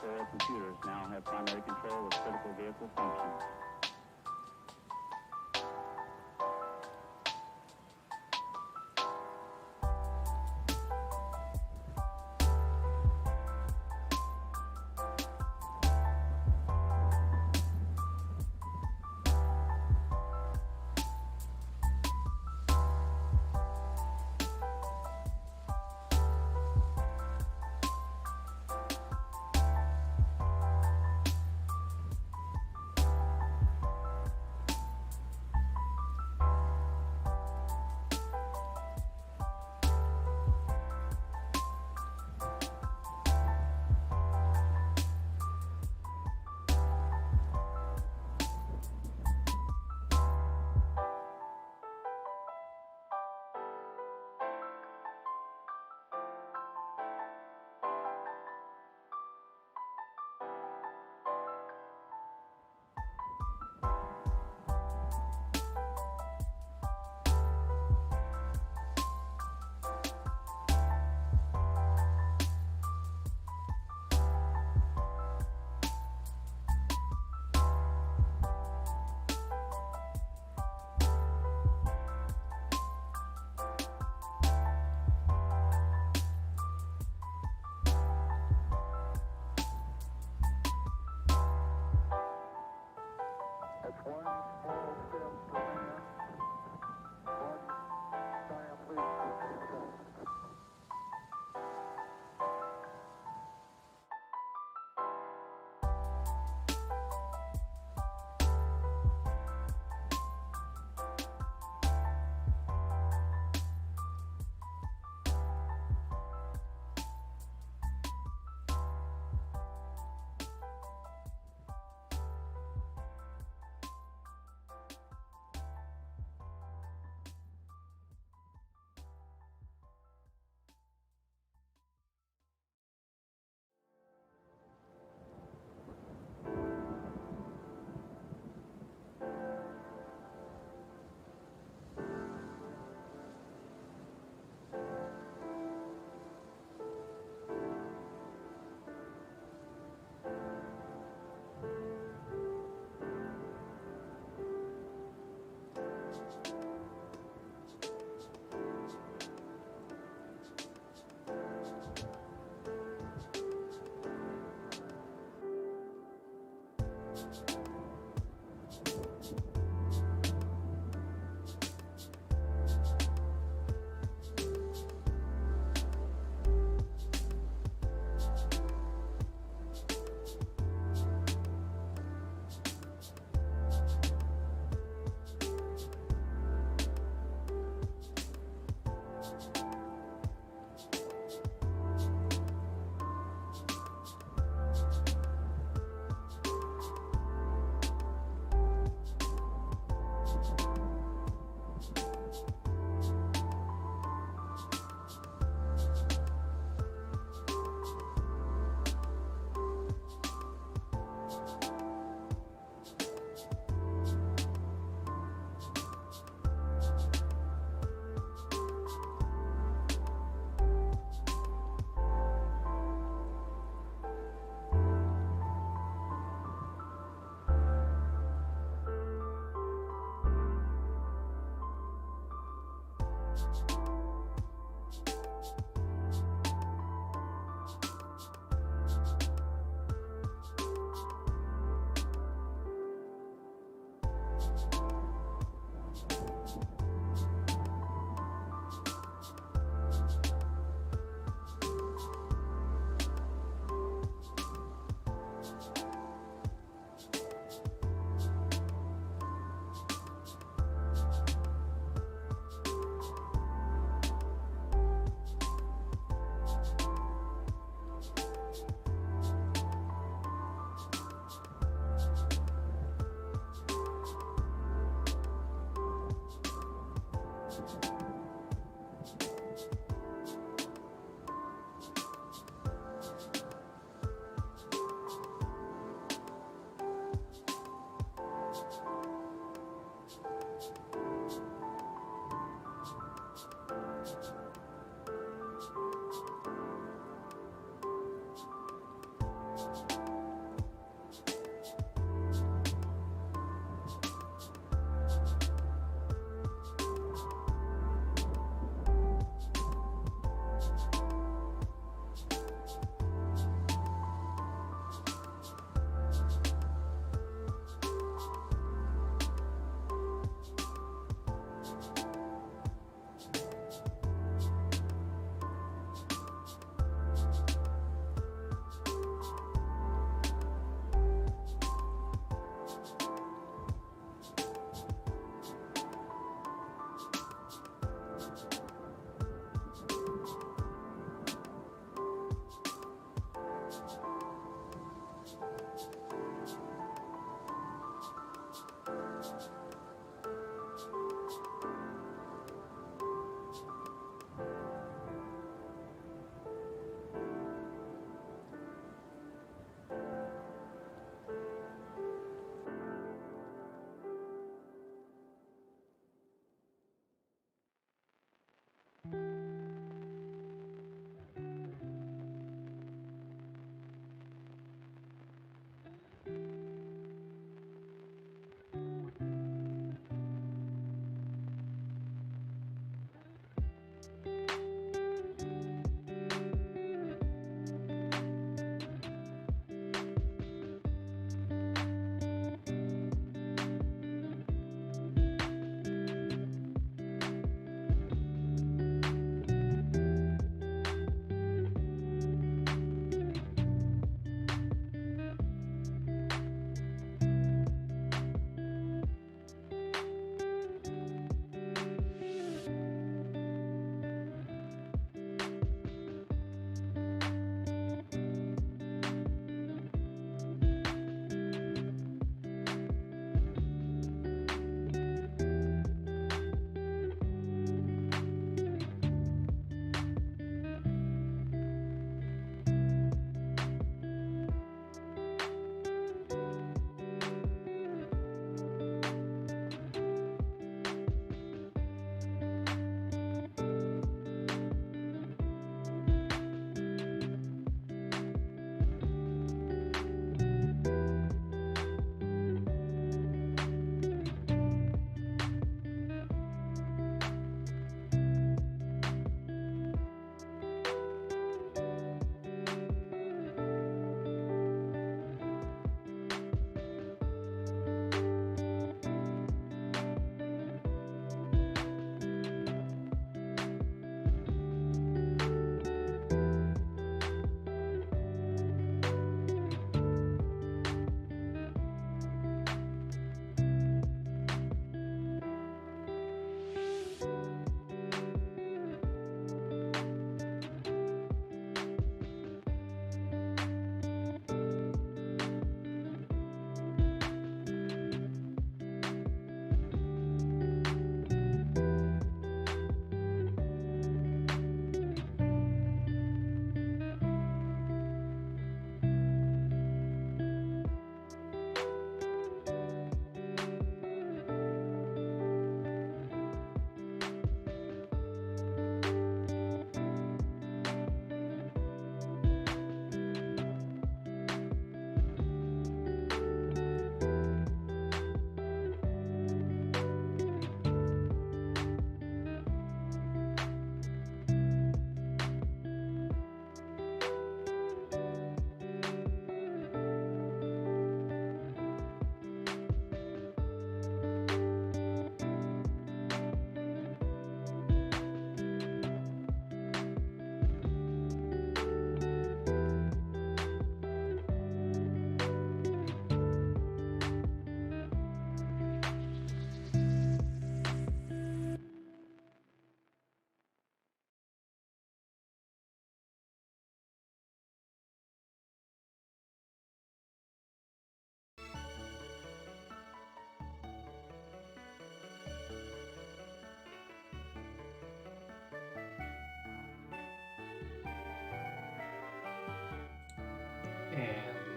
Soil computers now have primary control of critical vehicle functions.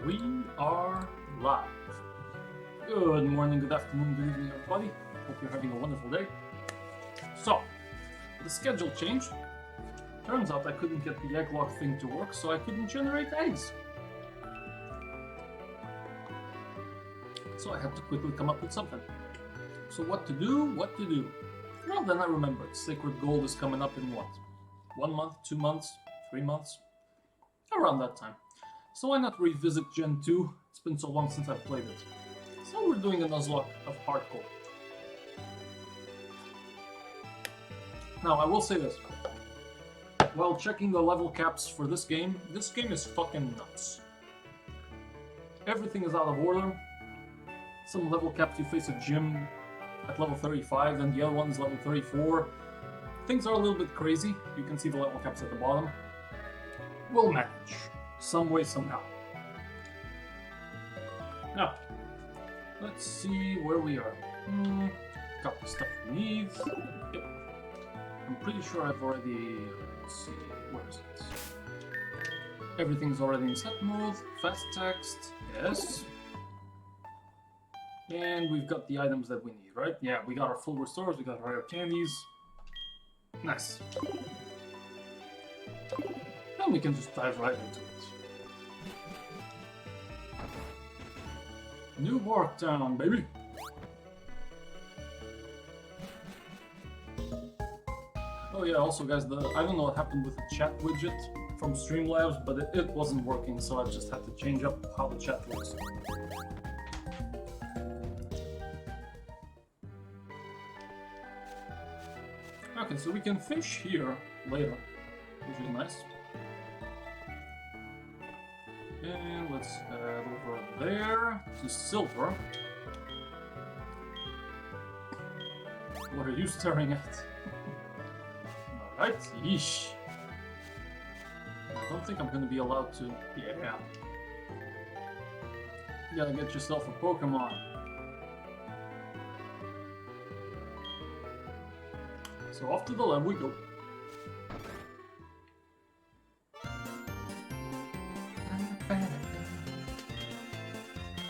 We are live. Good morning, good afternoon, good evening, everybody. Hope you're having a wonderful day. So, the schedule changed. Turns out I couldn't get the egg lock thing to work, so I couldn't generate eggs. So I had to quickly come up with something. So what to do? Well, then I remembered. Sacred Gold is coming up in what? 1 month, 2 months, 3 months? Around that time. So why not revisit Gen 2? It's been so long since I've played it. So we're doing a Nuzlocke of Heartgold. Now, I will say this. While checking the level caps for this game is fucking nuts. Everything is out of order. Some level caps you face a gym at level 35, then the other one is level 34. Things are a little bit crazy. You can see the level caps at the bottom. We'll manage. Some way, somehow. Now, let's see where we are. Got the stuff we need. Yep. I'm pretty sure I've already... let's see, where is it? Everything's already in set mode. Fast text, yes. And we've got the items that we need, right? Yeah, we got our full restores, we got rare candies. Nice. Then we can just dive right into it. New Bark Town, baby! Oh yeah, also guys, I don't know what happened with the chat widget from Streamlabs, but it wasn't working, so I just had to change up how the chat looks. Okay, so we can fish here later, which is nice. And let's head over there to Silver. What are you staring at? Alright, yeesh. I don't think I'm gonna be allowed to... yeah. You gotta get yourself a Pokemon. So off to the lab we go.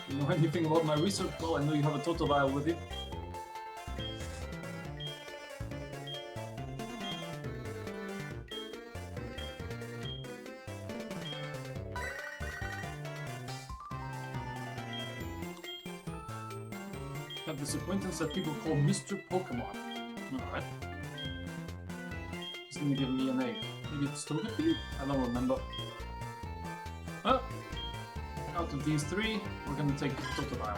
You know anything about my research? Well, I know you have a Totodile with you. I have this acquaintance that people call Mr. Pokemon. Alright. He's gonna give me an egg. Maybe it's Togepi? I don't remember. Oh! Out of these three, we're gonna take Totodile.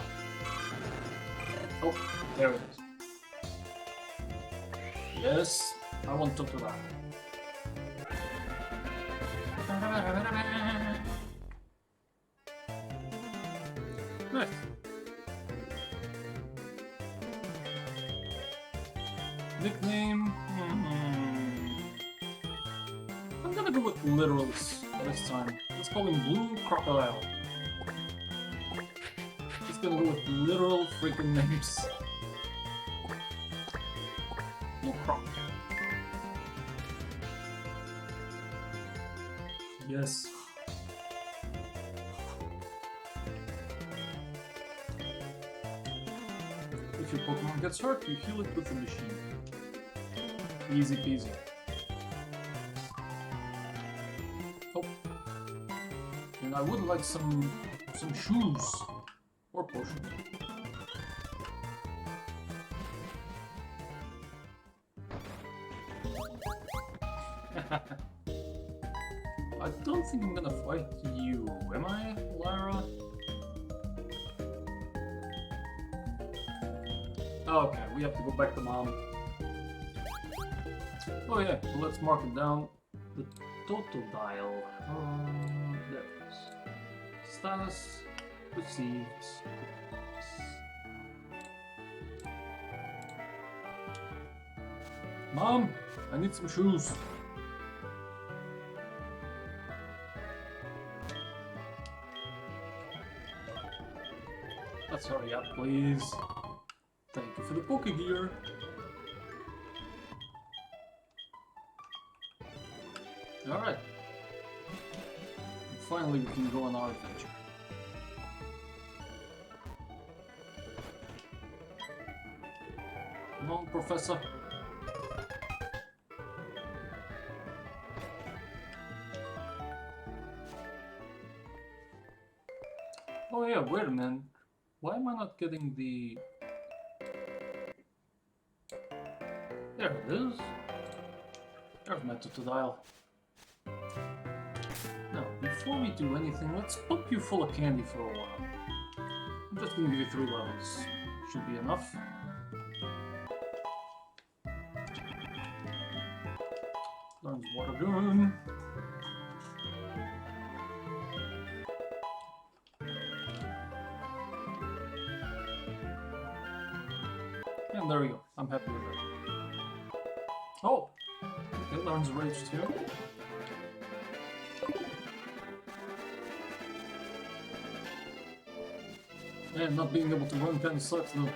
Oh, there it is. Yes, I want Totodile. Nice. Nickname? I'm gonna go with literals this time. Let's call him Blue Crocodile. Just gonna go with literal freaking names. Blue Croc. Yes. If your Pokemon gets hurt, you heal it with the machine. Easy peasy. Oh. And I would like some shoes. Or potions. I don't think I'm gonna fight you, am I, Lara? Okay, we have to go back to Mom. Oh yeah, let's mark it down. The Totodile. There it is. Status received. Mom, I need some shoes. Let's hurry up, please. Thank you for the Pokegear. Alright. Finally we can go on our adventure. on, Professor. Oh yeah, wait a minute. Why am I not getting the... There it is. There's my tutorial. Now, before we do anything, let's pump you full of candy for a while. I'm just gonna give you 3 levels. Should be enough. Learns water gun. And there we go. I'm happy with that. Oh! It learns rage too. And not being able to run kind of sucks though.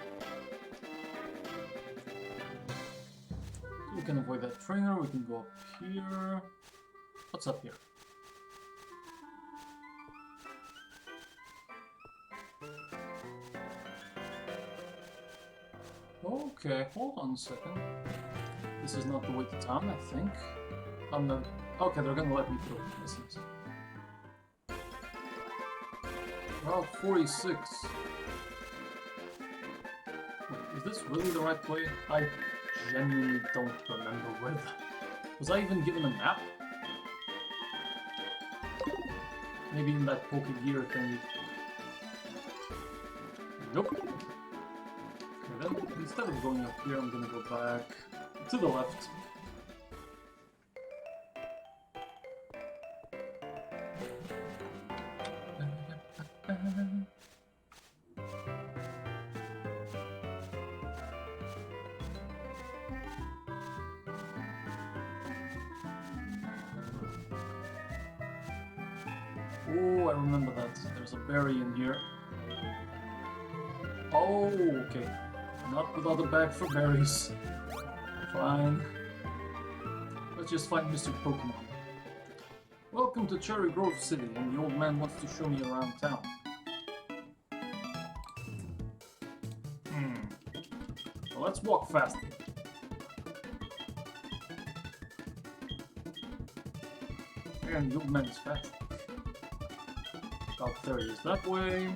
So we can avoid that trainer, we can go up here. What's up here? Okay, hold on a second. This is not the way to town, I think. I'm not... Okay, they're gonna let me through. That's nice. Route 46. Wait, is this really the right way? I genuinely don't remember where the... Was I even given a map? Maybe in that Poke Gear thing. Nope. Okay, then instead of going up here, I'm gonna go back to the left. Oh, I remember that. There's a berry in here. Oh, okay. Not without a bag for berries. Fine. Let's just find Mr. Pokemon. Welcome to Cherry Grove City, and the old man wants to show me around town. Well, let's walk fast. And the old man is fast. About 30 is that way.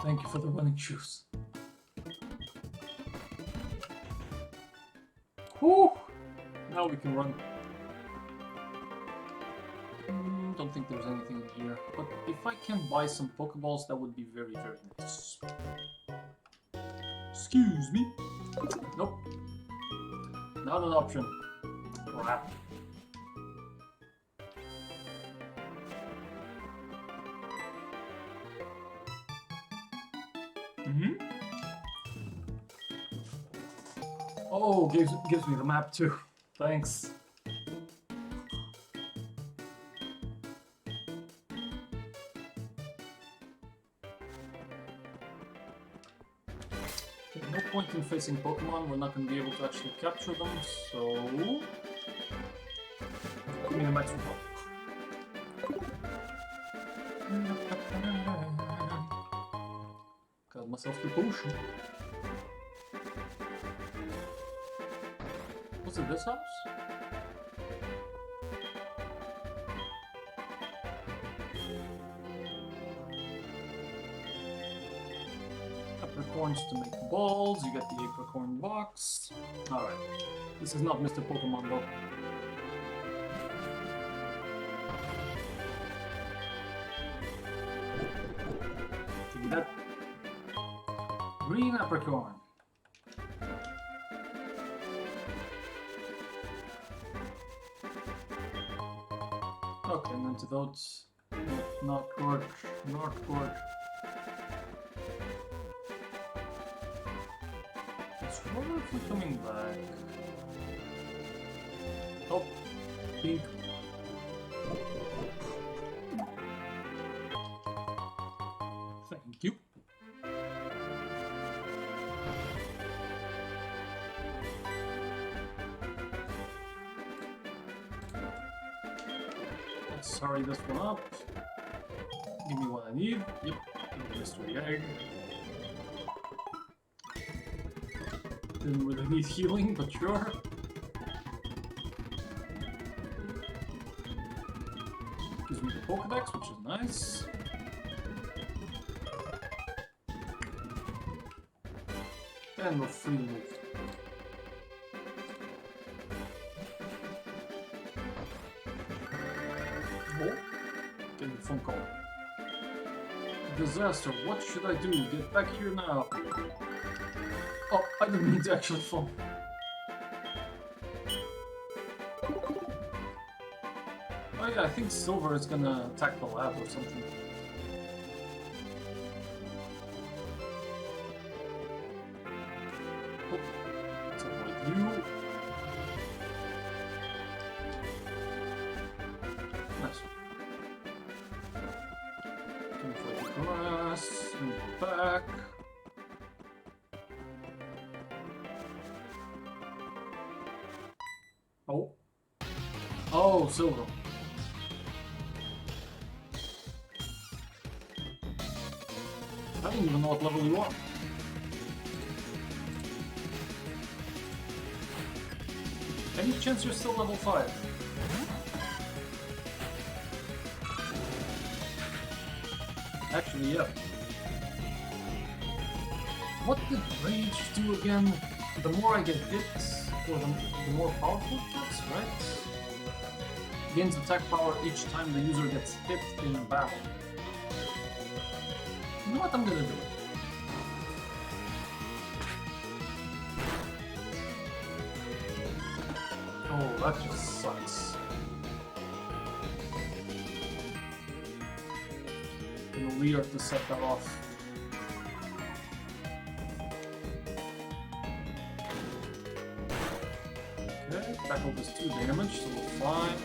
Thank you for the running shoes. Whew! Now we can run. Don't think there's anything in here. But if I can buy some Pokeballs, that would be very, very nice. Excuse me. Nope. Not an option. Crap. Oh, gives me the map too. Thanks. Okay, no point in facing Pokemon, we're not going to be able to actually capture them, so... Give me the maximum health. Got myself the potion. Was it this house? Apricorns to make balls, you get the apricorn box. Alright. This is not Mr. Pokemon though. Give me that. Green apricorn. Okay, and antidotes. Not good. Not good. What if we're coming back? Oh, pink. Thank you. Let's hurry this one up. Give me what I need. Yep. Mystery egg. Didn't really need healing, but sure. Gives me the Pokedex, which is nice. And we're free to move. Oh, getting a phone call. Disaster, what should I do? Get back here now. Oh, I didn't mean to actually phone. Oh yeah, I think Silver is gonna attack the lab or something. Oh, let's avoid you. Nice. Can avoid the grass, and go back. Oh. Oh, Silver. I don't even know what level you are. Any chance you're still level 5? Actually, yeah. What did Rage do again? The more I get hit, or the more powerful it gets, right? Gains attack power each time the user gets hit in battle. You know what, I'm gonna do it. Oh, that just sucks. And weird to set that off. Okay, tackle does 2 damage, so we're fine.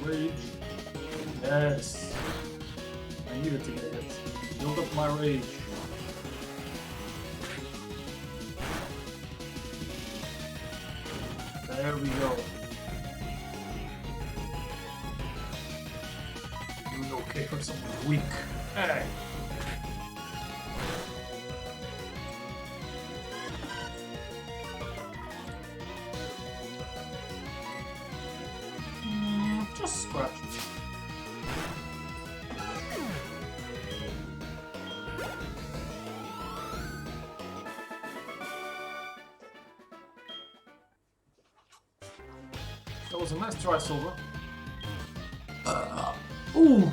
Rage. Yes. I needed to get hit. Build up my rage. There we go. Doing okay for someone weak. Hey. Just scratch. That was a nice try, Silver. Ooh!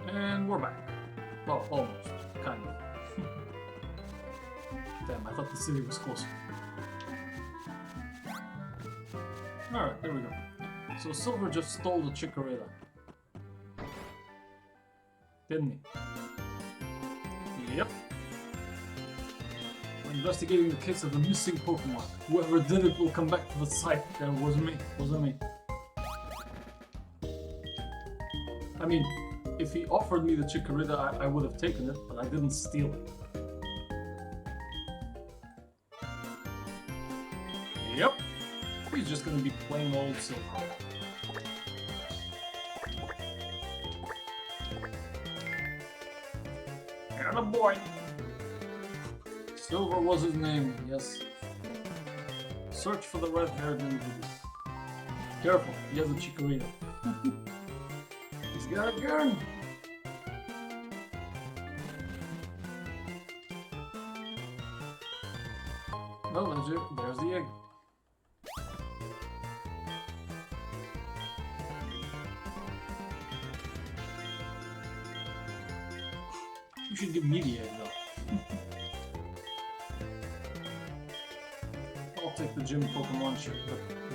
And we're back. Well, almost. Kind of. Damn, I thought the city was closer. Alright, there we go. So Silver just stole the Chikorita. Didn't he? Yep. We're investigating the case of the missing Pokemon. Whoever did it will come back to the site. That wasn't me. Wasn't me. I mean, if he offered me the Chikorita, I would have taken it, but I didn't steal it. Yep. He's just gonna be plain old Silver. And a boy. Silver was his name, yes. Search for the red-haired individual. Careful, he has a Chikorita. He's got a gun! Oh, there's the egg. You should give me the egg, though. I'll take the gym Pokemon shit,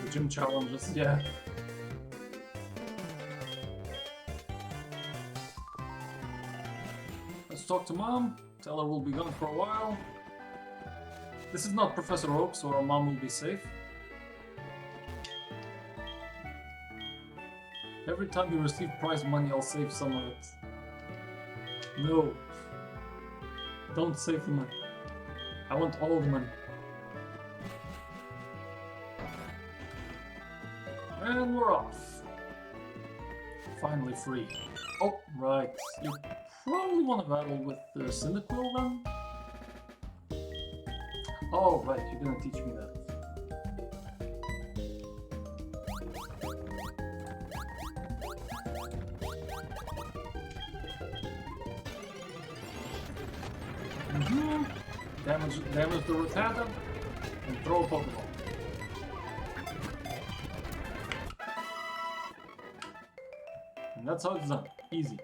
the gym challenges, yeah. Let's talk to Mom. Tell her we'll be gone for a while. This is not Professor Oak, so our mom will be safe. Every time you receive prize money, I'll save some of it. No. Don't save the money. I want all the money. And we're off. Finally free. Oh, right. You probably want to battle with the Cyndaquil then? Oh, right. You're gonna teach me that. Damage the Rattata and throw a Pokeball. And that's how it's done. Easy.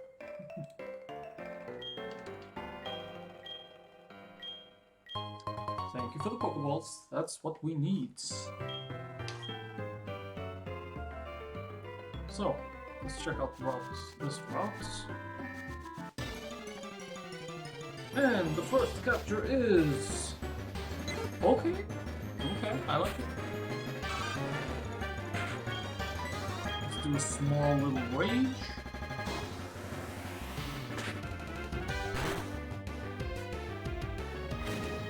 Thank you for the Pokeballs. That's what we need. So, let's check out the routes. This route. And the first capture is... Okay. Okay, I like it. Let's do a small little rage.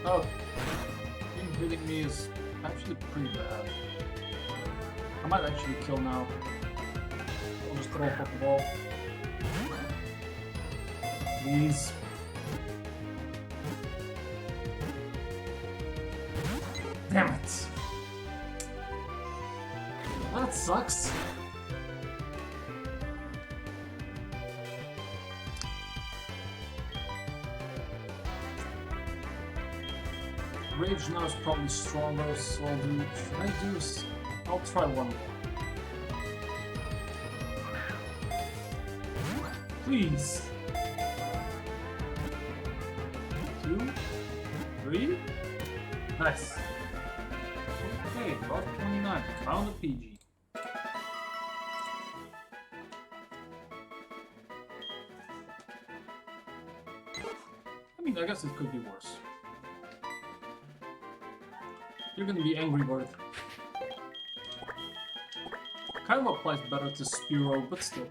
Oh. Him hitting me is actually pretty bad. I might actually kill now. I'll just throw a Pokeball. Please. Damn it! That sucks. Rage now is probably stronger, so I'll do... Should I do... I'll try one more. Please! 2, 3... Nice! Okay, Route 29. Found a PG. I mean, I guess it could be worse. You're gonna be Angry Bird. Kind of applies better to Spearow, but still.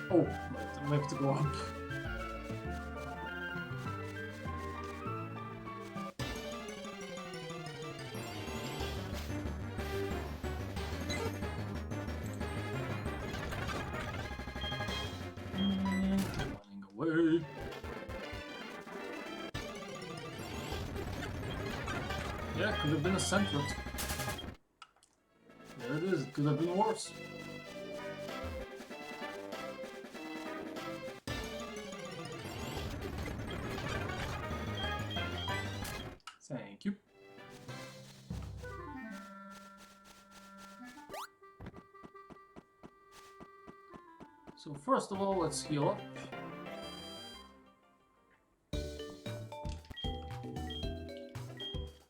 Oh, right, I have to go up. Running away. Yeah, could have been a Sentret. There it is, it could have been worse. Thank you. So first of all, let's heal up.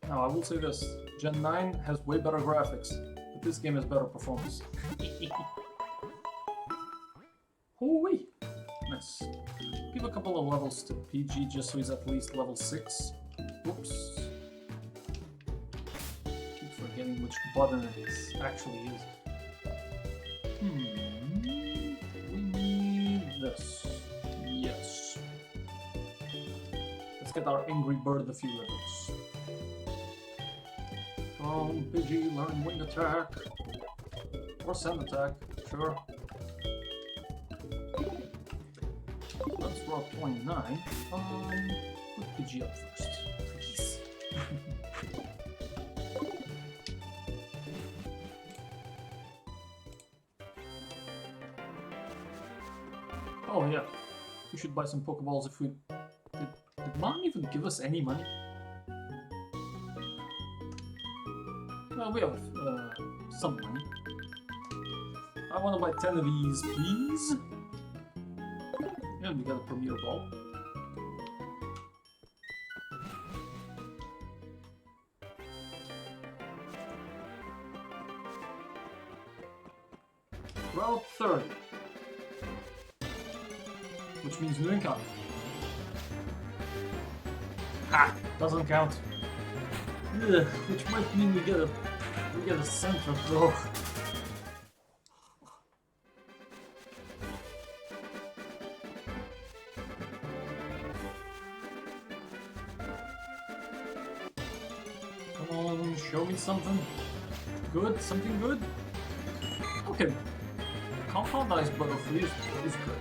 Now I will say this, Gen 9 has way better graphics, but this game has better performance. Hoo-wee! Nice. Give a couple of levels to PG just so he's at least level 6. Oops. Keep forgetting which button it actually is. We need this. Yes. Let's get our Angry Bird a few levels. Pidgey, learn Wing Attack. Or Sand Attack, sure. Let's Route 29. Put Pidgey up first, please. Oh yeah, we should buy some Pokeballs if we... Did Mom even give us any money? Well, we have some money. I want to buy 10 of these, please. And we got a Premier Ball. Route 30. Which means new encounter. Ha! Doesn't count. Ugh, which might mean we get a center though. Come on, show me something good, something good. Okay, compound ice butterfree is good.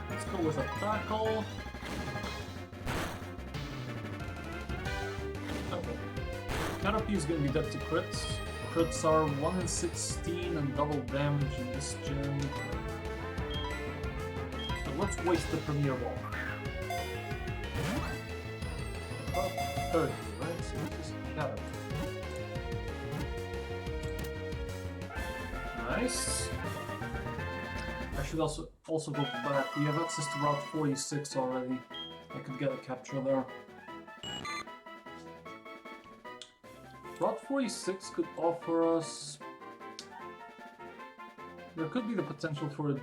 Let's go with a tackle. Okay, Canopy is gonna be dead to crits. Crits are 1 in 16 and double damage in this gen. So let's waste the Premier Ball. About 30, right? So this is Canopy. Nice. I should also go back. We have access to Route 46 already. I could get a capture there. Route 46 could offer us... There could be the potential for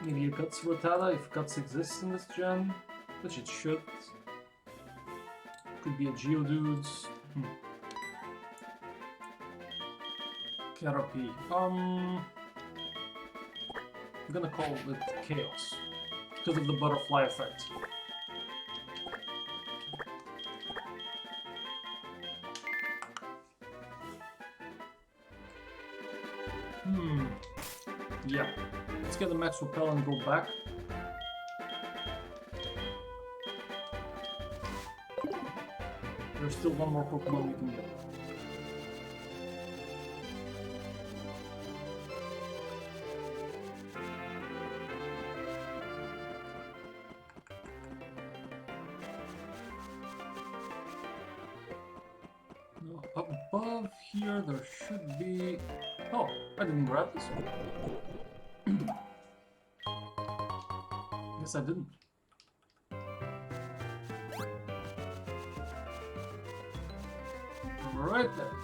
maybe a Guts Rattata if Guts exists in this gen, which it should. Could be a Geodudes. Caterpie. I'm gonna call it Chaos because of the butterfly effect. Yeah. Let's get the Max Repel and go back. There's still one more Pokemon we can get. Up above here, there should be... Oh, I didn't grab this one. Guess I didn't. Right there.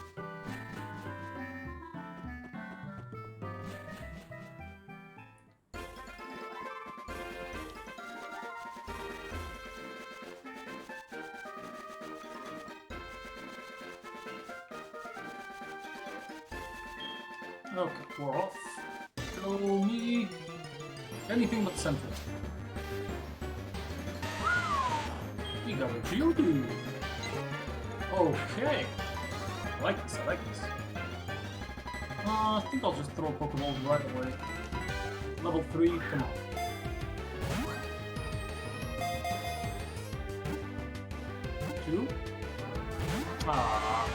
Okay, we're off. Show me anything but central. We got a Geodude. Okay. I like this, I like this. I think I'll just throw Pokemon right away. Level 3, come on. Two? Ah.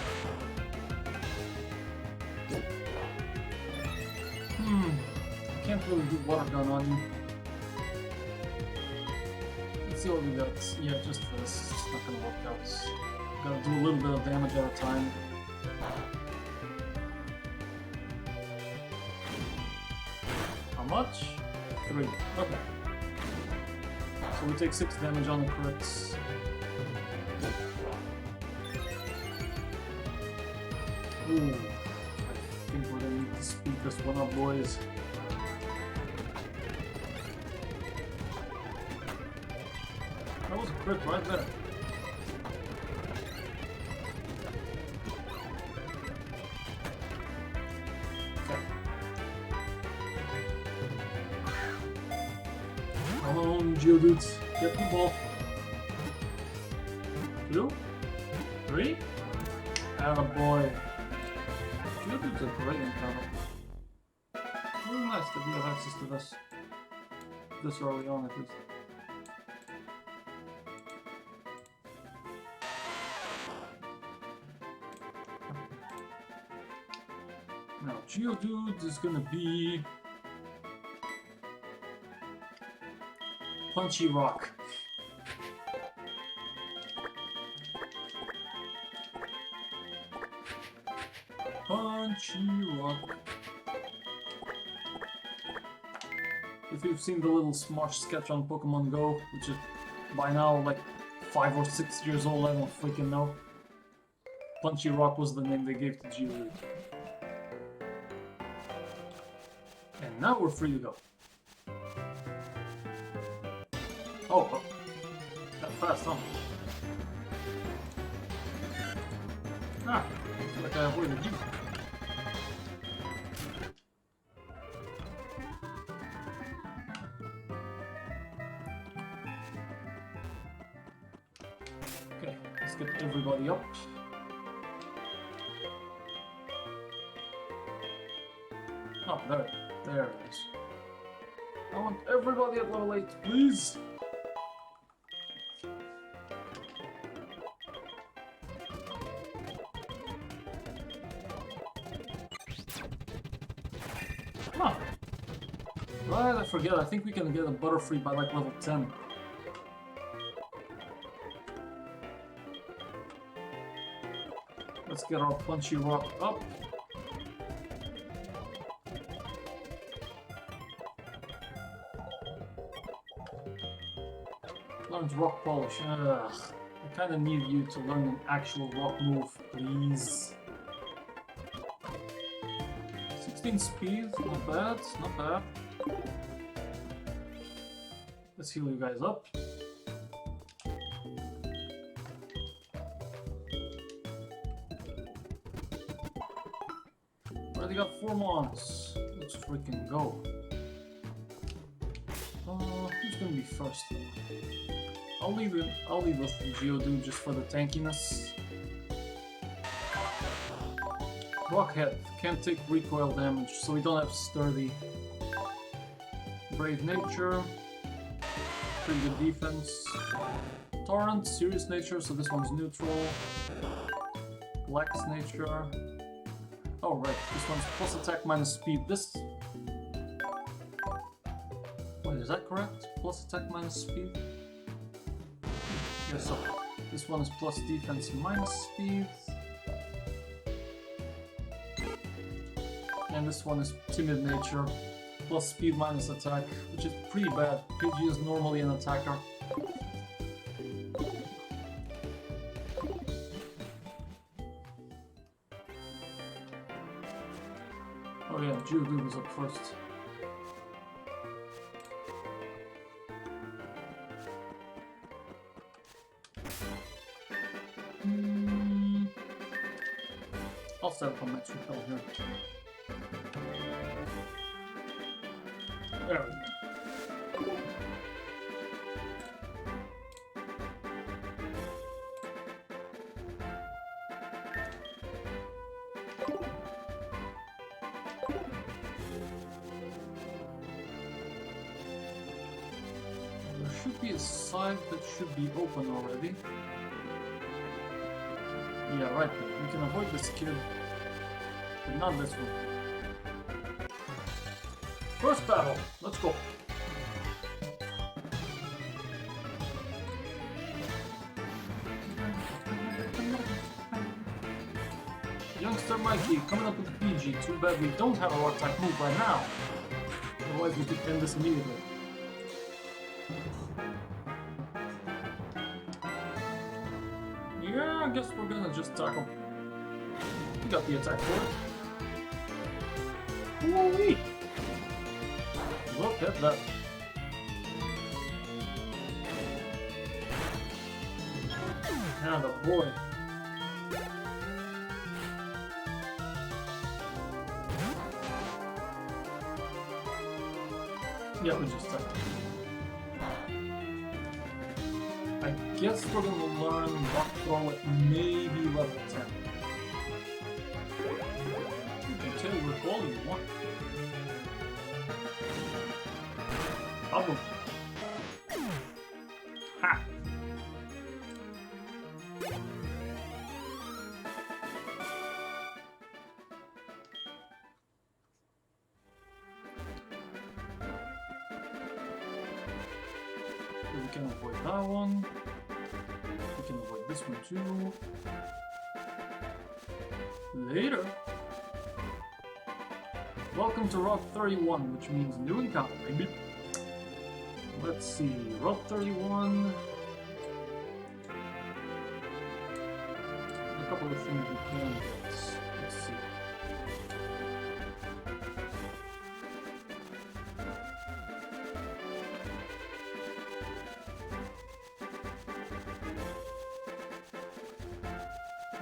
I can't really do Water Gun on you. Let's see what we got. Yeah, just this. It's not gonna work out. Gotta do a little bit of damage at a time. How much? 3. Okay. So we take 6 damage on the crits. Ooh. I think we're gonna need to speed this one up, boys. That was a crit right there. Okay. Come on, Geodudes, get the ball. 2, 3, attaboy. Geodude's a great encounter. Really nice that we have access to this early on at least. Now, Geodude is gonna be Punchy Rock. Punchy Rock. If you've seen the little Smosh sketch on Pokemon Go, which is by now like 5 or 6 years old, I don't freaking know. Punchy Rock was the name they gave to Geodude. And now we're free to go. Oh, that fast, huh? Ah, I feel like I avoided you. Okay, let's get everybody up. Oh, there it is. I want everybody at level 8, please! Huh. Right, I forget, I think we can get a Butterfree by like level 10. Let's get our Punchy Rock up. Learns Rock Polish. Ugh. I kinda need you to learn an actual rock move, please. 16 speed, not bad, not bad. Let's heal you guys up. Already got 4 mons. Let's freaking go. Who's gonna be first? I'll leave with Geodude just for the tankiness. Rockhead can't take recoil damage, so we don't have Sturdy. Brave Nature, pretty good defense. Torrent, serious nature, so this one's neutral. Lax nature. Oh right, this one's plus attack minus speed. This... Wait, is that correct? Plus attack minus speed? Yes, so this one is plus defense minus speed. And this one is timid nature, plus speed minus attack, which is pretty bad. Pidgey is normally an attacker. Oh yeah, Geodude is up first. I'll set up a match repel here. There we go. There should be a side that should be open already. Yeah, right there. We can avoid this kid, but not this one. First battle, let's go. Youngster Mikey coming up with the PG. Too bad we don't have a rock type move right now. Otherwise we could end this immediately. Yeah, I guess we're gonna just tackle. We got the attack for it. Woo-wee! Look at that. Now the boy. Yeah, we just tackled. I guess we're gonna learn Rock Throw at maybe level 10. You can tell with all you want. Problem. Ha! We can avoid that one. We can avoid this one too. Later. Welcome to Route 31, which means new encounter, baby. Let's see, Route 31. A couple of things we can get. Let's see.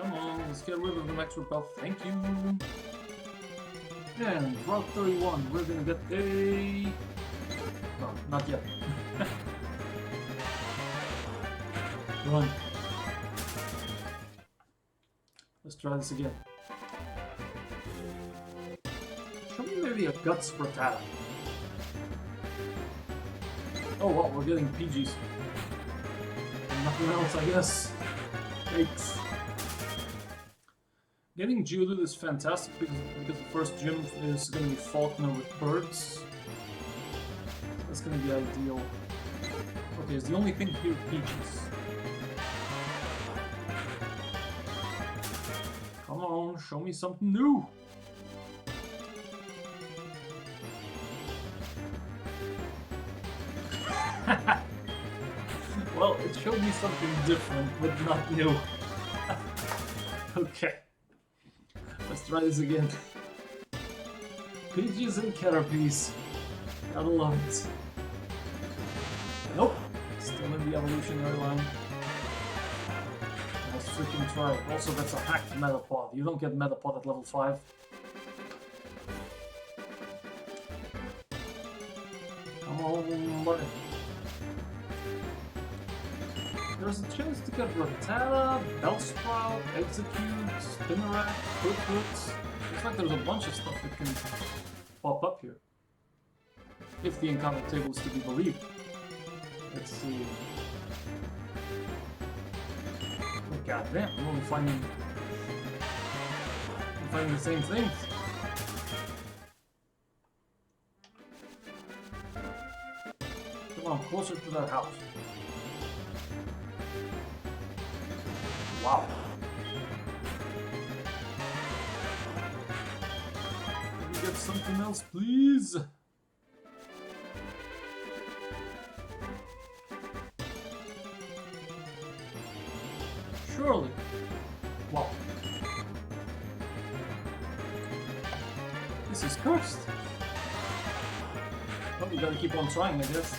Come on, let's get rid of the max repel. Thank you. And Route 31, we're gonna get a... No, not yet. Run. Let's try this again. Show me maybe a Guts Frittata. Oh well, we're getting PGs. And nothing else, I guess. Thanks. Getting Geodude is fantastic because the first gym is going to be Faulkner with birds. That's going to be ideal. Okay, is the only thing here Peaches? Come on, show me something new! Well, it showed me something different, but not new. Okay. Let's try this again. Pidgeys and Caterpies. Gotta love it. Nope. Still in the evolutionary line. Let's freaking try. Also, that's a hacked Metapod. You don't get Metapod at level 5. Come on, buddy. There's a chance to get Rattata, Bellsprout, Execute, Spinarak, Hoothoot. Looks like there's a bunch of stuff that can pop up here. If the encounter table is to be believed. Let's see. Oh, God damn, I'm only finding the same things. Come on, closer to that house. Wow. Can we get something else, please? Surely. Wow. This is cursed. Well, we gotta keep on trying, I guess.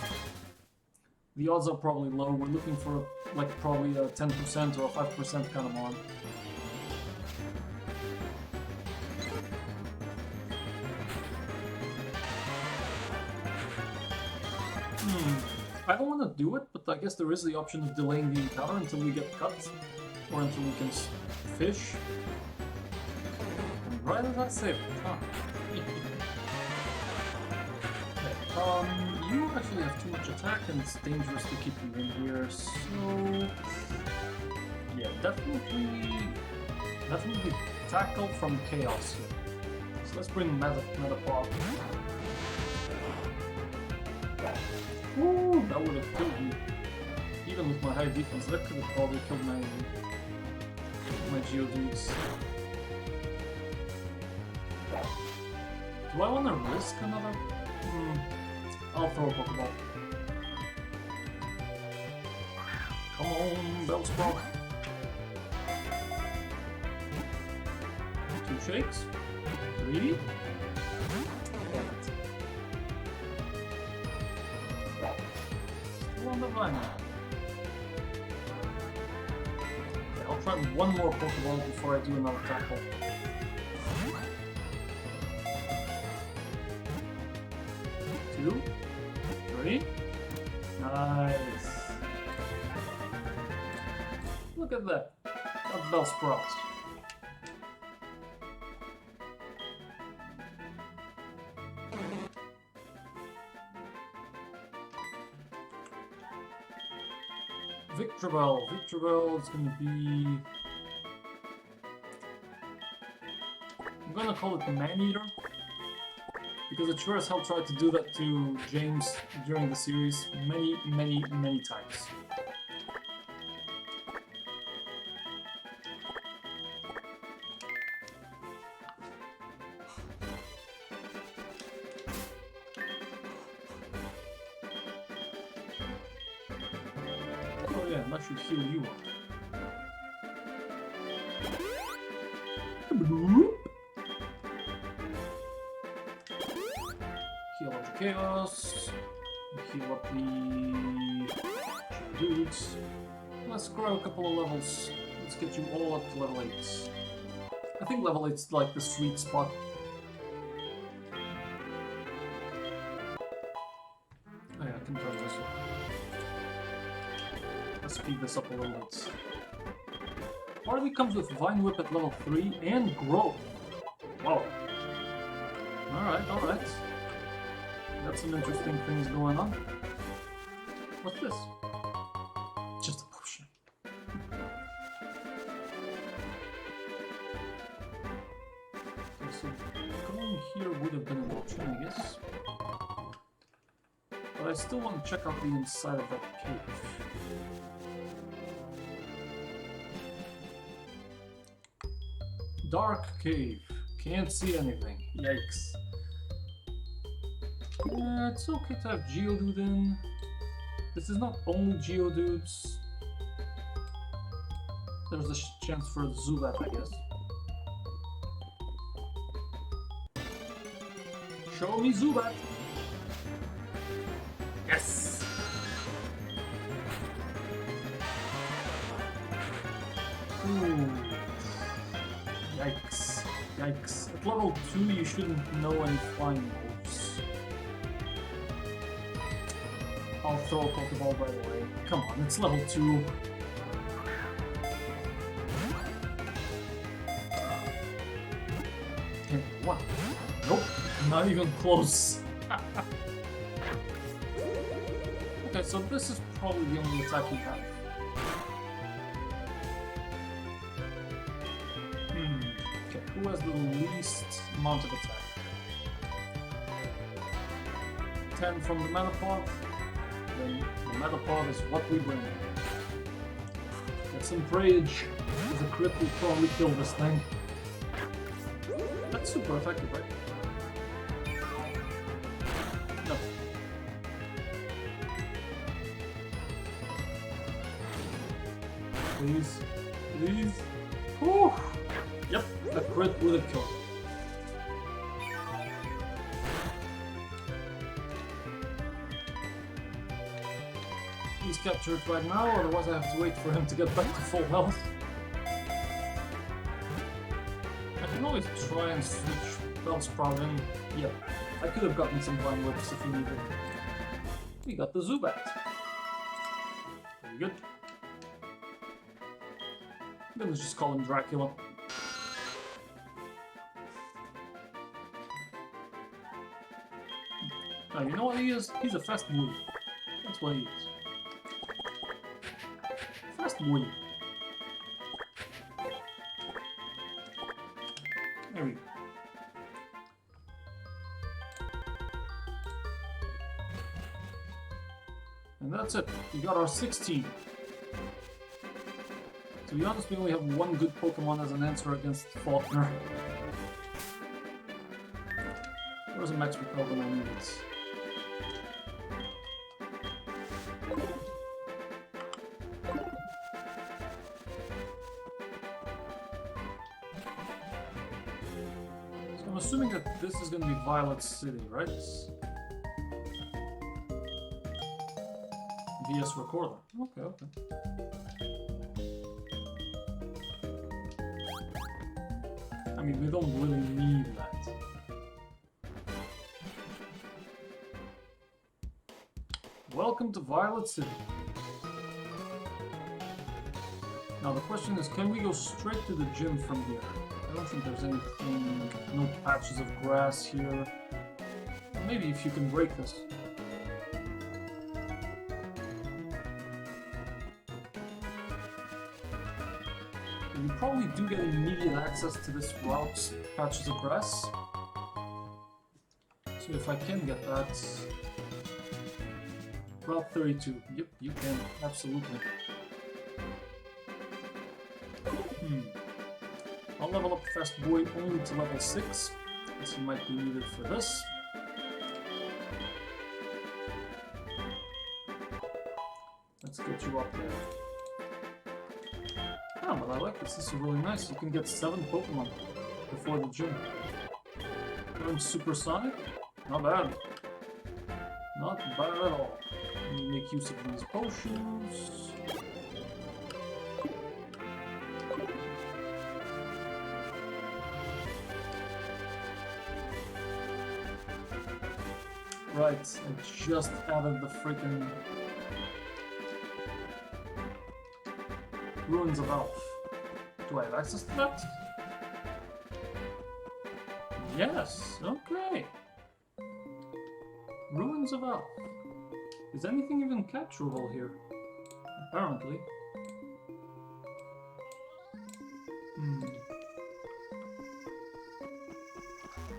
The odds are probably low. We're looking for like probably a 10% or a 5% kind of mon. I don't want to do it, but I guess there is the option of delaying the encounter until we get cut, or until we can fish. And right as I say it, huh? Okay, you actually have too much attack and it's dangerous to keep you in here, so... Yeah, definitely tackle from Chaos here. So let's bring Metapod. Ooh, that would have killed me. Even with my high defense, that could have probably killed my Geodudes. Do I want to risk another? I'll throw a Pokeball. Come on, Bellsprout. 2 shakes. 3. Still on the vine. Okay, I'll try one more Pokeball before I do another tackle. 2, 3. Nice. Look at that. That's Bellsprout. Victreebel is going to be... I'm going to call it the Man-Eater. Because it sure as hell tried to do that to James during the series many times. Oh yeah, that should heal you up. Heal up the Chaos. Heal up the dudes. Let's grow a couple of levels. Let's get you all up to level 8. I think level 8's like the sweet spot. Oh yeah, I can turn this up. Let's speed this up a little bit. Party comes with Vine Whip at level 3 and Growth. Wow. Alright, alright. Got some interesting things going on. What's this? Just a potion. Okay, so going here would have been an option, I guess. But I still want to check out the inside of that cave. Dark cave. Can't see anything. Yikes. It's okay to have Geodude in. This is not only Geodudes. There's a chance for a Zubat, I guess. Show me Zubat! Yes! Ooh. Yikes. Yikes. At level 2 you shouldn't know any flying moves. I'll throw a Pokeball right away. Come on, it's level 2. Okay, what? Nope, not even close. Okay, so this is probably the only attack we have. Okay, who has the least amount of attack? 10 from the Metapod. Then the Metapod is what we bring. Get some Rage. The crit will probably kill this thing. That's super effective, right? No. Please. Please. Whew. Yep, the crit would have killed. He's captured right now, otherwise I have to wait for him to get back to full health. I can always try and switch Bellsprout in. Yeah, I could have gotten some Vine Whips if we needed. We got the Zubat. Very good. I'm gonna just call him Dracula. Now, you know what he is? He's a fast Woolly. That's what he is. Fast Woolly. There we go. And that's it. We got our 16. To be honest, we only have one good Pokemon as an answer against Faulkner. Where's a Max Repel when I need it? So I'm assuming that this is going to be Violet City, right? VS Recorder. Okay, okay. I mean, we don't really need that. Welcome to Violet City. Now the question is, can we go straight to the gym from here? I don't think there's anything, no patches of grass here. Maybe if you can break this. You probably do get immediate access to this route's patches of grass. So if I can get that... Route 32. Yep, you can. Absolutely. I'll level up Fast Boy only to level 6, as he might be needed for this. Let's get you up there. Oh, but I like this. This is really nice. You can get 7 Pokemon before the gym. Learn Supersonic? Not bad. Not bad at all. Make use of these potions. right, I just added the freaking Ruins of Elf. Do I have access to that? Yes, okay. Ruins of Elf. Is anything even capturable here? Apparently.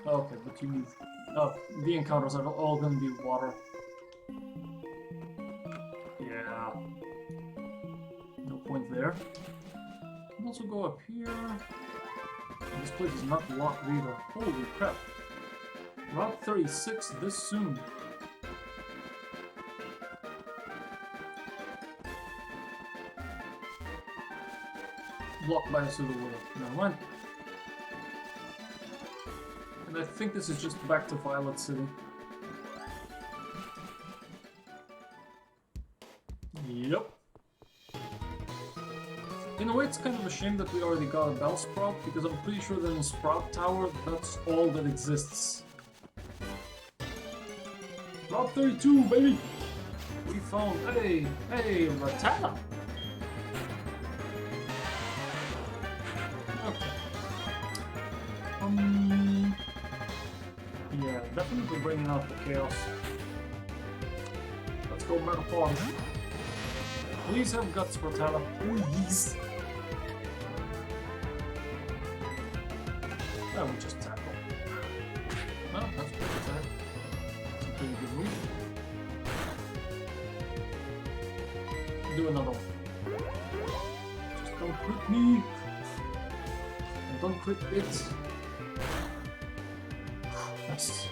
Okay, but you need... Oh, the encounters are all gonna be water. Yeah. No point there. You can also go up here. This place is not locked either. Holy crap. Route 36 this soon. Blocked by a pseudo wheel. Never mind. And I think this is just back to Violet City. Yep. In a way, it's kind of a shame that we already got a Bellsprout, because I'm pretty sure that in Sprout Tower, that's all that exists. Route 32, baby! We found... Hey! Hey, Ratana! Okay. Yeah, definitely bringing out the chaos. Let's go Metaphon. Please have guts, Ratana. Please! Oh, we just tackle. Well, that's pretty attack. That's a pretty good move. Do another one. Just don't crit me! And don't crit it. Nice.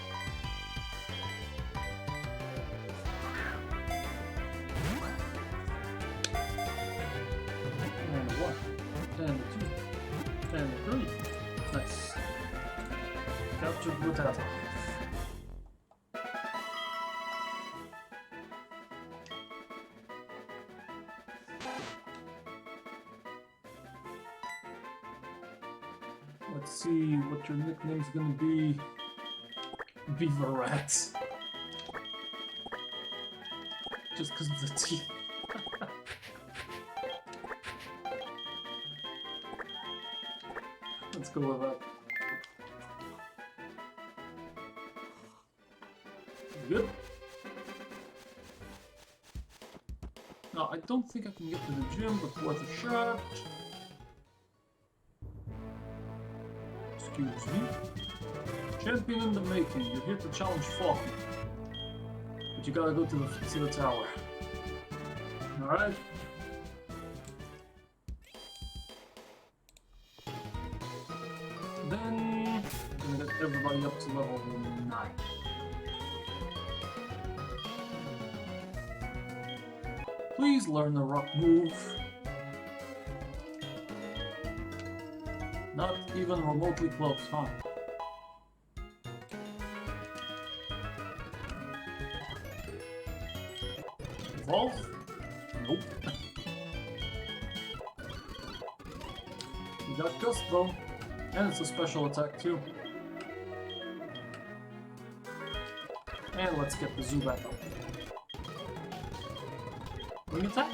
And a 1. And a 2. And a 3. Nice. Captured Ratata. Let's see what your nickname's gonna be. Beaver Rat. Just because of the teeth. Let's go with that. Good. No, I don't think I can get to the gym, but worth a shot. Excuse me. Champion in the making. You're here to challenge Falky. But you gotta go to the tower. Alright? Then I'm gonna get everybody up to level 9. Please learn the rock move. Not even remotely close, huh? Evolve? Nope. You got Gust though. And it's a special attack too. And let's get the zoo back up. Wing attack?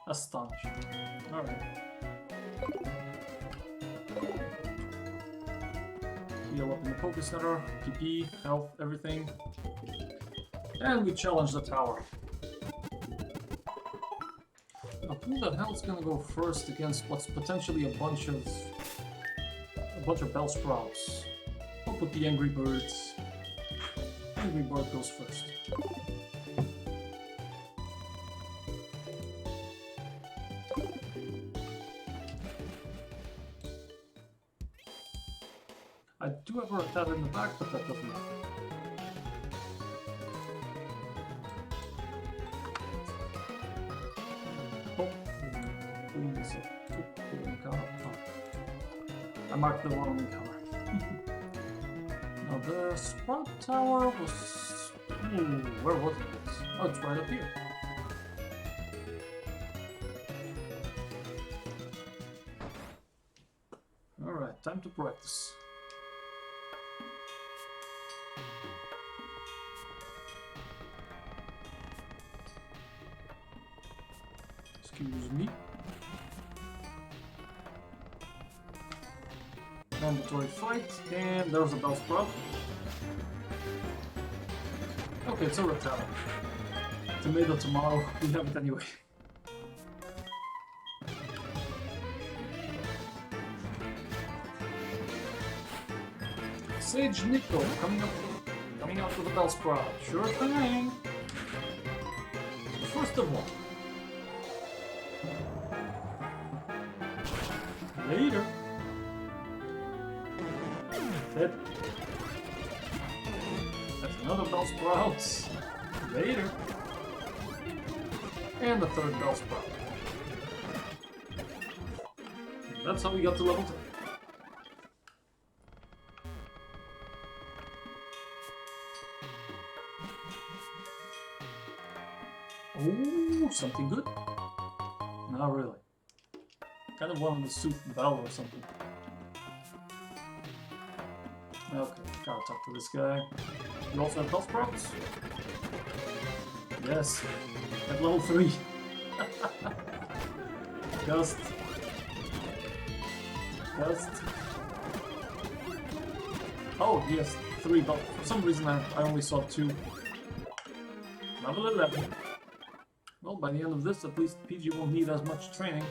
Astonish. Alright. Heal up in the Poké Center, PP, health, everything. And we challenge the tower. Now who the hell's gonna go first against what's potentially a bunch of Bellsprouts? I'll put the Angry Birds. Angry Bird goes first. I do have a Rattata in the back, but that doesn't matter. Oh, clean this up. I marked the wrong encounter. Now the Sprout Tower was... Ooh, where was it? Oh, it's right up here. Alright, time to practice. Excuse me. Mandatory fight, and there's a Bellsprout. Okay, it's a Rattata. Tomato, tomato, we have it anyway. Sage Nico coming out with a Bellsprout. Sure thing. First of all, later. Dead. That's another Bellsprout. Later. And the third Bellsprout. That's how we got to level 10. Oh, something good? Not really. Kind of wanted to suit Bell or something. Okay, gotta talk to this guy. You also have Bellsprouts? Yes, at level 3. Gust. Oh, yes, 3, but for some reason I only saw 2. Level 11. Well, by the end of this, at least PG won't need as much training.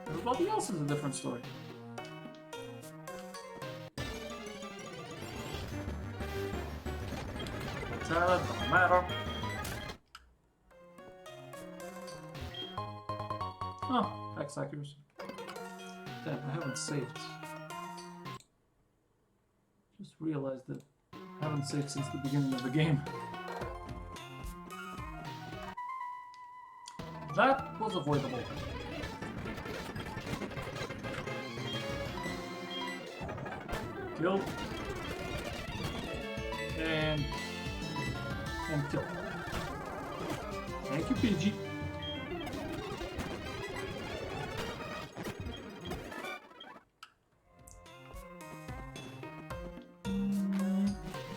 Everybody else is a different story. Don't matter. Oh, X accuracy. Damn, I haven't saved. Just realized that I haven't saved since the beginning of the game. That was avoidable. Kill. And kill. Thank you, PG.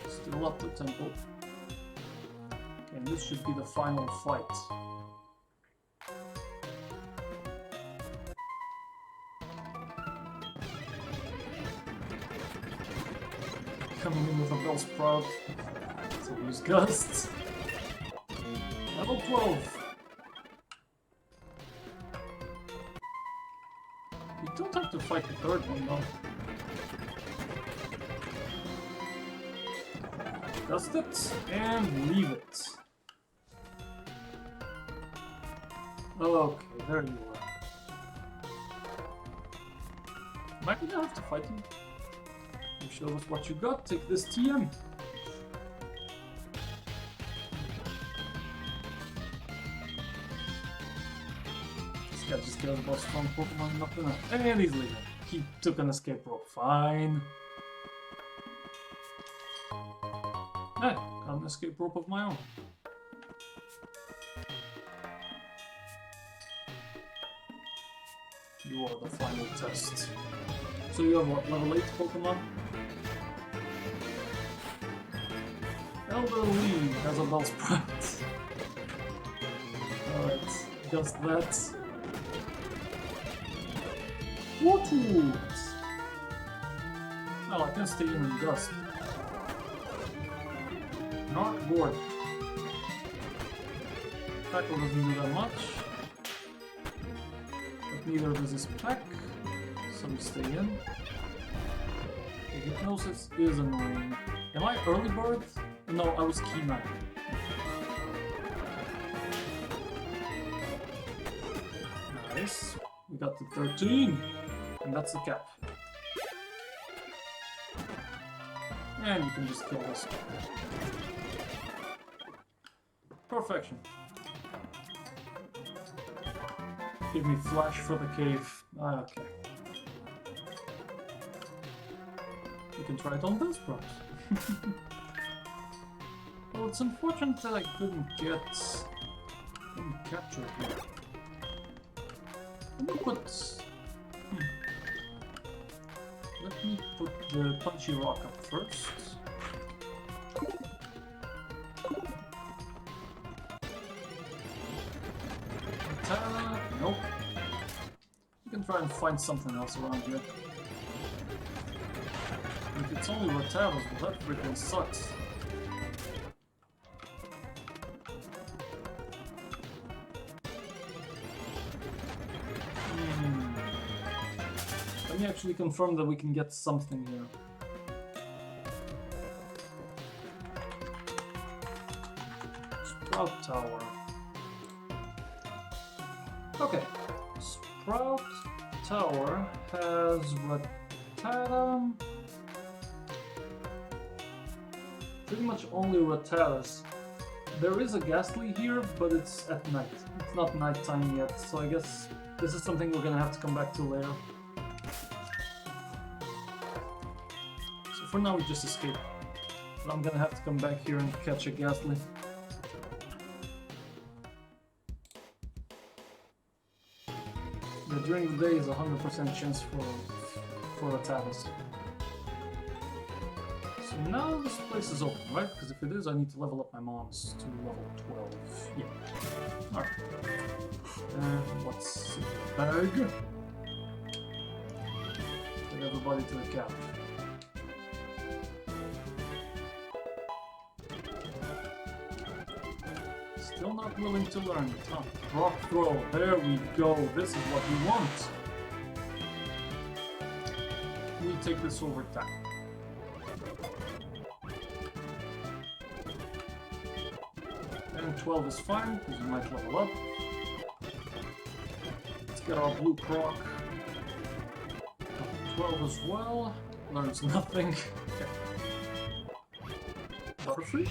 Still up the temple. Okay, and this should be the final fight. Coming in with a Bellsprout. So use Gust. Level 12. You don't have to fight the third one though. Gust it and leave it. Okay, there you are. Might we not have to fight him? You show us what you got, take this TM. This guy just cares about strong Pokemon, nothing else. And he's leaving. He took an escape rope, fine. Hey, got an escape rope of my own. You are the final test. So you have what, level 8 Pokemon? Elder Lee has a Bellsprout. Alright, just that. What? Well, I can stay in Gust. Not bored. Tackle doesn't do that much. But neither does this pack. So we stay in. Okay, Hypnosis is annoying. Am I early bird? No, I was Keyman. Nice. We got to 13. And that's the cap. And you can just kill this. Perfection. Give me flash for the cave. Ah, okay. You can try it on Bellsprout. Well, it's unfortunate that I couldn't capture it here. Let me put the Punchy Rock up first. Attack. Nope. We can try and find something else around here. If it's only Rattatas, well that freaking sucks. Let me actually confirm that we can get something here. Sprout Tower. Okay. Sprout Tower has Rattata. Pretty much only Rattatas. There is a Ghastly here, but it's at night. It's not nighttime yet, so I guess this is something we're gonna have to come back to later. So for now we just escape. But I'm gonna have to come back here and catch a Ghastly. Yeah, during the day is a 100% chance for Rattatas. So now this place is open, right? Because if it is, I need to level up my mons to level 12. Yeah. Alright. And what's in the bag? Take everybody to the cap. Still not willing to learn it, huh? Rock throw, there we go. This is what we want. We take this over time. And 12 is fine, because we might level up. Let's get our blue croc. 12 as well. Learns nothing. Okay. Butterfree?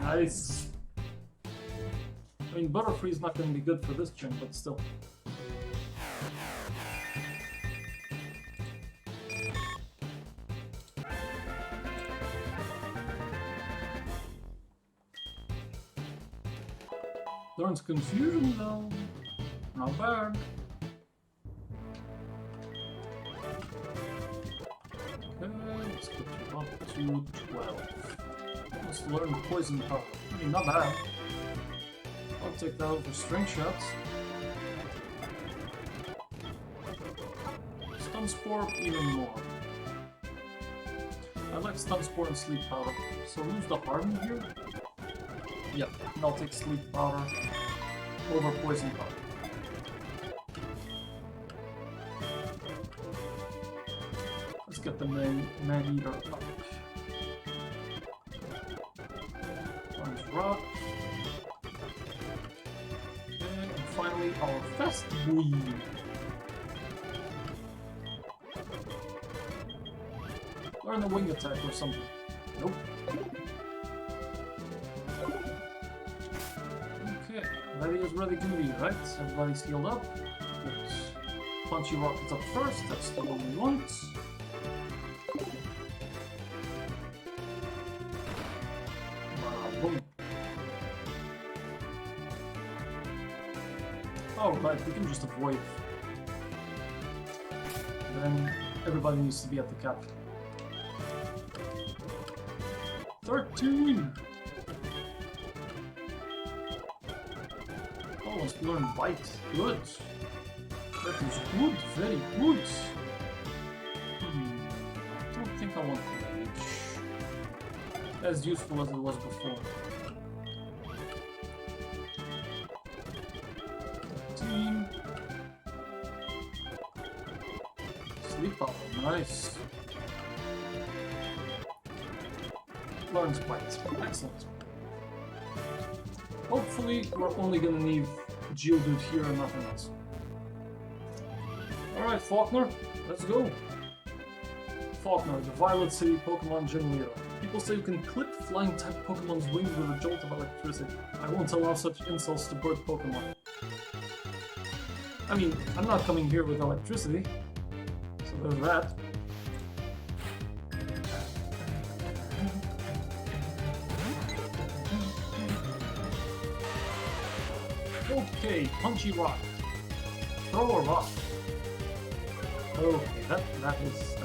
Nice. I mean, Butterfree is not going to be good for this gen, but still. Learns Confusion though. Not bad. Okay, let's put you up to 12. Let's learn Poison Power. I mean, not bad. I'll take that over String Shots. Stun Spore even more. I like Stun Spore and Sleep Powder. So who's the Harden here? Yep, and I'll take Sleep Powder over Poison Powder. Let's get the Mag Eater up. Orange Rock. Okay, and finally our Fast Buoy. Learn a Wing Attack or something. Nope. That is where they can be, right? Everybody's healed up. Good. Punchy Rockets up first, that's the one we want. Boom. Oh, right, we can just avoid. Then everybody needs to be at the cap. 13! Let's learn Bite. Good. That is good. Very good. I don't think I want Rage. As useful as it was before. 13. Sleep Power. Nice. Learns Bite. Excellent. Hopefully, we're only gonna need Geodude here and nothing else. Alright, Faulkner, let's go. Faulkner, the Violet City Pokemon Gym Leader. People say you can clip flying type Pokemon's wings with a jolt of electricity. I won't allow such insults to bird Pokemon. I mean, I'm not coming here with electricity, so there's that. Okay, Punchy Rock. Throw a rock. Okay, that was...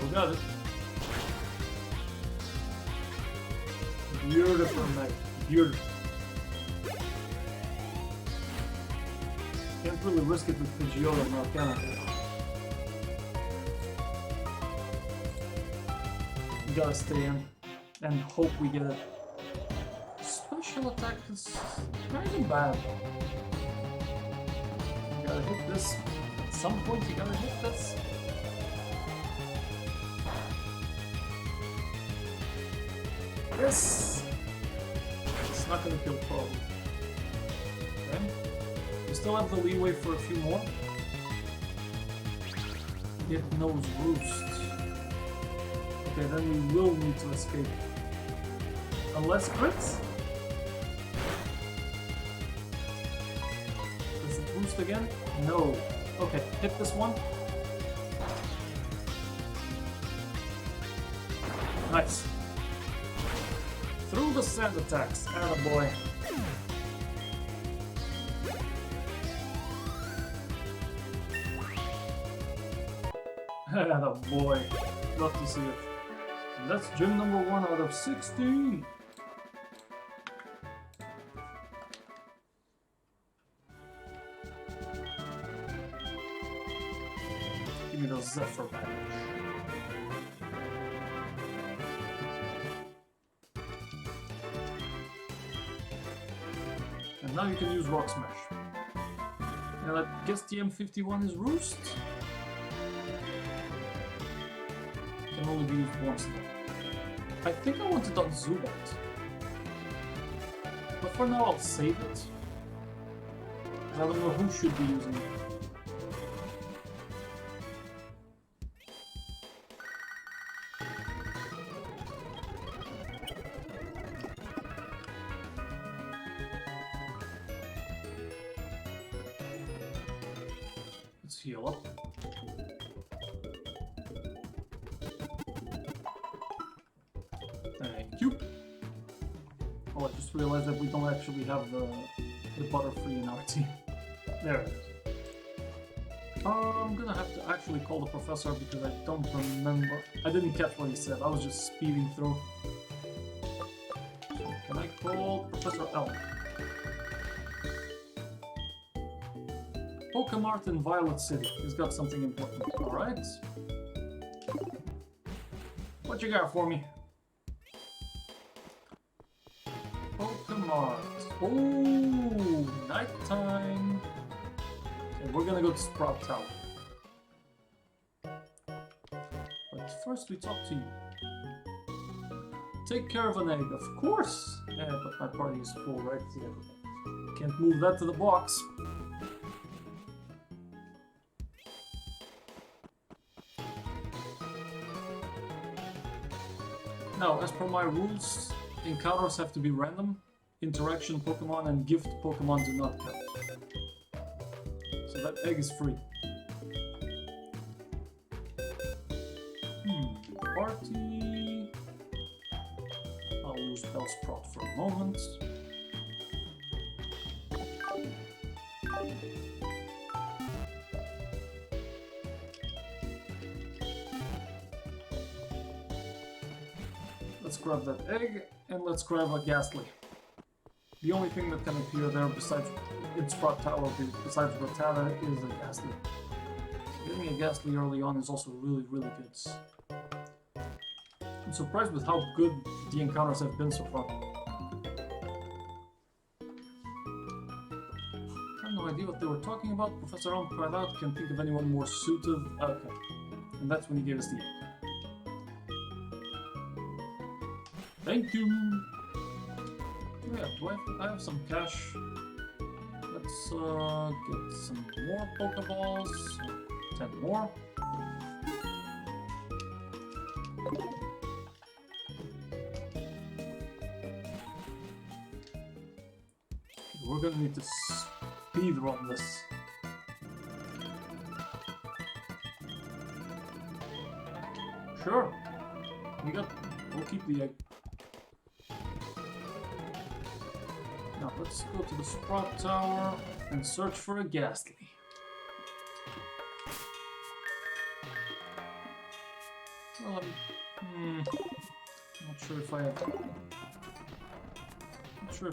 We got it. Beautiful, mate. Beautiful. Can't really risk it with Pidgeotto now, can I? We gotta stay in and hope we get it. Special attack is kind of bad. You gotta hit this. At some point you gotta hit this. Yes! It's not gonna kill probably. Okay. We still have the leeway for a few more. It knows Roost. Okay, then we will need to escape. Unless crits? Does it boost again? No. Okay, hit this one. Nice. Through the sand attacks. Attaboy. Attaboy. Love to see it. And that's gym number 1 out of 16. Give me the Zephyr badge. And now you can use Rock Smash. And I guess the M51 is Roost? Can only be used once though. I think I want it on Zubat. But for now I'll save it. I don't know who should be using it. Let's heal up. Thank you. Oh, I just realized that we don't actually have the Butterfree in our team. There it is. I'm gonna have to actually call the professor because I don't remember. I didn't catch what he said. I was just speeding through. So can I call Professor L? Pokemart in Violet City. He's got something important. Alright. What you got for me? Pokemart. Oh, nighttime. Okay, we're gonna go to Sprout Tower. But first we talk to you. Take care of an egg, of course! Yeah, but my party is full, right? Yeah, can't move that to the box. Now, as per my rules, encounters have to be random. Interaction Pokemon and gift Pokemon do not count. So that egg is free. Party... I'll lose Bellsprout for a moment. Let's grab that egg, and let's grab a Ghastly. The only thing that can appear there besides in Sprout Tower, besides Rattata, is a Ghastly. Getting a Ghastly early on is also really, really good. I'm surprised with how good the encounters have been so far. I have no idea what they were talking about. Professor Elm cried out, can't think of anyone more suited. Okay. And that's when he gave us the egg. Thank you! Yeah, I have some cash. Let's get some more Pokeballs. 10 more. We're gonna need to speed run this. Sure. We'll keep the egg. Now let's go to the Sprout Tower and search for a Ghastly. Well, not sure if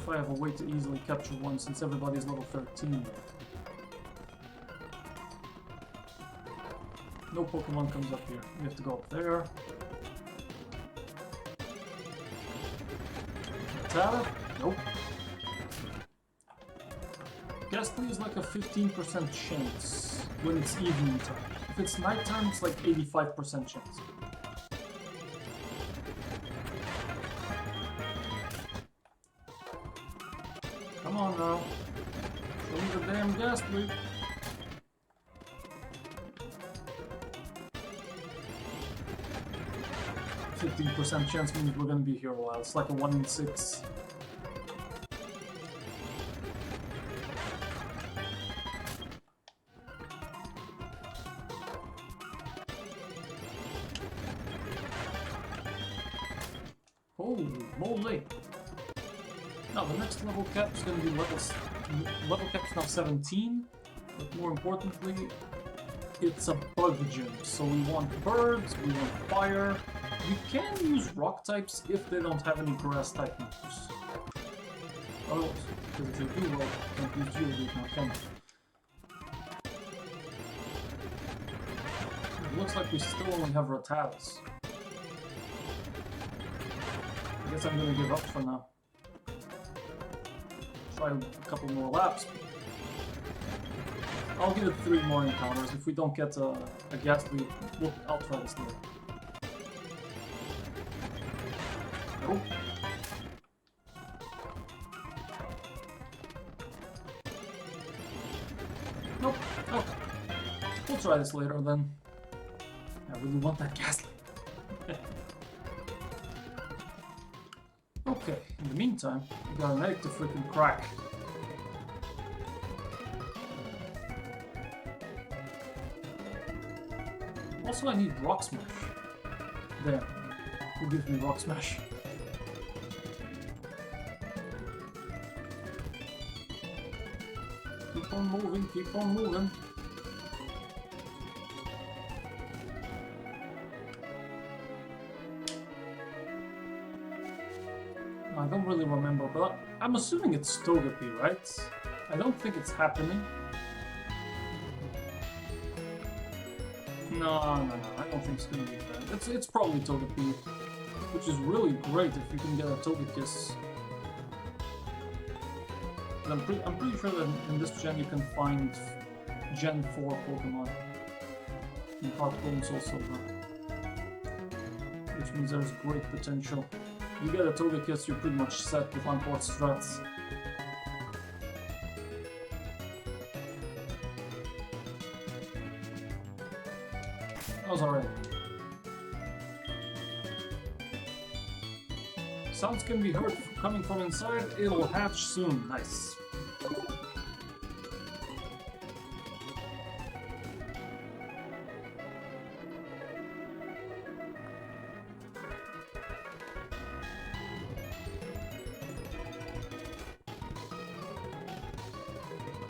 I have a way to easily capture one since everybody's level 13. No Pokemon comes up here. We have to go up there. Tara? Nope. Ghastly is like a 15% chance when it's evening time. If it's nighttime, it's like 85% chance. Come on now. Show me the damn Ghastly. %, chance means we're gonna be here a while. It's like a 1 in 6. Holy moly! Now the next level cap is gonna be level cap's now 17, but more importantly, it's a bug gym. So we want birds, we want fire. We can use rock types if they don't have any grass type moves. Oh, because if they do, well, can't use Geodude now, can we? It looks like we still only have Rattatas. I guess I'm gonna give up for now. Try a couple more laps. I'll give it 3 more encounters. If we don't get a Ghastly, I'll try this later. Nope. Nope. Okay. We'll try this later then. I really want that Ghastly. Okay, in the meantime, we got an egg to freaking crack. Also, I need Rock Smash. There. Who gives me Rock Smash? Keep on moving, keep on moving. I don't really remember, but I'm assuming it's Togepi, right? I don't think it's happening. No, I don't think it's gonna be that. It's probably Togepi, which is really great if you can get a Togekiss. I'm pretty sure that in this gen you can find Gen 4 Pokemon. And Heartgold also, which means there's great potential. You get a Togekiss, you're pretty much set with on-port strats. That was alright. Sounds can be heard coming from inside. It'll hatch soon. Nice.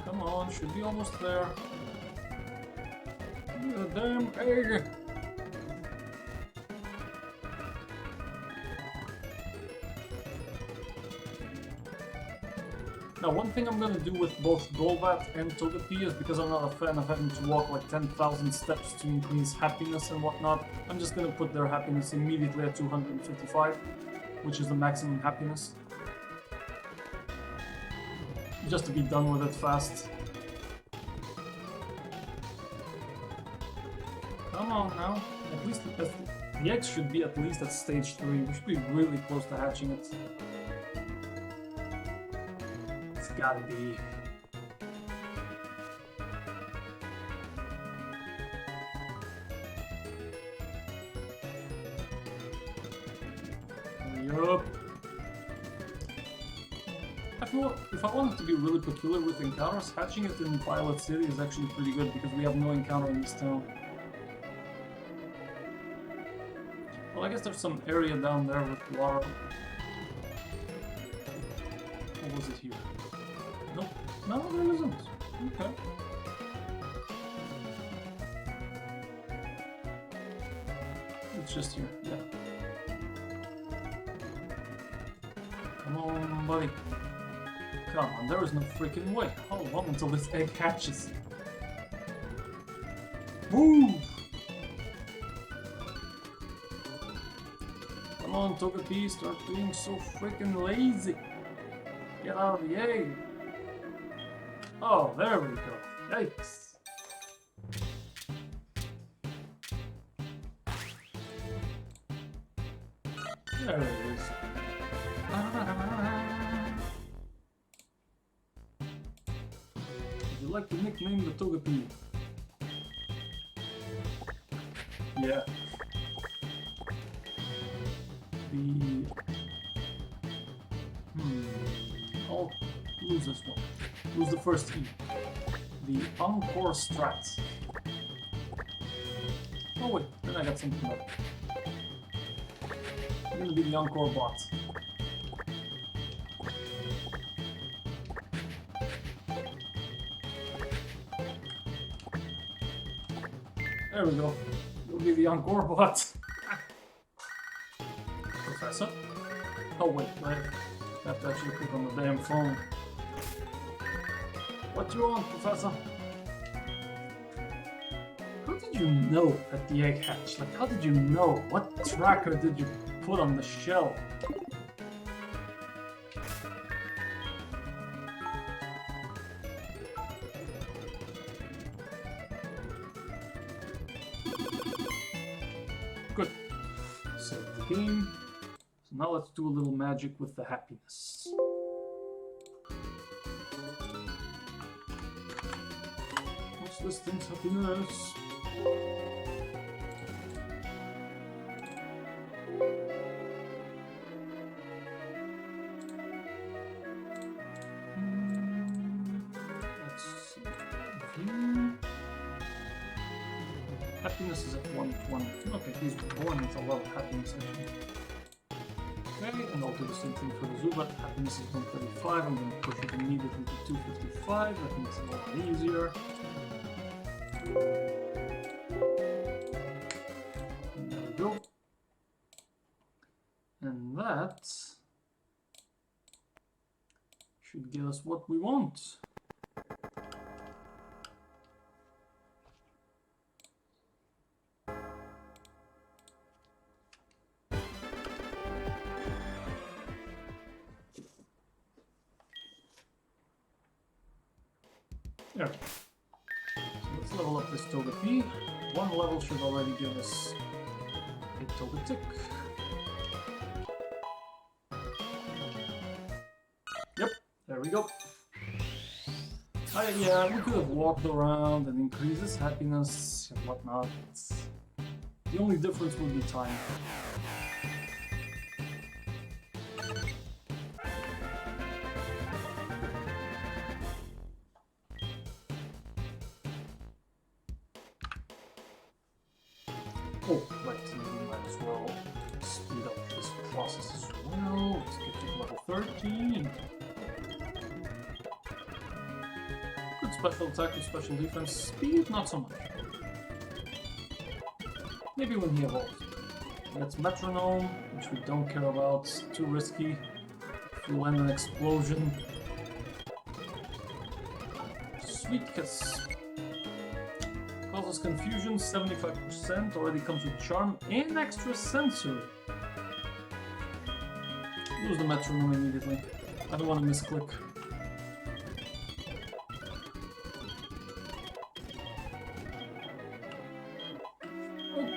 Come on, should be almost there. The damn egg! Now, one thing I'm gonna do with both Golbat and Togepi is, because I'm not a fan of having to walk like 10,000 steps to increase happiness and whatnot, I'm just gonna put their happiness immediately at 255, which is the maximum happiness. Just to be done with it fast. Come on now. At least the egg should be at least at stage 3. We should be really close to hatching it. It's gotta be. Hurry up. I feel if I wanted to be really peculiar with encounters, hatching it in Violet City is actually pretty good because we have no encounter in this town. Well, I guess there's some area down there with water. Or was it here? Nope. No, there isn't. Okay. It's just here, yeah. Come on, buddy. Come on, there is no freaking way. How long until this egg hatches? Move! on, Togepi, start being so freaking lazy. Get out of the egg. Oh, there we go. Yikes. There it is. Would you like to nickname the Togepi? Yeah. I'll lose this one. Lose the first E. The Encore Strat. Oh wait, then I got something better. I'm gonna be the Encore bot. There we go. You'll be the Encore bot. Professor? Oh wait, right. I have to actually click on the damn phone. What you want, Professor? How did you know at the egg hatch? Like, how did you know? What tracker did you put on the shell? Good. Save the game. So now let's do a little magic with the happiness. What's this thing's happiness? Let's see. View. Happiness is at 120. Okay, he's born with a lot of happiness actually. Okay, and I'll do the same thing for the Zubat. Happiness is 135. I'm going to push it immediately to 255. That makes it a lot easier. And there we go. And that should give us what we want. There. So let's level up this Togepi. One level should already give us a Togetic. Yep, there we go. Yeah, we could have walked around and increased his happiness and whatnot. The only difference would be time. Oh, right, so we might as well speed up this process as well. Let's get to level 13. Good special attack and special defense. Speed, not so much. Maybe when he evolves. That's Metronome, which we don't care about. It's too risky. If you land an explosion. Sweet Kiss. Causes confusion, 75%, already comes with charm and extra sensory. Lose the metronome immediately. I don't want to misclick.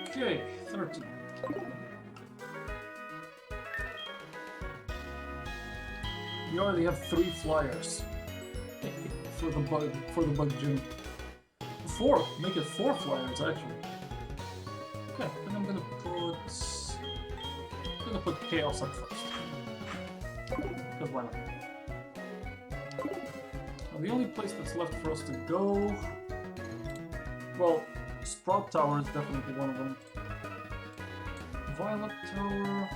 Okay, 13. We already have 3 flyers for the bug gym. 4, make it 4 flyers actually. Okay, then I'm gonna put Chaos up first. Because why not? Now, the only place that's left for us to go, well, Sprout Tower is definitely one of them. Violet Tower.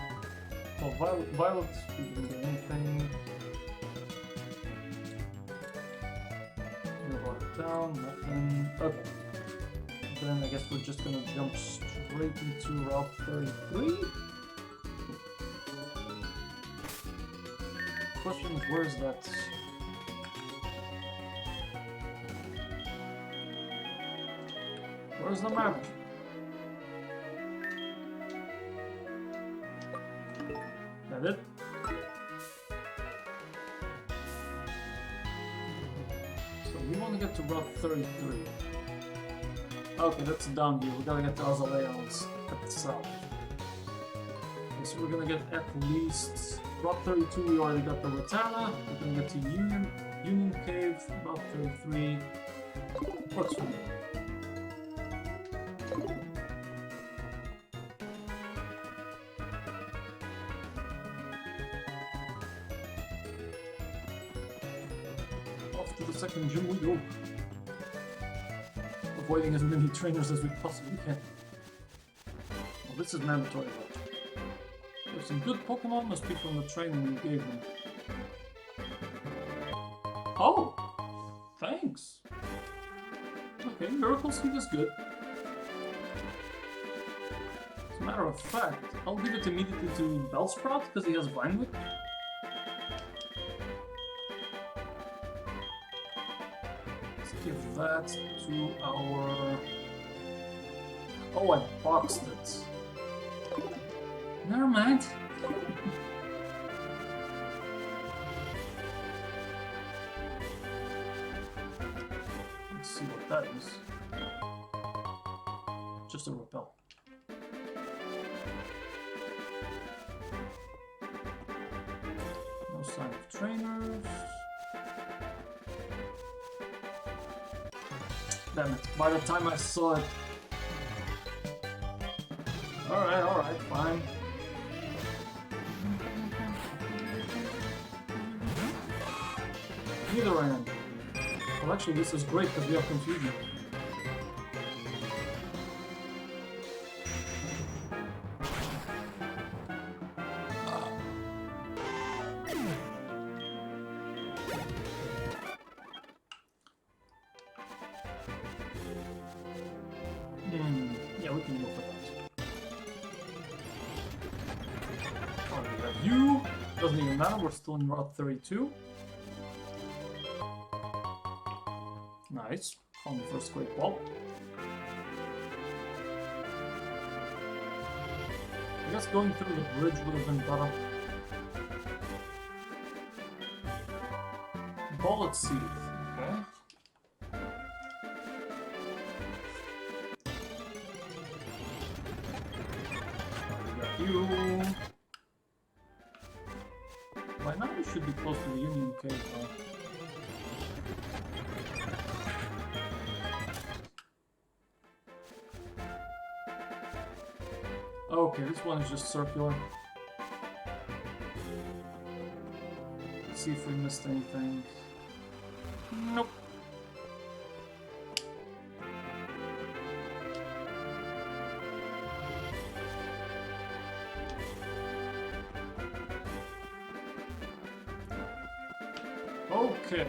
Well, Violet didn't get anything. Down, nothing. Okay. Then I guess we're just gonna jump straight into Route 33. Question is, where's that? Where's the map? Get it? So we want to get to Route 33. Okay, that's down here. We gotta get to Azaleon's at the south. Okay, so we're gonna get at least Route 32. We already got the Ratana. We're gonna get to Union Cave. Route 33. What's for me? Off to the second gym we go. Avoiding as many trainers as we possibly can. Well, this is mandatory. We have some good Pokemon, must be from the training you gave them. Oh! Thanks! Okay, Miracle Seed is good. As a matter of fact, I'll give it immediately to Bellsprout because he has Vine Whip. Give that to our... Oh, I boxed it. Never mind. Let's see what that is. Just a repel. No sign of trainers. Damn it, by the time I saw it... Alright, fine. Neither end. Well, actually, this is great because we have confusion. Yeah, we can go for that. Alright, we have you. Doesn't even matter, we're still in Route 32. Nice. Found the first Great Ball. I guess going through the bridge would have been better. Bullet Seed. Okay. You. By now we should be close to the Union Cave though. Okay, this one is just circular. Let's see if we missed anything. Nope. Okay,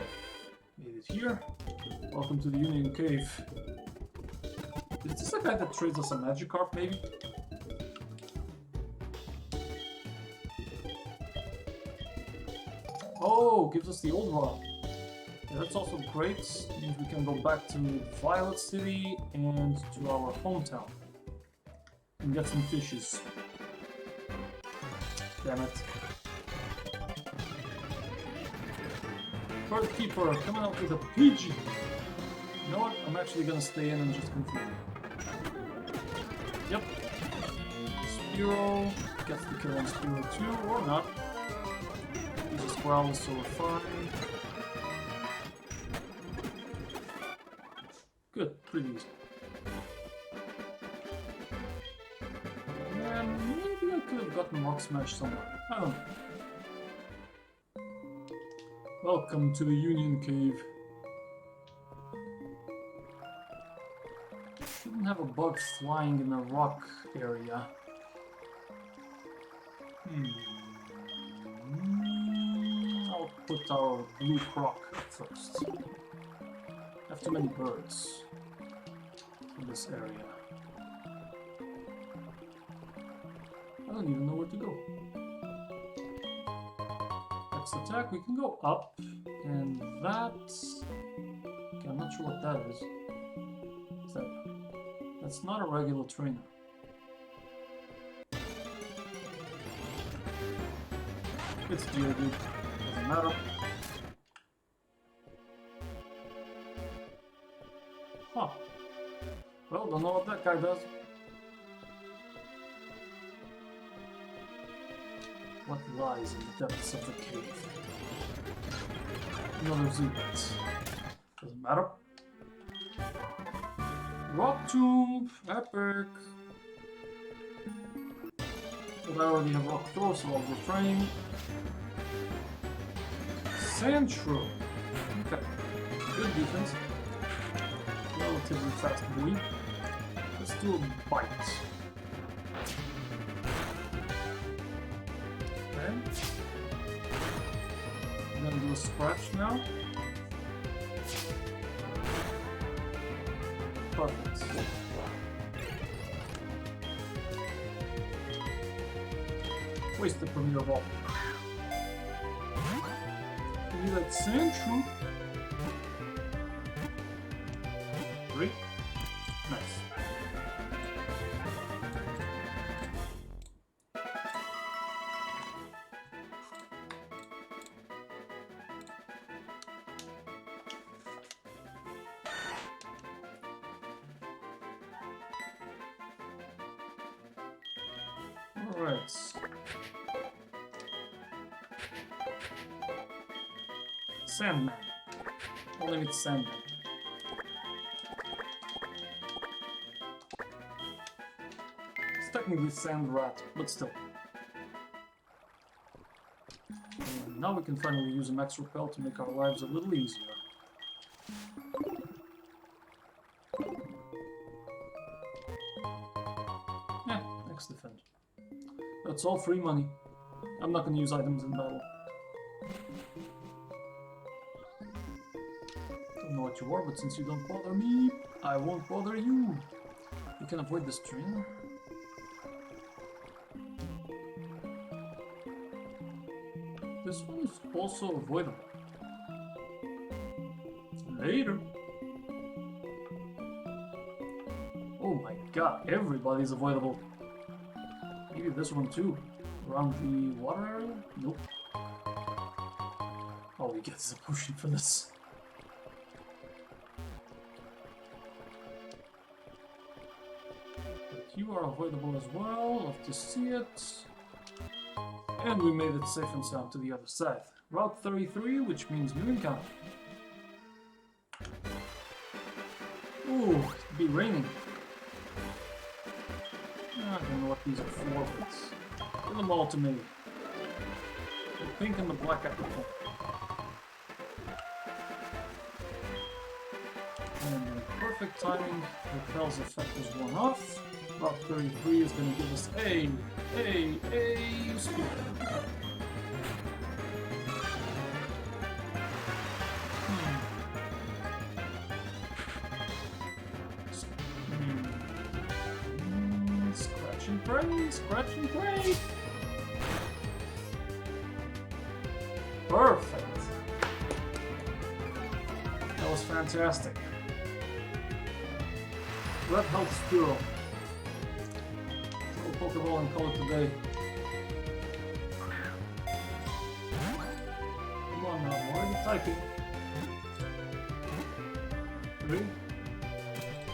made it here. Welcome to the Union Cave. Is this a guy that trades us a Magikarp, maybe? Oh, gives us the old rock. Yeah, that's also great. Means we can go back to Violet City and to our hometown. And get some fishes. Damn it. Bird Keeper coming out with a Pidgey. You know what? I'm actually gonna stay in and just confuse him. Yep. Spearow gets the kill on Spearow too, or not. He just growls, so we're fine. Good, pretty easy. And maybe I could have gotten Rock Smash somewhere. I don't know. Welcome to the Union Cave. Shouldn't have a bug flying in the rock area. I'll put our blue croc first. Have too many birds in this area. I don't even know where to go. Attack, we can go up, and that... Okay, I'm not sure what that is. What's that? That's not a regular trainer. It's Geodude. Doesn't matter. Huh. Well, don't know what that guy does. What lies in the depths of the cave? Another Z-Bet. Doesn't matter. Rock Tomb, epic. But I already have Rock Throw, so I'll refrain. Sandshrew. Okay. Good defense. Relatively fast boy. Let's do a bite. Okay. I'm gonna do a scratch now. Perfect. Waste the Premier Ball. Give me that Sandshrew. 3. Nice. Alright. Sandman. I'll name it Sandman. It's technically Sand Rat, but still. And now we can finally use a Max Repel to make our lives a little easier. Yeah, next defend. That's all free money. I'm not going to use items in battle. Don't know what you are, but since you don't bother me, I won't bother you. You can avoid this train. This one is also avoidable. Later. Oh my god, everybody's avoidable. Maybe this one too. Around the water area? Nope. All we get is a potion for this. But you are avoidable as well. Love to see it. And we made it safe and sound to the other side. Route 33, which means new encounter. Ooh, it'd be raining. I don't know what these are for, but give them all to me. The pink and the black apple. And the perfect timing, Repel's effect is worn off. Route 33 is going to give us a speed. Scratch and pray, scratch and pray. Perfect. That was fantastic. Red Health Squirrel. Throw a Pokeball and call it a day. Come on now, I'm already typing. 3.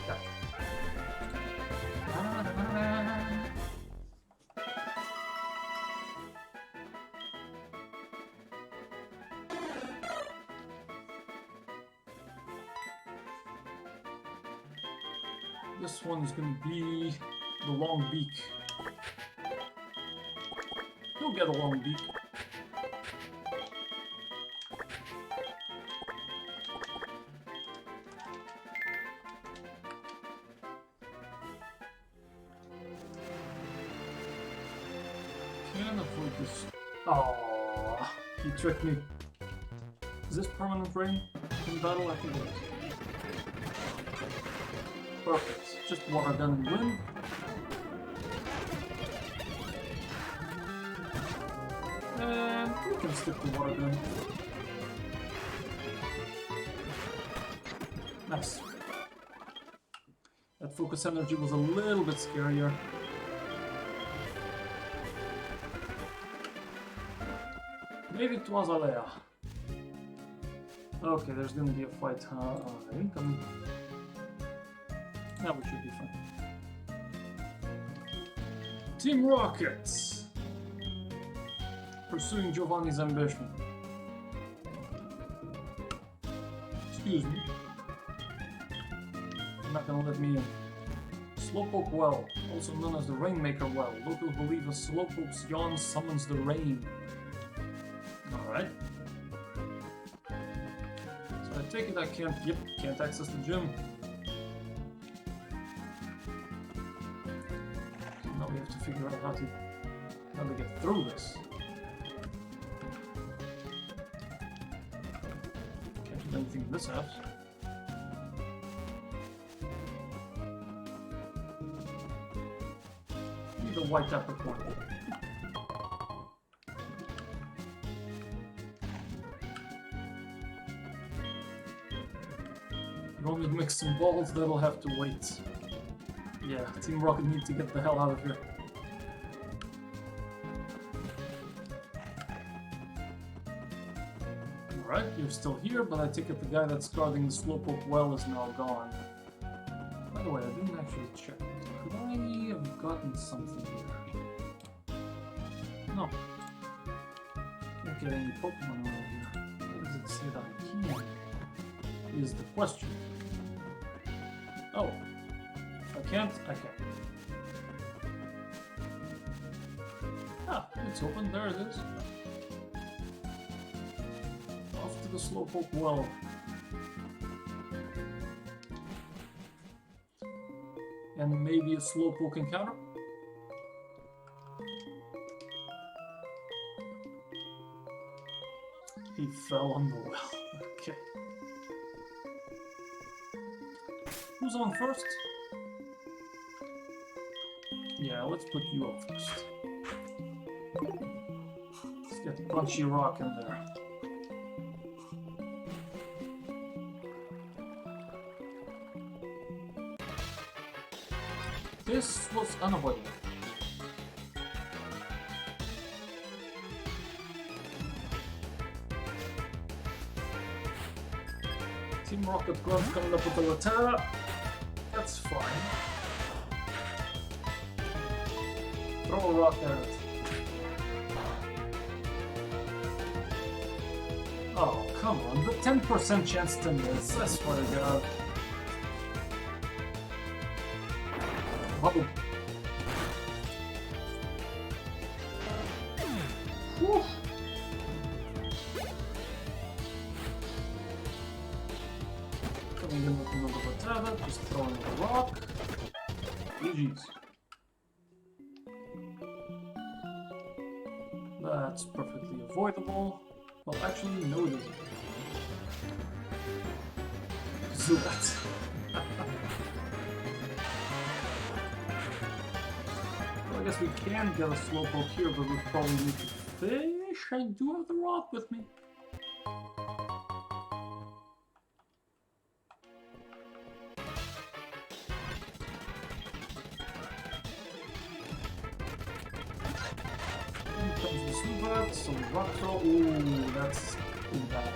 Gotcha. This one is going to be the long beak. You'll get a long beak. Can't avoid this. Aww, he tricked me. Is this permanent rain in battle? I think it is. Perfect. Just water gun and wind. And we can skip the water gun. Nice. That focus energy was a little bit scarier. Maybe it was Alea. Okay, there's gonna be a fight. Incoming. Now we should be fine. Team Rockets! Pursuing Giovanni's ambition. Excuse me. You're not gonna let me in. Slowpoke Well, also known as the Rainmaker Well. Locals believe a Slowpoke's yawn summons the rain. Alright. So I take it I can't access the gym. So now we have to figure out how to get through this. Can't do anything in this house. Need a white apricorn. You want me to mix some balls? That'll have to wait. Yeah, Team Rocket needs to get the hell out of here. Alright, you're still here, but I take it the guy that's guarding the Slowpoke Well is now gone. By the way, I didn't actually check. Could I have gotten something here? No. Can't get any Pokemon around here. What does it say that I can? Is the question. Oh. I can't? I can't. Ah, it's open. There it is. Off to the Slowpoke Well. And maybe a Slowpoke encounter? He fell on the well. Okay. Who's on first? Yeah, let's put you up first. Let's get Punchy Rock in there. This was unavoidable. Team Rocket Grunt coming up with a Latera. That's fine. Throw a rock at it. Oh, come on. The 10% chance to miss, I swear to God. Bubble. Whew. Coming in with another Latera, just throwing a rock. GG's. That's perfectly avoidable. Well, actually, no it isn't. Zubat. Well, I guess we can get a Slowpoke here, but we probably need to fish. I do have the rock with me. Some rock throw. Ooh, that's too bad.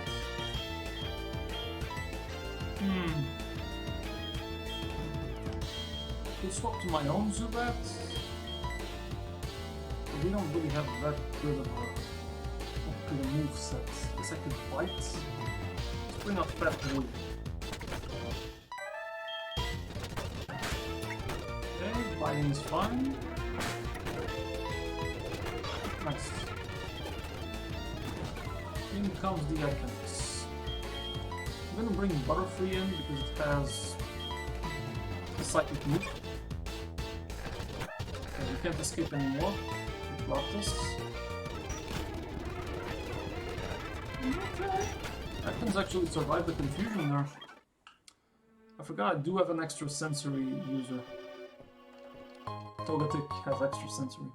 Could swap to my own Zubat. But we don't really have that good of a move set. Guess I could bite. Let's bring up Fat Boy. Okay, biting is fine. Nice. In comes the Ekans. I'm gonna bring Butterfree in because it has a psychic move. Okay, we can't escape anymore. We blocked this. Okay. Ekans actually survived the confusion there. I forgot I do have an extra sensory user. Togetic has extra sensory.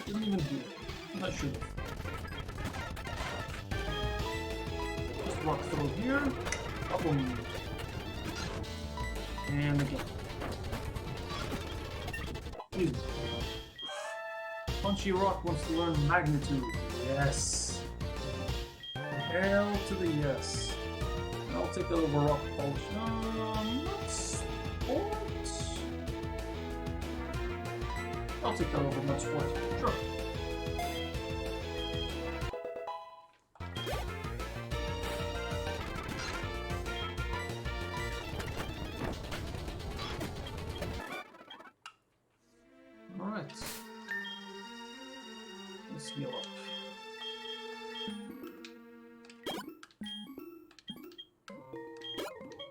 Didn't even do it. I should have. Just rock throw here. Boom. And again. Easy. Punchy Rock wants to learn Magnitude. Yes. L to the yes. And I'll take that over Rock Polish. Not Sport. I'll take that over Not Sport. Sure. Alright. Let's heal up.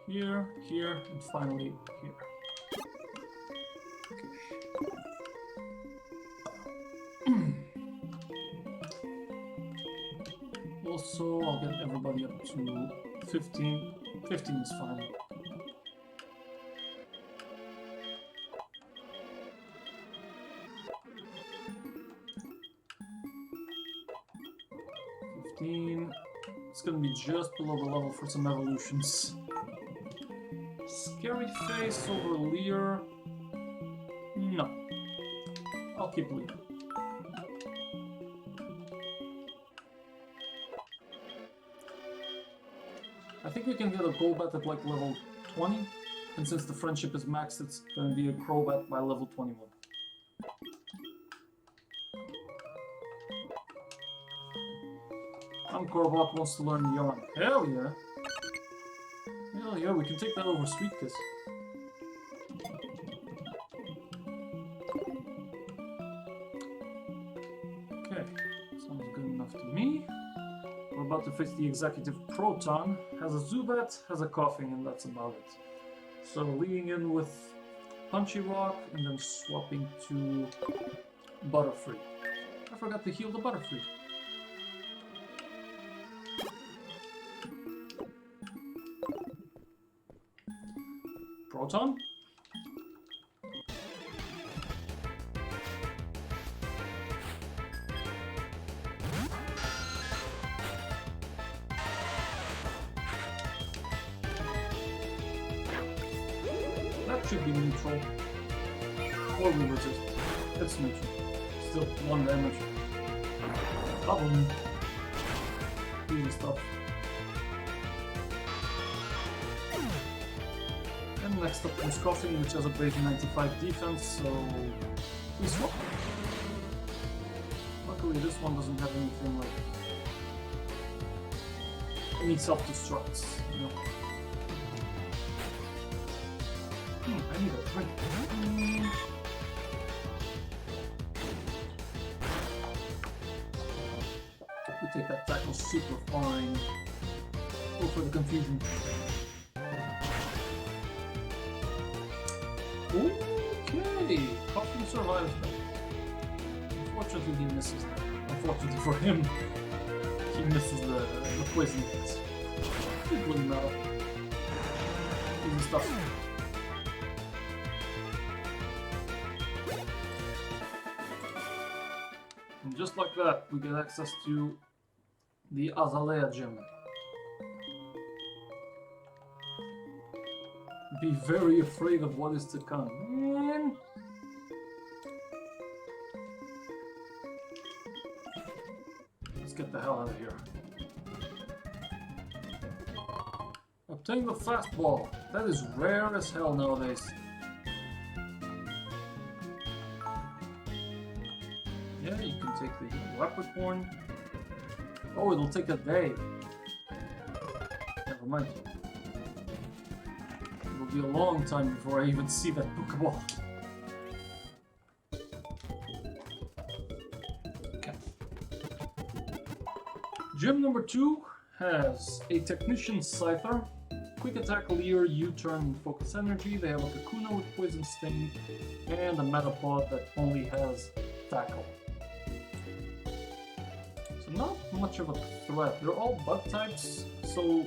Here, here, and finally here. Okay. Also, I'll get everybody up to 15. 15 is fine. It's gonna be just below the level for some evolutions. Scary Face over Leer. No. I'll keep Leer. I think we can get a Golbat at like level 20. And since the friendship is maxed, it's gonna be a Crobat by level 21. Corbot wants to learn Yarn. Hell yeah! Hell yeah, we can take that over Sweet Kiss. Okay, sounds good enough to me. We're about to face the Executive Proton. Has a Zubat, has a Coughing, and that's about it. So leading in with Punchy Rock, and then swapping to Butterfree. I forgot to heal the Butterfree. Proton? That should be neutral. Or we resist. It's neutral. Still 1 damage. Boom. Easy stuff. Next up is Coughing, which has a base 95 defense, so we swap. Luckily this one doesn't have anything like any self-destructs, you know. I need a drink. We take that tackle super fine. Go for the confusion. Okay, Coughing survives that. Unfortunately, he misses that. Unfortunately for him, he misses the poison hits. It wouldn't matter. Easy stuff. And just like that, we get access to the Azalea gem. Be very afraid of what is to come. Man. Let's get the hell out of here. Obtain the fastball. That is rare as hell nowadays. Yeah, you can take the Leprechaun. Oh, it'll take a day. Never mind. It'll be a long time before I even see that Pokeball. Okay. Gym number 2 has a Technician Scyther, Quick Attack, Leer, U-Turn, and Focus Energy. They have a Kakuna with Poison Sting, and a Metapod that only has Tackle. So not much of a threat. They're all Bug types, so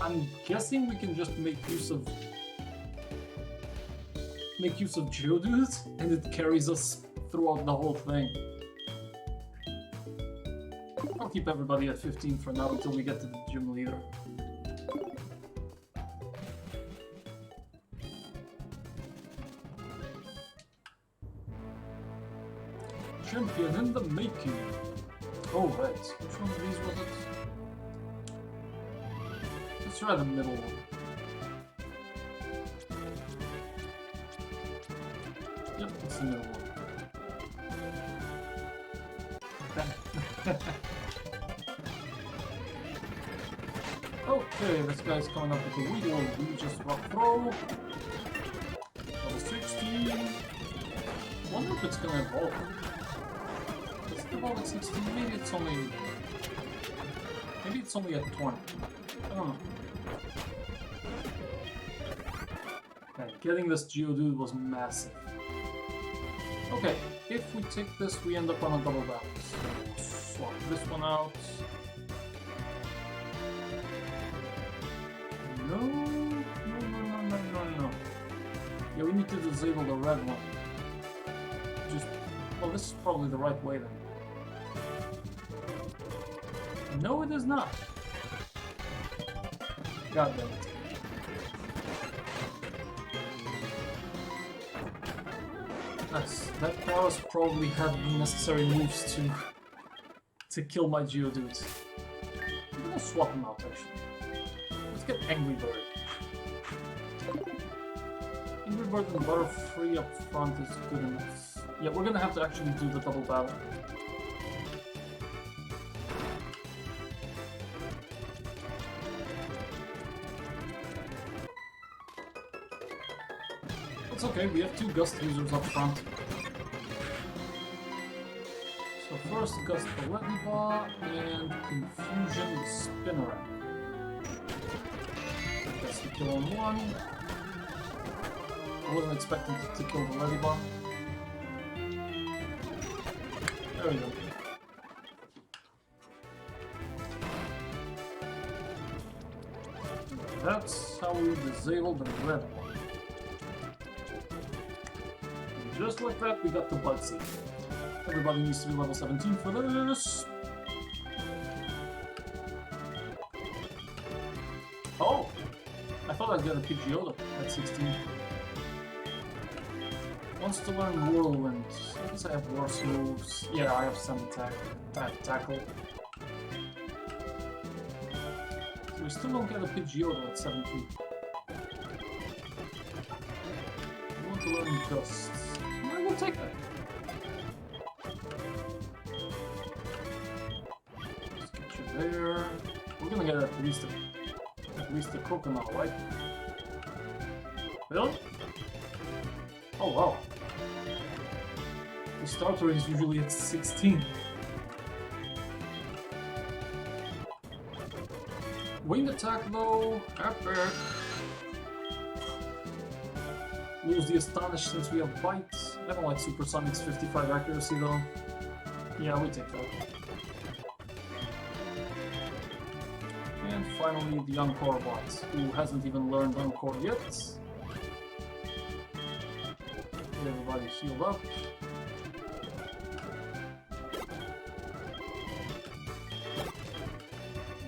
I'm guessing we can just make use of Geodude, and it carries us throughout the whole thing. I'll keep everybody at 15 for now until we get to the gym leader. Champion in the making. Oh, right. Which one of these was it? Let's try the middle one. Yep, it's the middle one. Okay, this guy's coming up with the wheel. We just rock throw. Level 16. Wonder if it's gonna evolve. Does it evolve at 16? Maybe it's only at 20. I don't know. Okay, getting this Geodude was massive. Okay, if we take this, we end up on a double battle. So swap this one out. No. Yeah, we need to disable the red one. Well, this is probably the right way then. No, it is not. God damn it. That Paros probably had the necessary moves to kill my Geodude. I'm gonna swap him out actually. Let's get Angry Bird. Angry Bird and Butterfree up front is good enough. Yeah, we're gonna have to actually do the double battle. It's okay, we have 2 Gust users up front. So first Gust the Leviba and Confusion the Spinner. That's the kill on 1. I wasn't expecting to kill the Leviba. There we go. That's how we disable the red one. And just like that, we got the Budsy. Everybody needs to be level 17 for this. Oh! I thought I'd get a Pidgeotto at 16. Wants to learn Whirlwind. I guess I have worse moves. Yeah, I have some attack. I have Tackle. So we still don't get a Pidgeotto at 17. I want to learn Gust. I will take that. Let's get you there. We're gonna get at least a coconut, right? Really? Oh wow. The starter is usually at 16. Wing attack though, epic. Lose the Astonish since we have Bite. I don't like Supersonic's 55 accuracy though. Yeah, we take that. And finally the Encore bot, who hasn't even learned Encore yet. Get everybody healed up.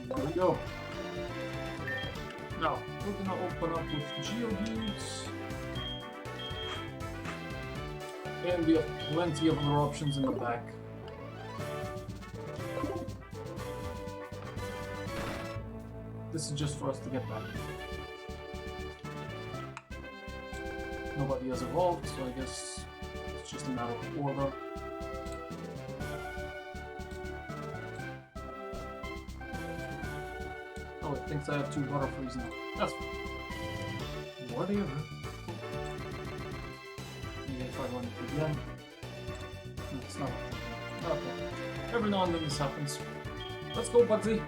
There we go. Now, we're gonna open up with Geodudes. And we have plenty of other options in the back. This is just for us to get back. Nobody has evolved, so I guess it's just a matter of order. Oh, it thinks I have 2 Butterfrees now. That's fine. Whatever. Maybe if I run it again. No, it's not. Okay. Every now and then this happens. Let's go, Budsy.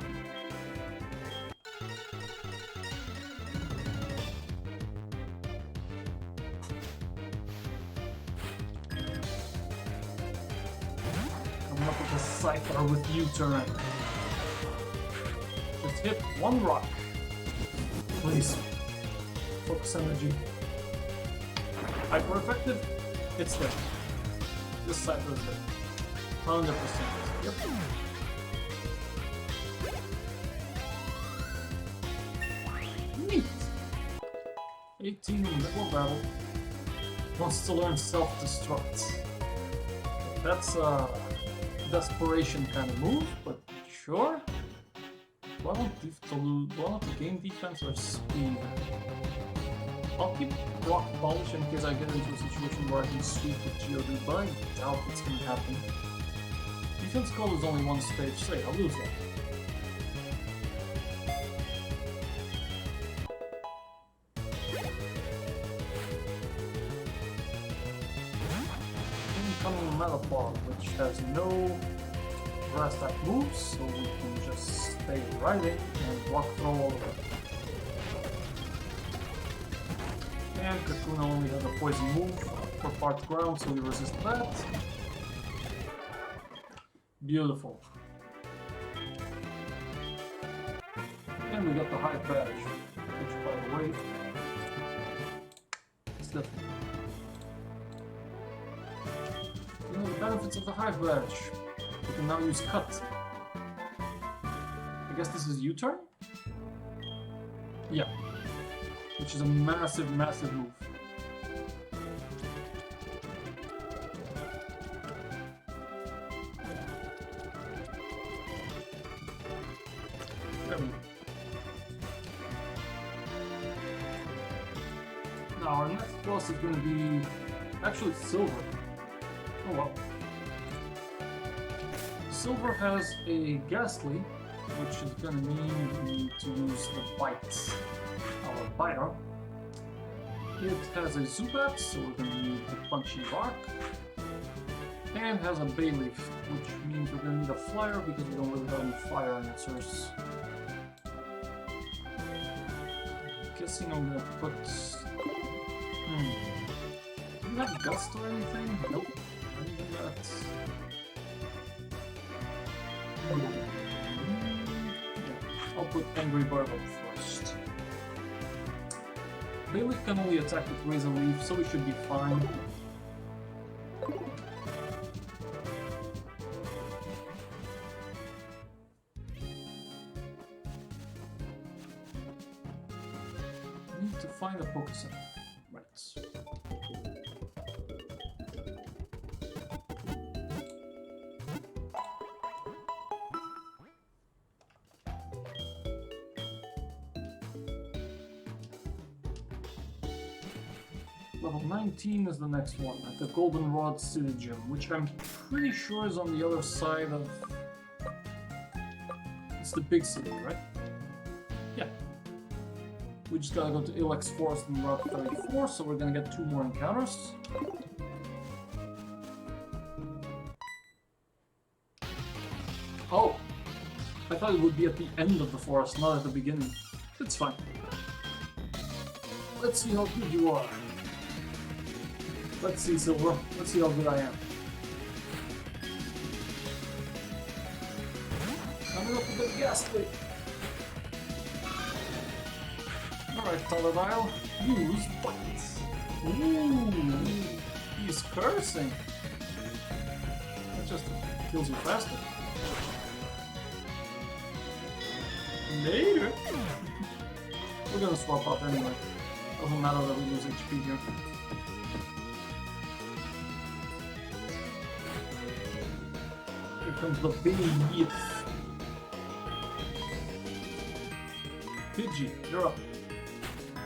Cypher with U-turn. Just hit 1 rock. Please. Focus energy. Hyper effective? It's there. This Cypher is there. 100%. Yep. Neat. 18 middle battle. Wants to learn self-destruct. That's a desperation kind of move, but sure. Do I want the game defense or speed? I'll keep block polish in case I get into a situation where I can sweep with Geodude, but I doubt it's gonna happen. Defense call is only one stage, so yeah, I'll lose that. Incoming Metapod, which has no grass type moves, so we can just stay riding and block throw all of it. And Kakuna only has a poison move for part ground, so we resist that. Beautiful. And we got the high badge, which by the way is different. You know the benefits of the hive badge. We can now use cut. I guess this is U-turn? Yeah. Which is a massive, massive move. There we go. Now our next boss is going to be actually Silver. Oh well. Silver has a Ghastly, which is going to mean we need to use the Bite. Our Biter. It has a Zubat, so we're going to need the Punchy Rock. And has a Bayleaf, which means we're going to need a Flyer because we don't really have any fire answers. I'm guessing I'm going to put... Do you have Gust or anything? Nope. I didn't do that. Yeah, I'll put Angry Bird up first. Bayleaf can only attack with Razor Leaf, so we should be fine. Need to find a Pokestop. Right. Level 19 is the next one, at the Goldenrod City Gym, which I'm pretty sure is on the other side of... It's the big city, right? Yeah. We just gotta go to Ilex Forest in Route 34, so we're gonna get 2 more encounters. Oh! I thought it would be at the end of the forest, not at the beginning. It's fine. Let's see how good you are. Let's see, Silver. Let's see how good I am. Coming up with a Ghastly. Alright, Totodile. Use Bites. Ooh, he's cursing. That just kills you faster. Later. We're gonna swap out anyway. Doesn't matter that we lose HP here. Here comes the big Yeet. Pidgey, you're up.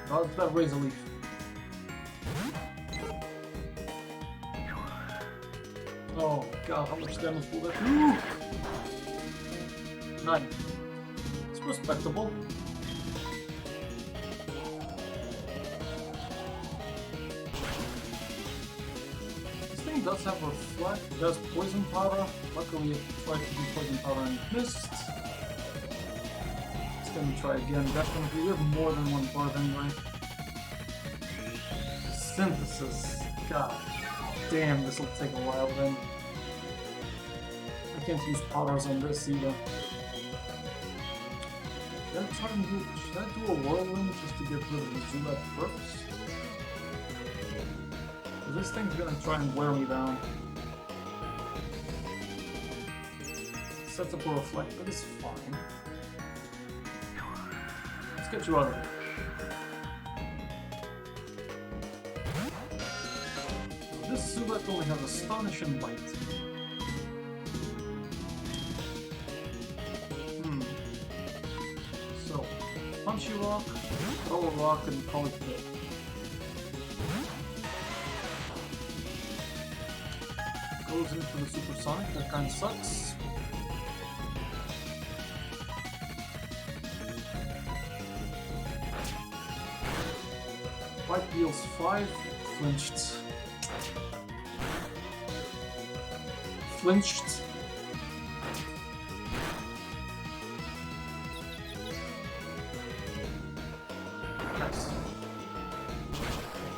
Dodge that Razor Leaf. Oh god, how much damage will that do? 9. It's respectable. This thing does have Reflect, it has Poison Powder. Luckily it tried to do Poison Powder and missed. Let me try again, definitely. We have more than one part anyway. Synthesis. God damn, this will take a while then. I can't use powders on this either. Should I do a Whirlwind just to get rid of the Zubat first? This thing's gonna try and wear me down. Sets up a Reflect, but it's fine. Let's get you out of here. This Zubat only has Astonish and Bite. Punchy Rock, throw a rock, and call it good. Goes into the Supersonic, that kinda sucks. Fight deals 5, flinched. Flinched. Nice.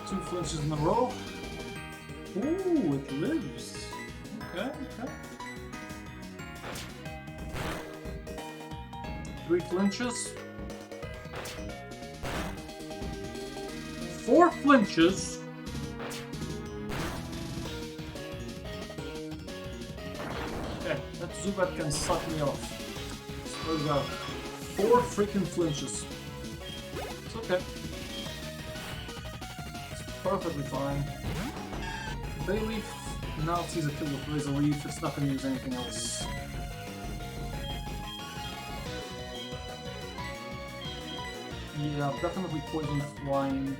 2 flinches in a row. Ooh, it lives. Okay, okay. 3 flinches. 4 flinches. Okay, that Zubat can suck me off. Swear to God. 4 freaking flinches. It's okay. It's perfectly fine. Bayleaf now sees a kill with Razor Leaf. It's not going to use anything else. Yeah, definitely Poison Flying.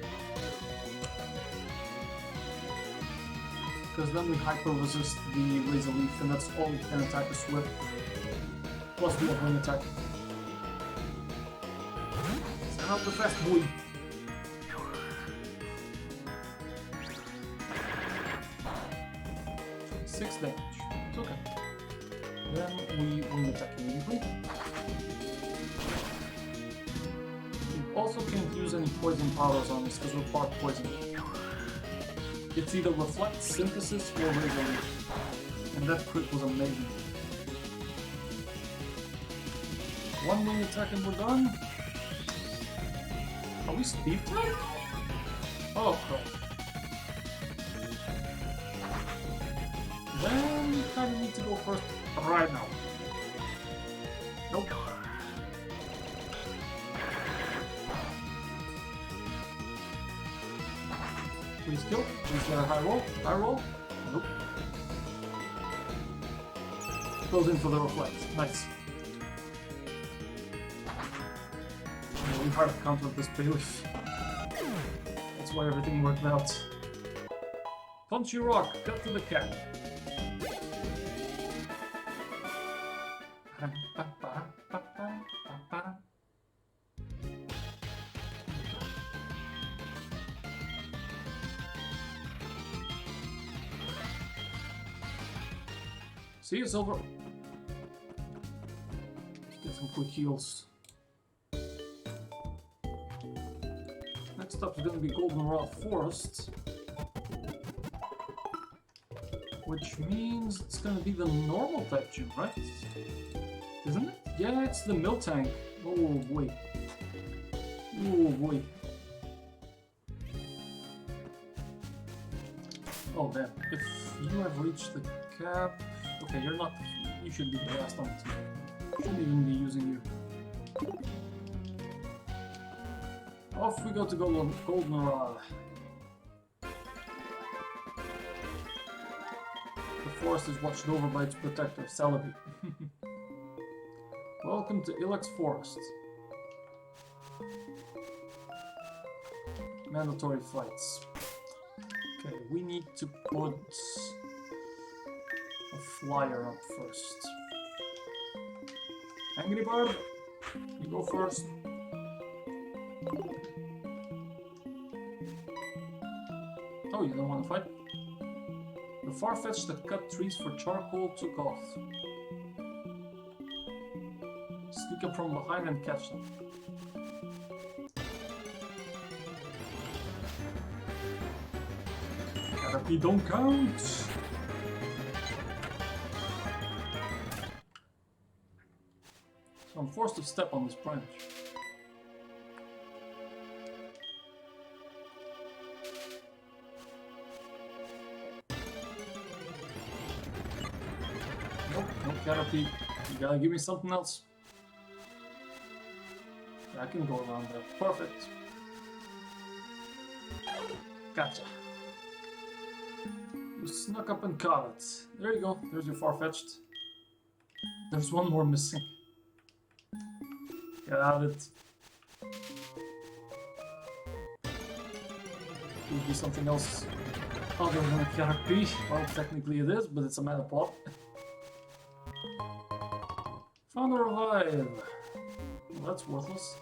Because then we hyper resist the Razor Leaf, and that's all it can attack us with. Plus the Wing attack. Send out the fast boy. 6 damage. It's okay. Then we Wing attack immediately. We also can't use any poison powers on this because we're part poison. It's either Reflect, Synthesis, or Razor Leaf. And that crit was amazing. 1 Wing attack and we're done. Are we speed type? Oh crap. Then we kind of need to go first right now. Nope. Please kill. Please get a high roll. High roll. Nope. Goes in for the Reflect. Nice. We hard to counter this Bayleaf. That's why everything worked out. Punchy Rock, cut to the cap. See, it's over. Get some quick heals. Next up is going to be Goldenrod Forest, which means it's going to be the normal type gym, right? Isn't it? Yeah, it's the Miltank. Oh boy. Oh boy. Oh damn. If you have reached the cap... Okay, you're not... You should be the last on the team. Shouldn't even be using you. Off we go to Goldenrod. The forest is watched over by its protector, Celebi. Welcome to Ilex Forest. Mandatory fights. Okay, we need to put a flyer up first. Angry Bird, you go first. Oh, you don't want to fight? The Farfetch'd that cut trees for charcoal took off. Sneak up from behind and catch them. Caterpie don't count! So I'm forced to step on this branch. Nope, no Caterpie. You gotta give me something else. I can go around there. Perfect. Gotcha. You snuck up and caught it. There you go. There's your Farfetch'd. There's one more missing. Got it. Could be something else other than a Caterpie. Well, technically it is, but it's a Metapod. Found a revive. Well, that's worthless.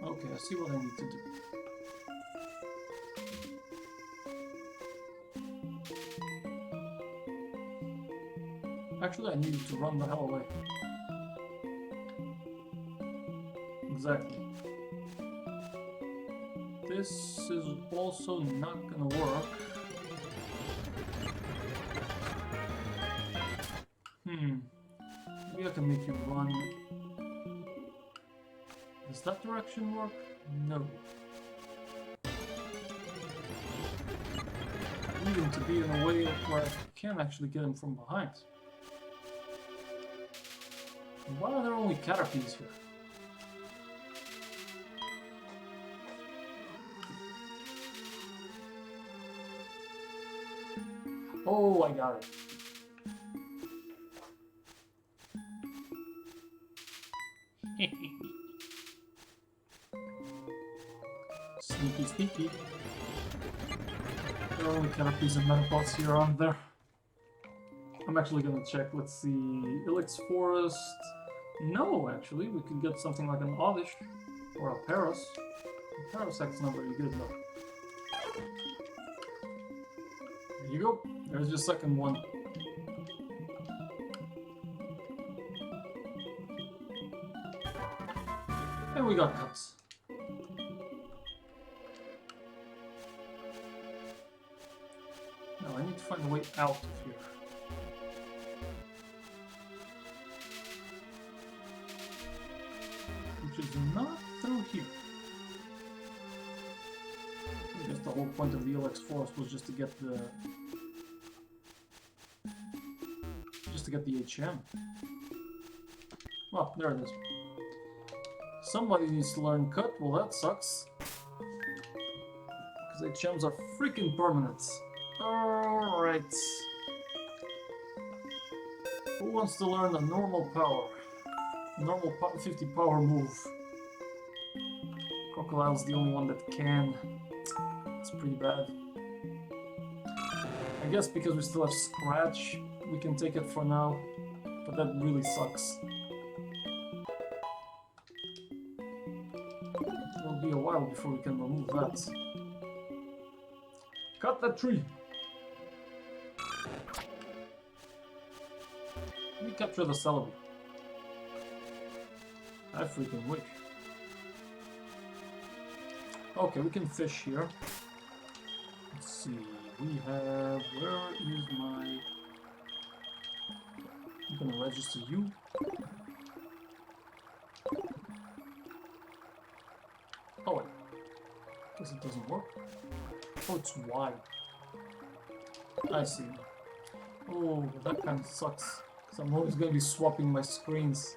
Okay, I see what I need to do. Actually, I needed to run the hell away. Exactly. This is also not gonna work. Maybe I can make you run. Does that direction work? No. I need him to be in a way where I can actually get him from behind. Why are there only Caterpies here? Oh, I got it. Sneaky, sneaky. There are only Caterpies and Metapods here, aren't there? I'm actually gonna check. Let's see. Ilex Forest. No, actually, we could get something like an Oddish or a Paras. The Parasect's not very good though. There you go. There's your second one. And we got cuts. Now I need to find a way out of here. Which is not through here. I guess the whole point of the Ilex Forest was just to get the HM. Well, there it is. Somebody needs to learn cut. Well, that sucks. Because HMs are freaking permanent. Alright. Who wants to learn a normal power? Normal 50 power move. Crocodile's the only one that can. It's pretty bad. I guess because we still have Scratch, we can take it for now. But that really sucks. It'll be a while before we can remove that. Cut that tree! Let me capture the Celebi. I freaking wish. Okay, we can fish here. Let's see, we have... where is my... I'm gonna register you. Oh wait. Guess it doesn't work. Oh, it's Y. I see. Oh, that kind of sucks. Because I'm always gonna be swapping my screens.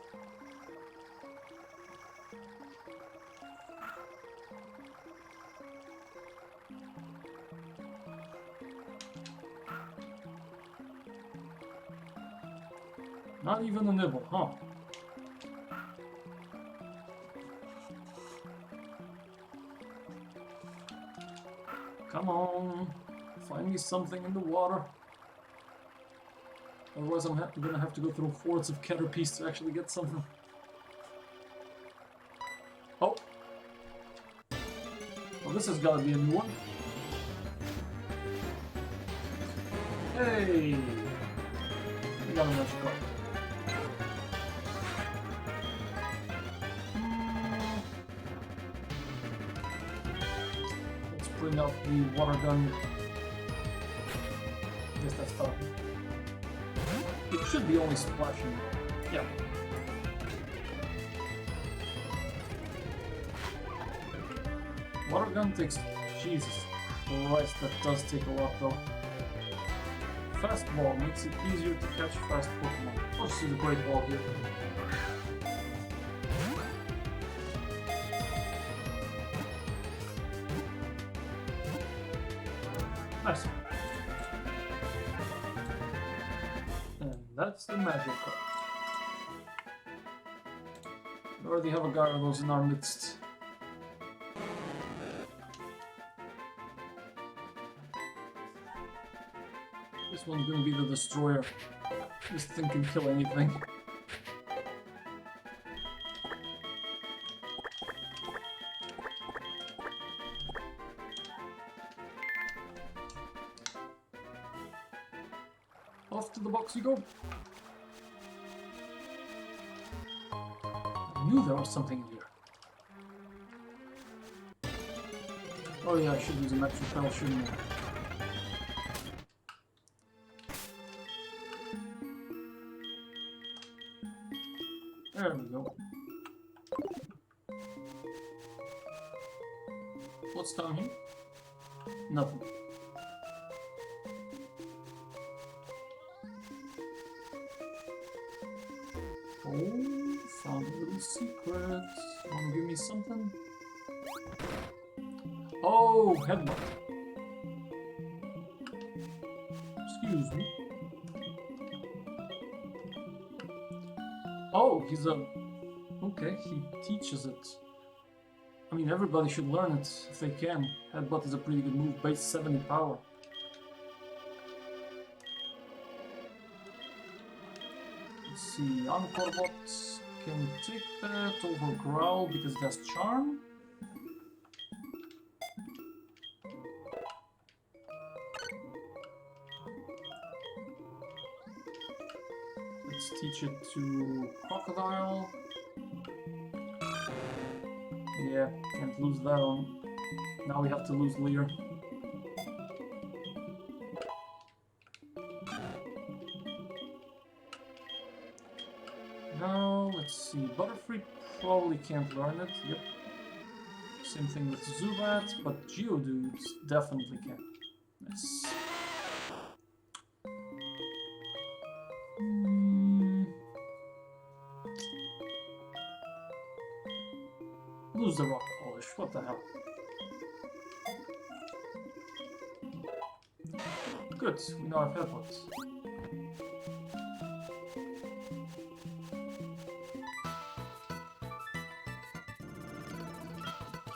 Not even a nibble, huh? Come on, find me something in the water. Otherwise I'm gonna have to go through hordes of Caterpies to actually get something. Oh! Well, this has gotta be a new one. Hey! We got a magic card. Bring out the water gun. I guess that's fine. It should be only splashing. Yeah. Water gun takes... Jesus Christ, that does take a lot though. Fast ball makes it easier to catch fast Pokemon. Let's see the great ball here. Nice. And that's the magic card. We already have a guy of those in our midst. This one's gonna be the destroyer. This thing can kill anything. Off to the box you go. I knew there was something in here. Oh yeah, I should use a match repel, shouldn't I? There we go. What's down here? Nothing. Oh, found a little secret. Wanna give me something? Oh, headbutt. Excuse me. Oh, he's a... Okay, he teaches it. I mean, everybody should learn it if they can. Headbutt is a pretty good move, base 70 power. Let's see, Ankorbot can take that over Growl because it has Charm. Let's teach it to Crocodile. Yeah, can't lose that one. Now we have to lose Lear. Now, let's see. Butterfree probably can't learn it. Yep. Same thing with Zubat, but Geodudes definitely can. Nice. Lose the rock polish, what the hell? Good, we now have headbutts.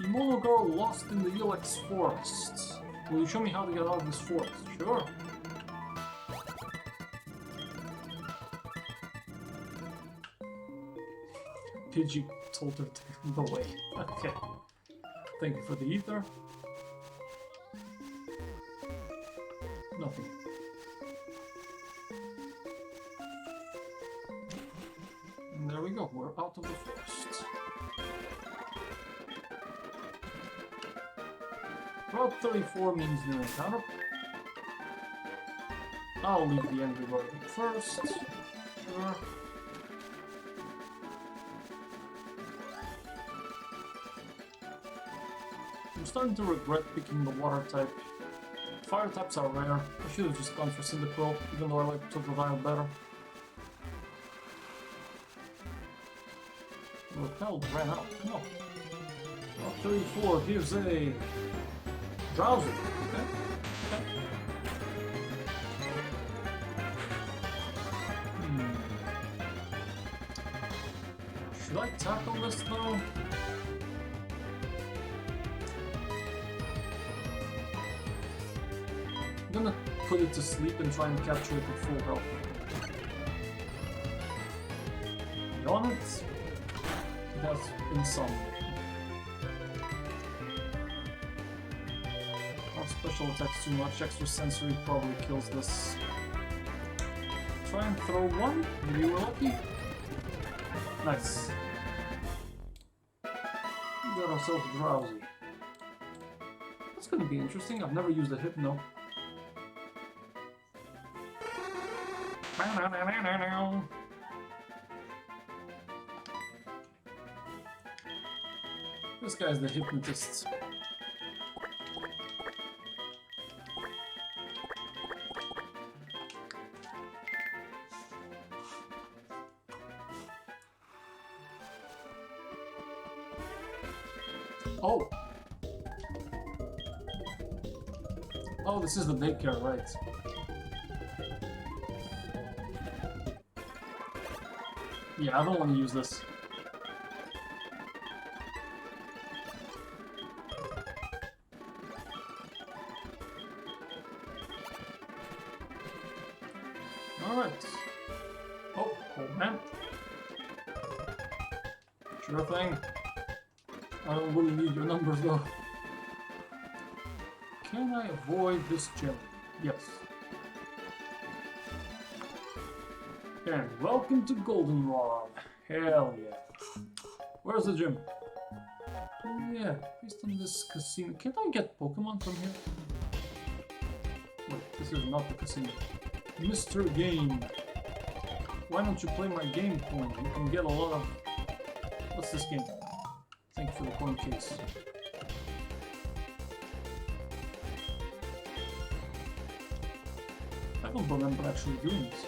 Kimono Girl lost in the Ilex forest. Will you show me how to get out of this forest? Sure. Pidgey told her to go away. Okay. Thank you for the ether. Nothing. And there we go, we're out of the forest. Route 34 means new encounter. I'll leave the Angry Bird first. Sure. I'm starting to regret picking the water type. Fire types are rare. I should have just gone for Cyndaquil, even though I like Totodile better. The repel ran out. Come on. Route 34 gives a Drowsy. Okay. Okay. Should I tackle this though? I'm gonna put it to sleep and try and capture it at full health. Yawn it. It has insomnia. Our special attacks too much. Extra sensory probably kills this. Try and throw one. Maybe we're lucky. Nice. We got ourselves Drowsy. That's gonna be interesting. I've never used a Hypno. This guy's the hypnotist. Oh! Oh, this is the daycare, right. Yeah, I don't want to use this. Alright. Oh, old man. Sure thing. I don't really need your numbers though. Can I avoid this gym? Yes. And welcome to Goldenrod. Hell yeah. Where's the gym? Oh yeah, based on this casino. Can't I get Pokemon from here? Wait, this is not the casino. Mr. Game. Why don't you play my game coin? You can get a lot of... What's this game? Thank you for the coin case. I don't remember actually doing this.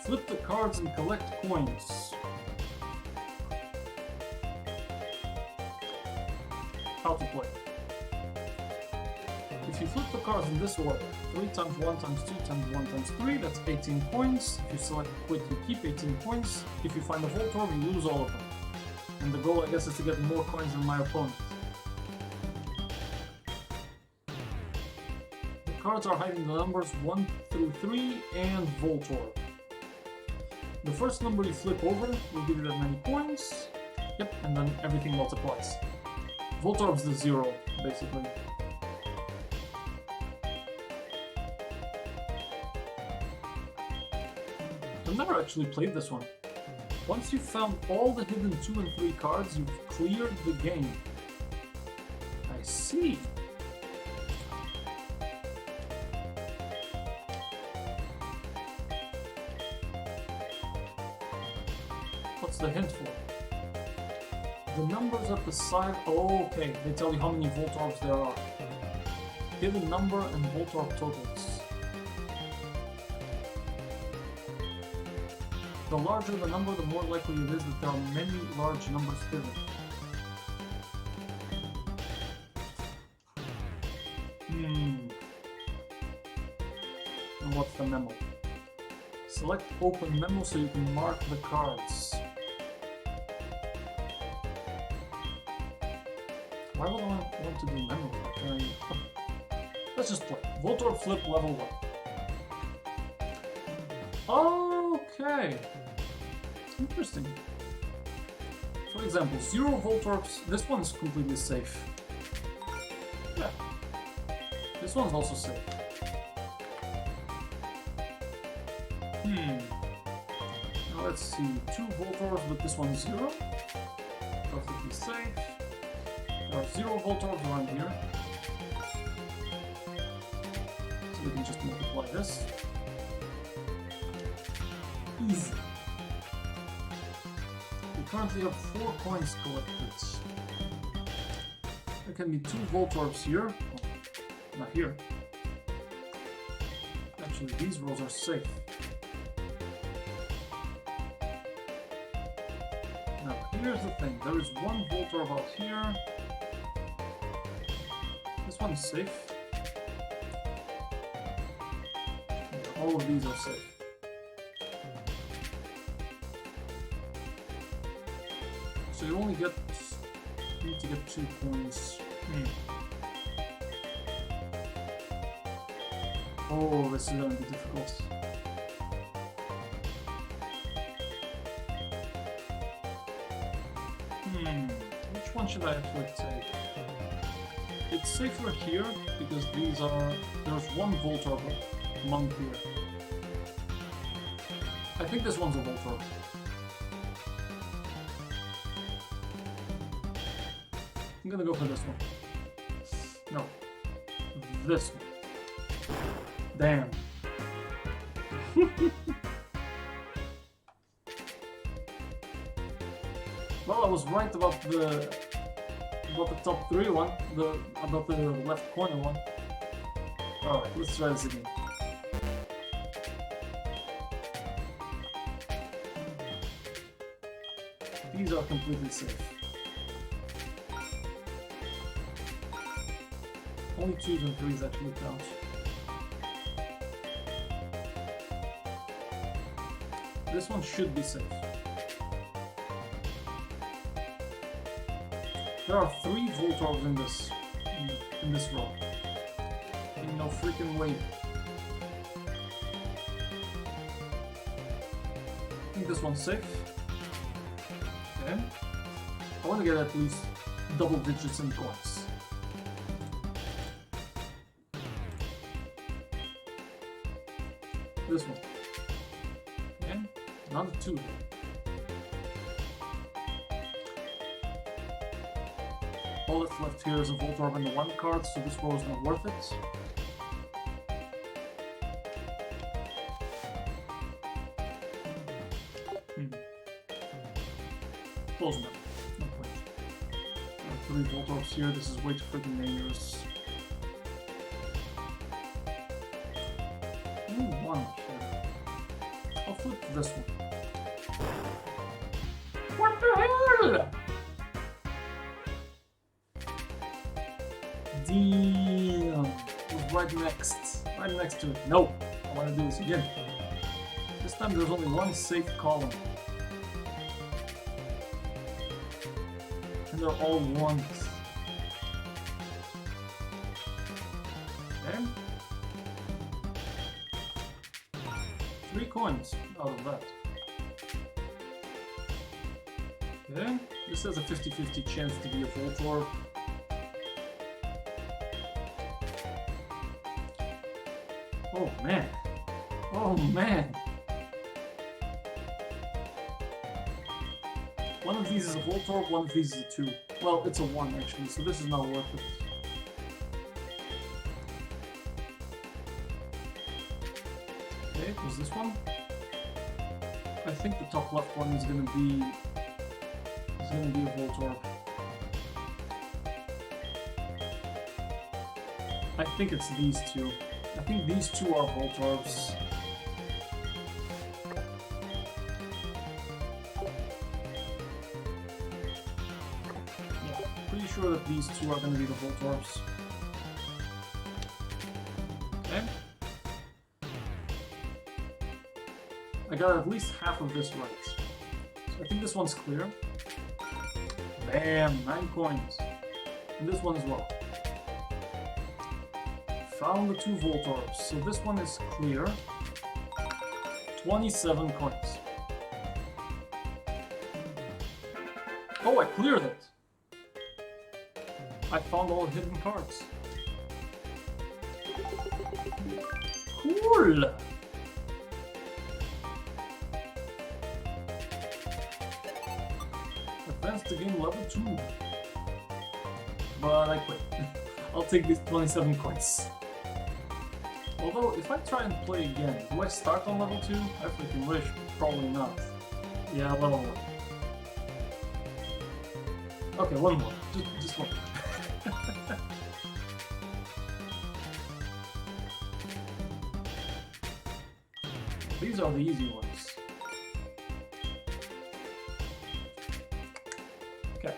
Flip the cards and collect coins. How to play. If you flip the cards in this order, 3 times 1 times 2 times 1 times 3, that's 18 coins. If you select quit, you keep 18 coins. If you find a Voltorb, you lose all of them. And the goal, I guess, is to get more coins than my opponent. The cards are hiding the numbers 1 through 3 and Voltorb. The first number you flip over will give you that many coins. Yep, and then everything multiplies. Voltorb's the 0, basically. I've never actually played this one. Once you've found all the hidden 2 and 3 cards, you've cleared the game. I see. What's the hint for? The numbers at the side... Oh, okay. They tell you how many Voltorbs there are. Hidden number and Voltorb totals. The larger the number, the more likely it is that there are many large numbers hidden. And what's the memo? Select open memo so you can mark the cards. Why would I want to do memo? Let's just play. Voltorb flip level 1. Okay. Interesting. For example, 0 Voltorbs. This one's completely safe. Yeah. This one's also safe. Now let's see. 2 Voltorbs, but this one's 0. Perfectly safe. There are 0 Voltorbs around here. So we can just multiply this. Easy. We currently have 4 coins collected. There can be 2 Voltorbs here. Oh, not here. Actually, these rows are safe. Now, here's the thing. There is 1 Voltorb out here. This one's safe. Yeah, all of these are safe. So you only need to get 2 coins. Oh, this is going to be difficult. Which one should I actually take? It's safer here because there's 1 Voltorb among here. I think this one's a Voltorb. I'm gonna go for this one. No. This one. Damn. Well, I was right about the top 3 one, about the left corner one. Alright, let's try this again. These are completely safe. Only 2s and 3s actually count. This one should be safe. There are 3 Voltorbs in this row. Ain't no freaking way. I think this one's safe. Okay. I want to get at least double digits in coins. This one. Okay. Another 2. All that's left here is a Voltorb and the 1 card, so this row is not worth it. Close enough. No point. 3 Voltorbs here, this is way too freaking dangerous. Ooh, 1 here. I'll flip to this one. What the hell? Damn. It was right next to it. No, I want to do this again. This time there's only 1 safe column. And they're all 1s. Okay. 3 coins out of that. Okay. This has a 50-50 chance to be a Voltorb. Oh man. Oh man. One of these is a Voltorb, one of these is a 2. Well, it's a 1 actually, so this is not worth it. Okay, was this one? I think the top left one is gonna be a Voltorb. I think it's these 2. I think these 2 are Voltorbs. Yeah, pretty sure that these 2 are going to be the Voltorbs. Okay. I got at least half of this right. So I think this one's clear. Bam! 9 coins. And this one as well. Found the 2 Voltorbs, so this one is clear. 27 coins. Oh, I cleared it! I found all hidden cards. Cool! Advanced to game level 2. But I quit. I'll take these 27 coins. Although, if I try and play again, do I start on level 2? I freaking wish. Probably not. Yeah, level 1. Okay, one more. Just one. These are the easy ones. Okay.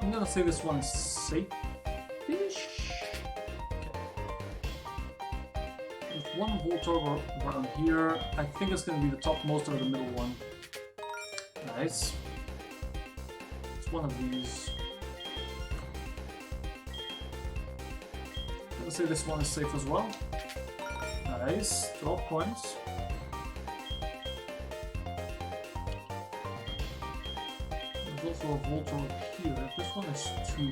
I'm gonna say this one's safe. One Voltorb around here. I think it's going to be the topmost or the middle one. Nice. It's one of these. Let's say this one is safe as well. Nice. 12 coins. There's also a Voltorb here. This one is 2.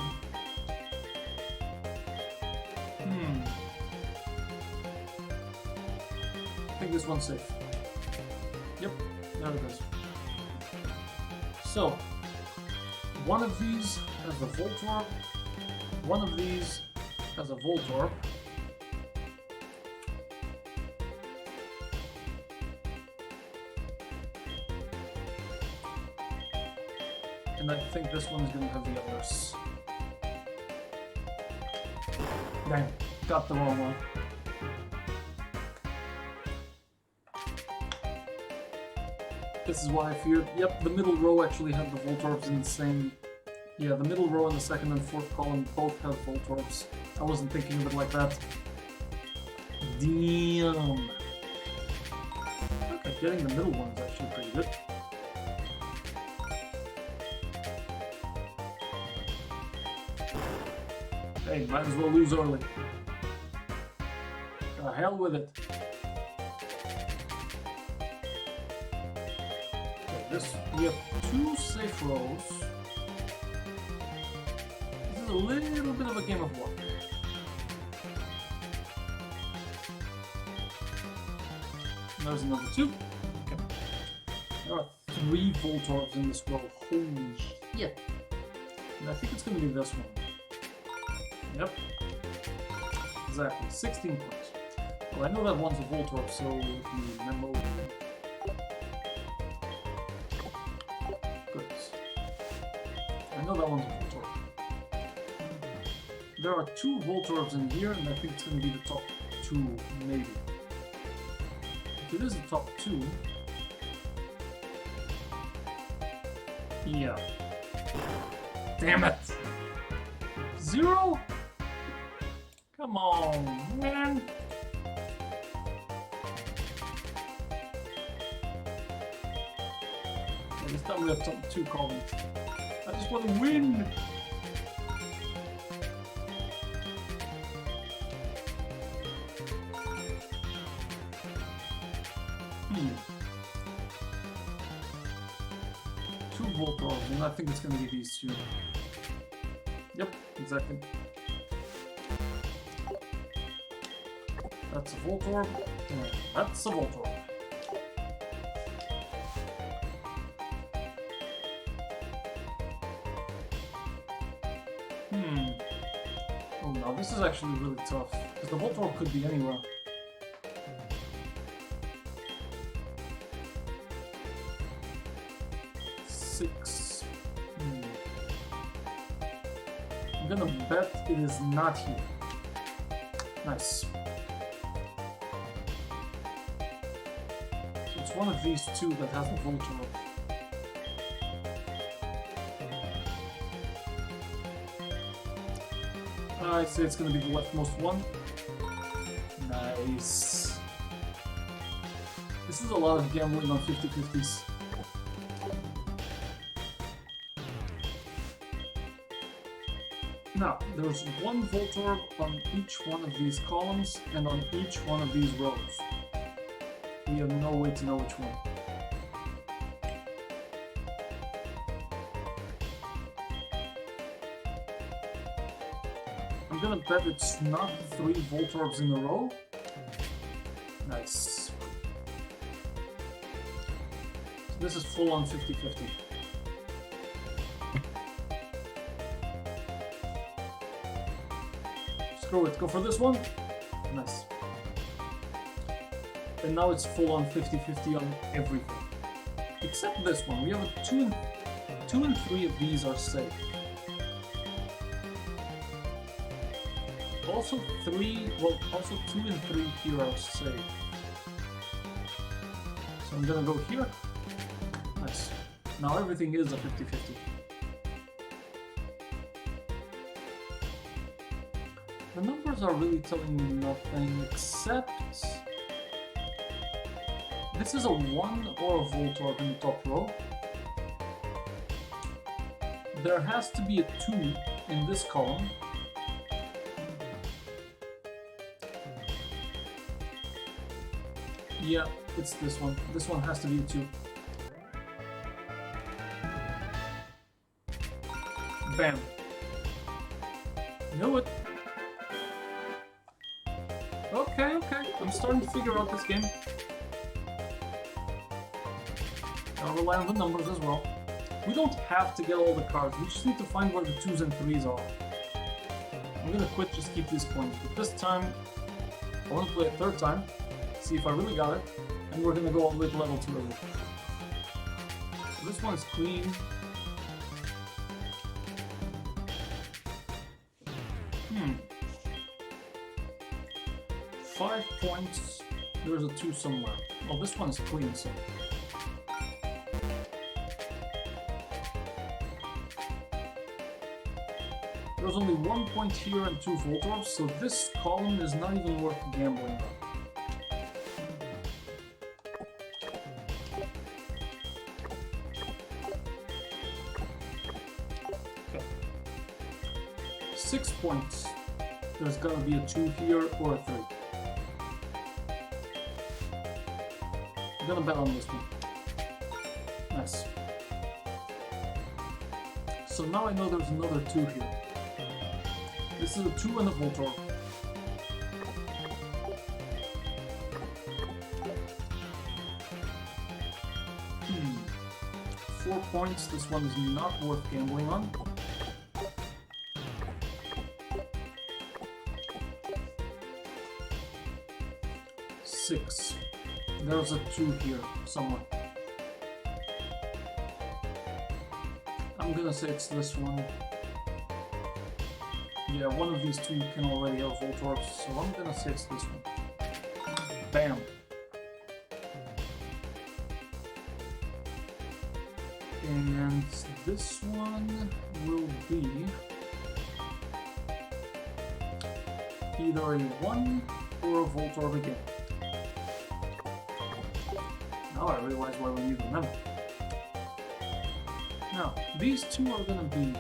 I think this one's safe. Yep, there it is. So, one of these has a Voltorb, one of these has a Voltorb. And I think this one is going to have the others. Dang, got the wrong one. This is what I feared. Yep, the middle row actually had the Voltorbs in the same... Yeah, the middle row and the second and fourth column both have Voltorbs. I wasn't thinking of it like that. Damn. Okay, getting the middle one is actually pretty good. Hey, might as well lose early. The hell with it. Okay, we have 2 safe rows. This is a little bit of a game of luck. There's another 2. Okay. There are 3 Voltorbs in this row. Holy shit. And I think it's gonna be this one. Yep. Exactly. 16 points. Well, I know that one's a Voltorb, so the memo. Good. I know that one's a Voltorb. There are 2 Voltorbs in here, and I think it's gonna be the top 2, maybe. If it is the top 2... Yeah. Damn it! 0? Come on, man! Yeah, this time we have top 2 columns. I just want to win! Two Voltorbs, and I think it's gonna be these 2. Yep, exactly. That's a Voltorb. That's a Voltorb. Oh, now this is actually really tough, because the Voltorb could be anywhere. I'm gonna bet it is not here. Nice. So it's one of these 2 that has the Voltorb. I'd say it's gonna be the leftmost one. Nice. This is a lot of gambling on 50-50s. Now, there's 1 Voltorb on each one of these columns and on each one of these rows. We have no way to know which one. I'm gonna bet it's not 3 Voltorbs in a row. Nice. So this is full on 50-50. Screw it, go for this one. Nice. And now it's full on 50-50 on everything. Except this one. We have a 2 and 3 of these are safe. Also 3, well, also 2 and 3 here are safe. So I'm gonna go here. Nice. Now everything is a 50-50. The numbers are really telling me nothing, except... This is a 1 or a Voltorb in the top row. There has to be a 2 in this column. Yeah, it's this one. This one has to be a 2. Bam. Knew it. Okay, I'm starting to figure out this game. I'll rely on the numbers as well. We don't have to get all the cards, we just need to find where the 2s and 3s are. I'm gonna quit, just keep these points. But this time, I want to play a 3rd time, see if I really got it, and we're gonna go all the way to level 2 early. So this one's clean. 5 points. There's a 2 somewhere. Well, this one's clean, so... There's only 1 point here and 2 Voltorbs, so this column is not even worth gambling on. Okay. 6 points. there's gonna be a 2 here or a 3. I'm gonna bet on this one. Nice. So now I know there's another 2 here. This is a 2 and a Voltorb. 4 points. This one is not worth gambling on. Six. There's a 2 here somewhere. I'm gonna say it's this one. Yeah, one of these 2 can already have Voltorbs, so I'm gonna say it's this one. Bam. And this one will be either a 1 or a Voltorb again. Now I realize why we need a memo. Now, these 2 are going to be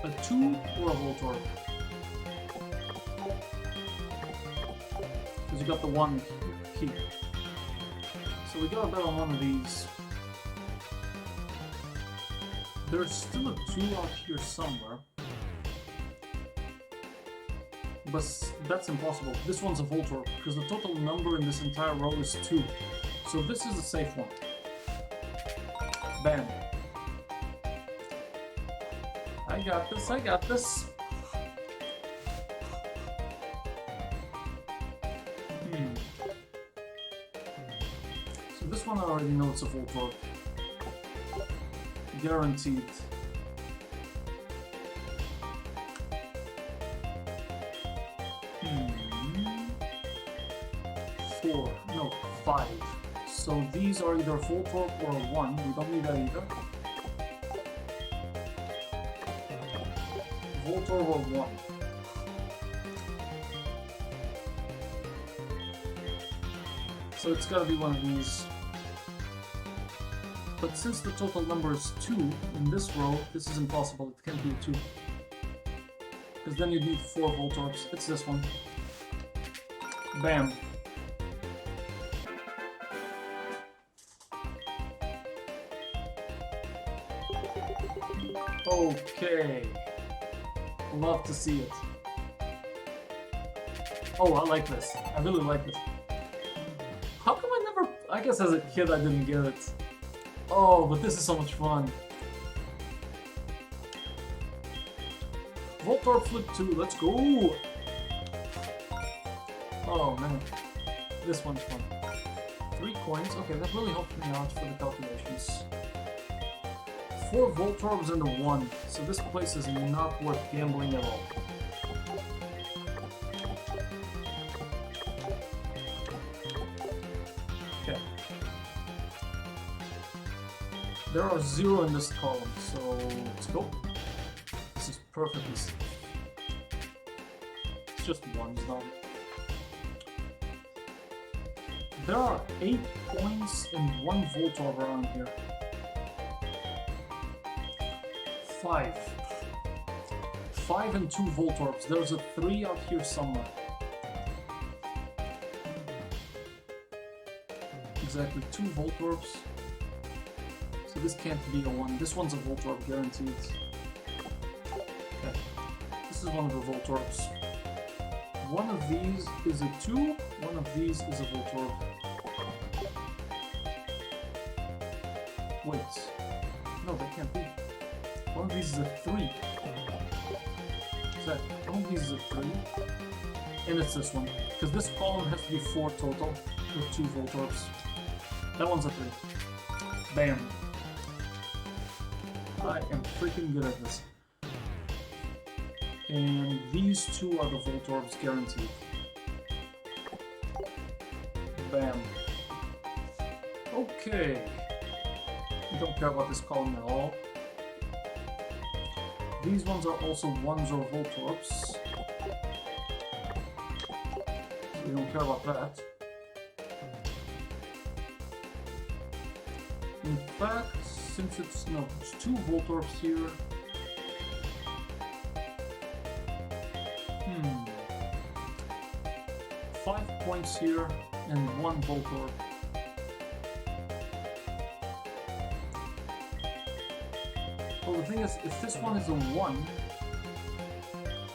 a 2 or a Voltorb. Because you got the 1 here. So we gotta bet on one of these. There's still a 2 out here somewhere. But that's impossible. This one's a Voltorb, because the total number in this entire row is 2. So this is a safe one. Bam. I got this, I got this. So this one I already know it's a Voltorb. Guaranteed. Four, no, 5. So these are either Voltorb or a 1. We don't need that either. Voltorb or 1. So it's gotta be one of these. But since the total number is 2 in this row, this is impossible. It can't be a 2. Because then you'd need 4 Voltorbs. It's this one. Bam. Okay. Love to see it. Oh, I like this. I really like this. How come I never... I guess as a kid I didn't get it. Oh, but this is so much fun. Voltorb flip 2, let's go! Oh man, this one's fun. 3 coins, okay, that really helped me out for the calculations. 4 Voltorbs and a 1, so this place is not worth gambling at all. Okay. There are 0 in this column, so let's go. This is perfectly safe. It's just 1s now. There are 8 coins and 1 Voltorb around here. 5. 5 and 2 Voltorbs. There's a 3 out here somewhere. Exactly, 2 Voltorbs. So this can't be a 1. This one's a Voltorb, guaranteed. Okay. This is one of the Voltorbs. One of these is a 2, one of these is a Voltorb. Wait. No, that can't be. One of these is a 3. One of these is a 3. And it's this one. Because this column has to be 4 total with 2 Voltorbs. That one's a 3. Bam. I am freaking good at this. And these 2 are the Voltorbs, guaranteed. Bam. Okay. I don't care about this column at all. These ones are also 1s or Voltorbs. So we don't care about that. In fact, since it's 2 Voltorbs here. 5 points here and 1 Voltorb. Well, the thing is, if this one is a 1,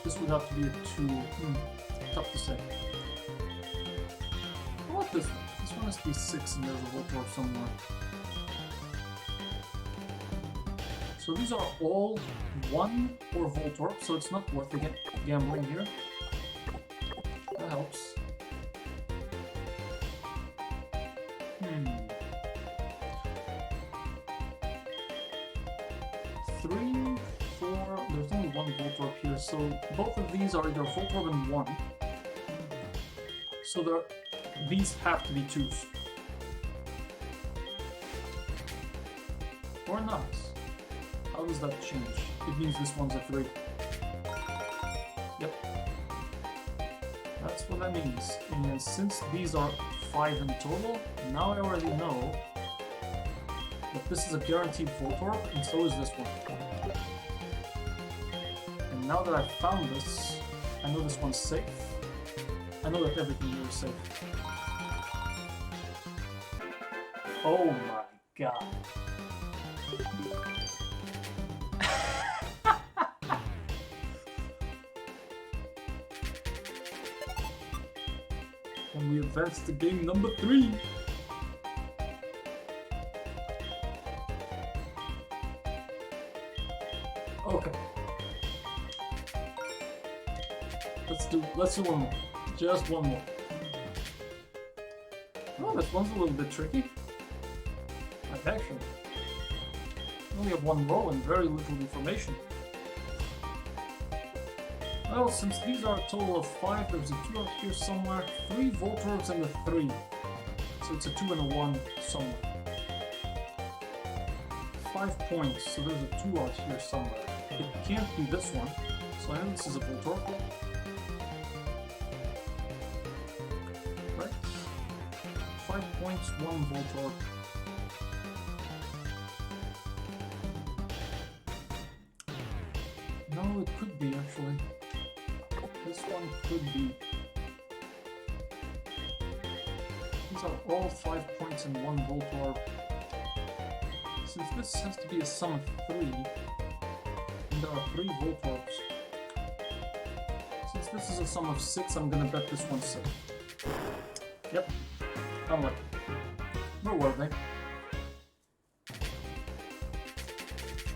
this would have to be a 2. Tough to say. What about this one? This one has to be 6 and there's a Voltorb somewhere. So these are all 1 or Voltorb, so it's not worth gambling here. That helps. 3, 4, there's only 1 Voltorb here, so both of these are either Voltorb and 1. So these have to be 2s. Or not. How does that change? It means this one's a 3. Yep. That's what that means. And since these are 5 in total, now I already know that this is a guaranteed Voltorb, and so is this one. And now that I've found this, I know this one's safe. I know that everything here is safe. Oh my god. And we advance to game number 3. Okay. Let's do one more. Just one more. Oh, this one's a little bit tricky. Actually. We only have 1 row and very little information. Well, since these are a total of 5, there's a 2 out here somewhere, 3 Voltorbs and a 3. So it's a 2 and a 1 somewhere. 5 points, so there's a 2 out here somewhere. It can't be this one, so I know this is a Voltorb. Right? 5 points, 1 Voltorb. No, it could be actually. This one could be. These are all 5 points and 1 Voltorb. Since this has to be a sum of 3, and there are 3 Voltorbs. Since this is a sum of 6, I'm gonna bet this one's safe. Yep, unlucky. No worth.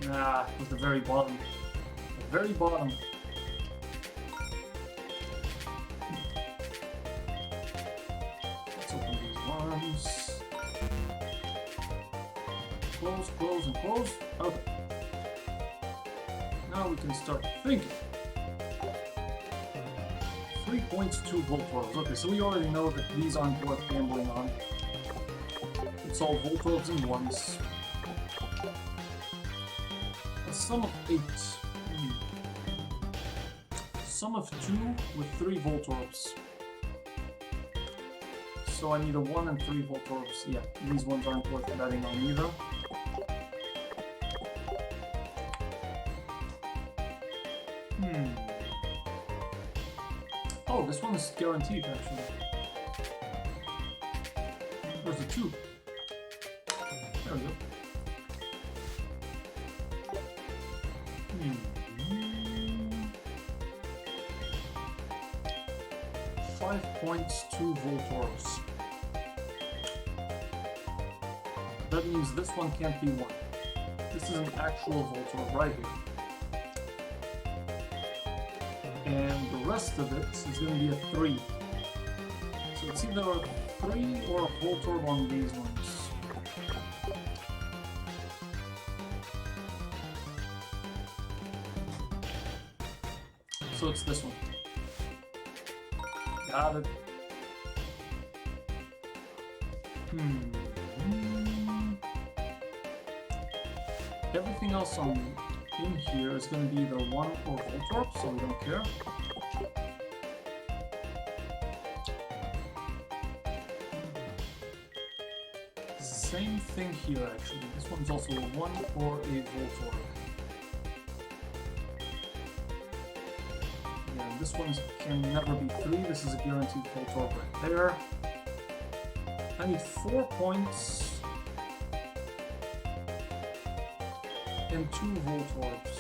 Nah, it was the very bottom. The very bottom. Let's open these ones. Close, close, and close. Okay. Now we can start thinking. 3 points, 2 Voltorbs. Okay, so we already know that these aren't worth gambling on. It's all Voltorbs and 1s. A sum of 8. Sum of 2 with 3 Voltorbs. So I need a 1 and 3 Voltorbs. Yeah, these ones aren't worth betting on either. Oh, this one is guaranteed actually. There's a 2. There we go. 5 points, 2 Voltorbs. That means this one can't be 1. This is an actual Voltorb right here. And the rest of it is going to be a 3. So it's either a 3 or a Voltorb on these ones. So it's this one. Got it. Everything else in here is going to be either 1 or Voltorb, so we don't care. Same thing here actually. This one's also a 1 or a Voltorb. Yeah, this one can never be 3. This is a guaranteed Voltorb right there. I need 4 points and 2 Voltorbs.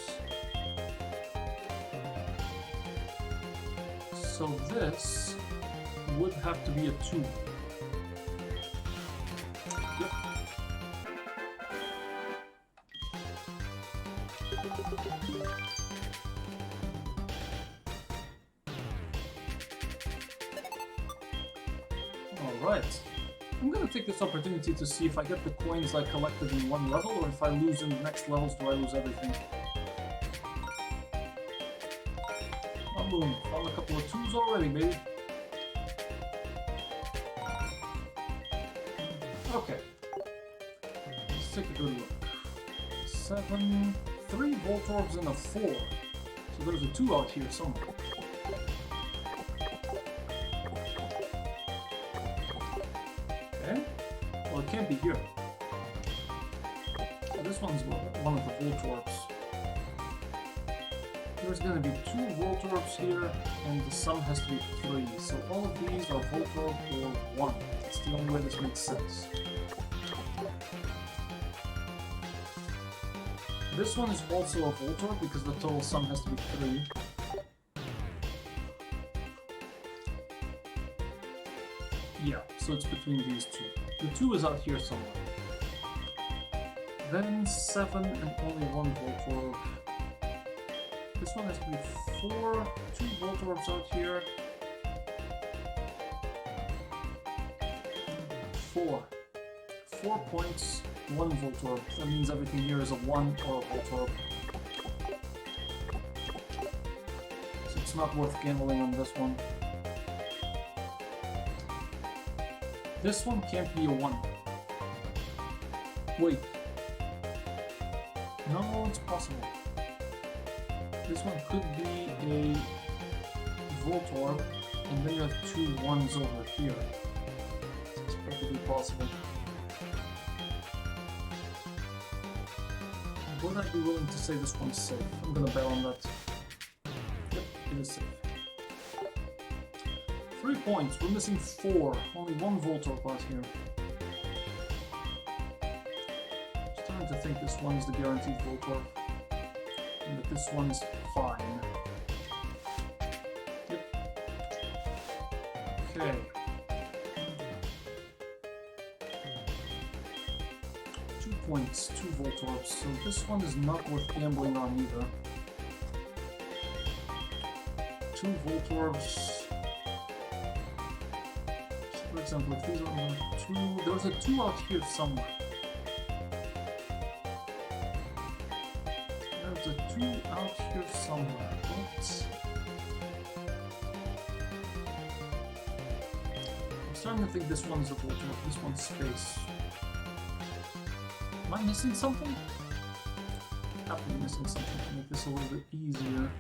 So this would have to be a 2. Yep. Alright. I'm gonna take this opportunity to see if I get the coins I collected in one level, or if I lose in the next levels, do I lose everything? Oh, boom. Found a couple of 2s already, baby. Okay. Let's take a good look. 7... 3 Voltorbs and a 4. So there's a 2 out here somewhere. Okay. Well, it can't be here. So this one's one of the Voltorbs. There's gonna be 2 Voltorbs here, and the sum has to be 3. So all of these are Voltorb or 1. That's the only way this makes sense. This one is also a Voltorb because the total sum has to be 3. Yeah, so it's between these 2. The 2 is out here somewhere. Then 7 and only 1 Voltorb. This one has to be 4, 2 Voltorbs out here. 4. 4 points, 1 Voltorb. That means everything here is a 1 or a Voltorb. So it's not worth gambling on this one. This one can't be a 1. Wait. No, it's possible. This one could be a Voltorb, and then you have 2 1s over here. It's perfectly possible. Would I be willing to say this one's safe? I'm gonna bet on that. Yep, it is safe. 3 points, we're missing 4. Only 1 Voltorb out here. I'm starting to think this one is the guaranteed Voltorb. And that this one's fine. Yep. Okay. 2 points, 2 Voltorbs, so this one is not worth gambling on either. 2 Voltorbs. For example, if these are 2, there's a 2 out here somewhere. There's a 2 out here somewhere. Oops. I'm starting to think this one's a Voltorb, this one's space. Am I missing something? I have to be missing something to make this a little bit easier.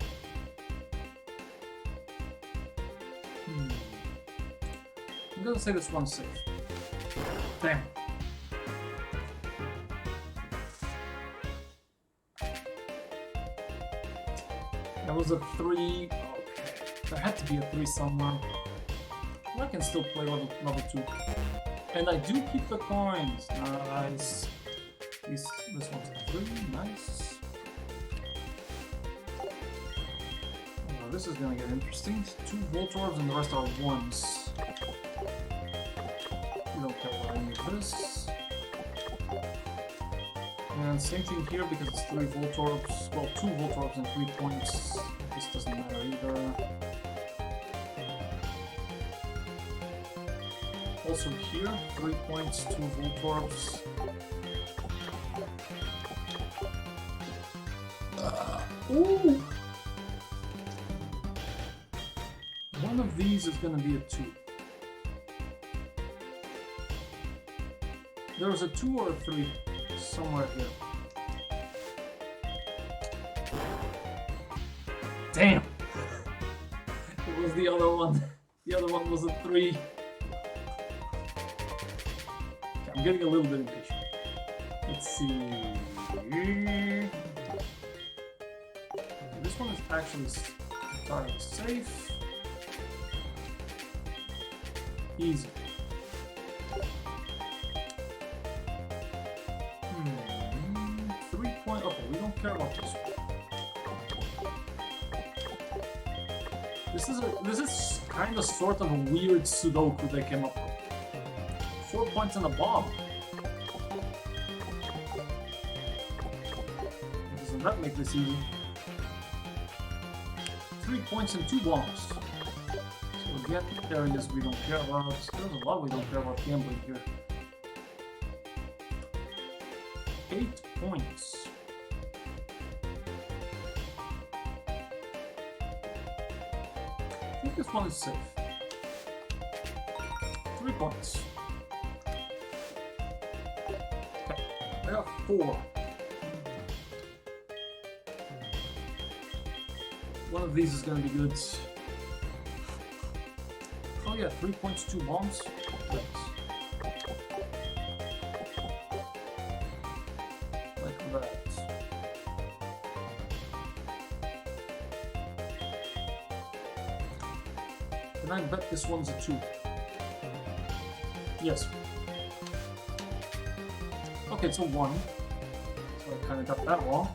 I'm gonna say this one's safe. Damn. That was a 3. Okay. There had to be a 3 somewhere. Well, I can still play level 2. And I do keep the coins. Nice. This one's a 3. Nice. Well, this is gonna get interesting. 2 Voltorbs and the rest are 1s. We don't care about any of this. And same thing here because it's 3 Voltorbs. Well, 2 Voltorbs and 3 points. This doesn't matter either. Also here, 3 points, 2 Voltorbs. Ooh! One of these is gonna be a 2. There's a 2 or a 3 somewhere here. Damn! It was the other one. The other one was a 3. Okay, I'm getting a little bit impatient. Let's see. This one is actually Entirely safe. Easy. 3 point. Okay, we don't care about this one. This is kind of sort of a weird Sudoku they came up with. 4 points and a bomb. Doesn't that make this easy? 3 points and 2 bombs. So again, areas we don't care about. There's a lot we don't care about gambling here. 8 points. I think this one is safe. 3 points. Okay, I got 4. One of these is gonna be good. Oh yeah, 3 points, 2 bombs. Thanks. Like that. Can I bet this one's a 2? Yes. Okay, it's a 1. So I kinda got that wrong.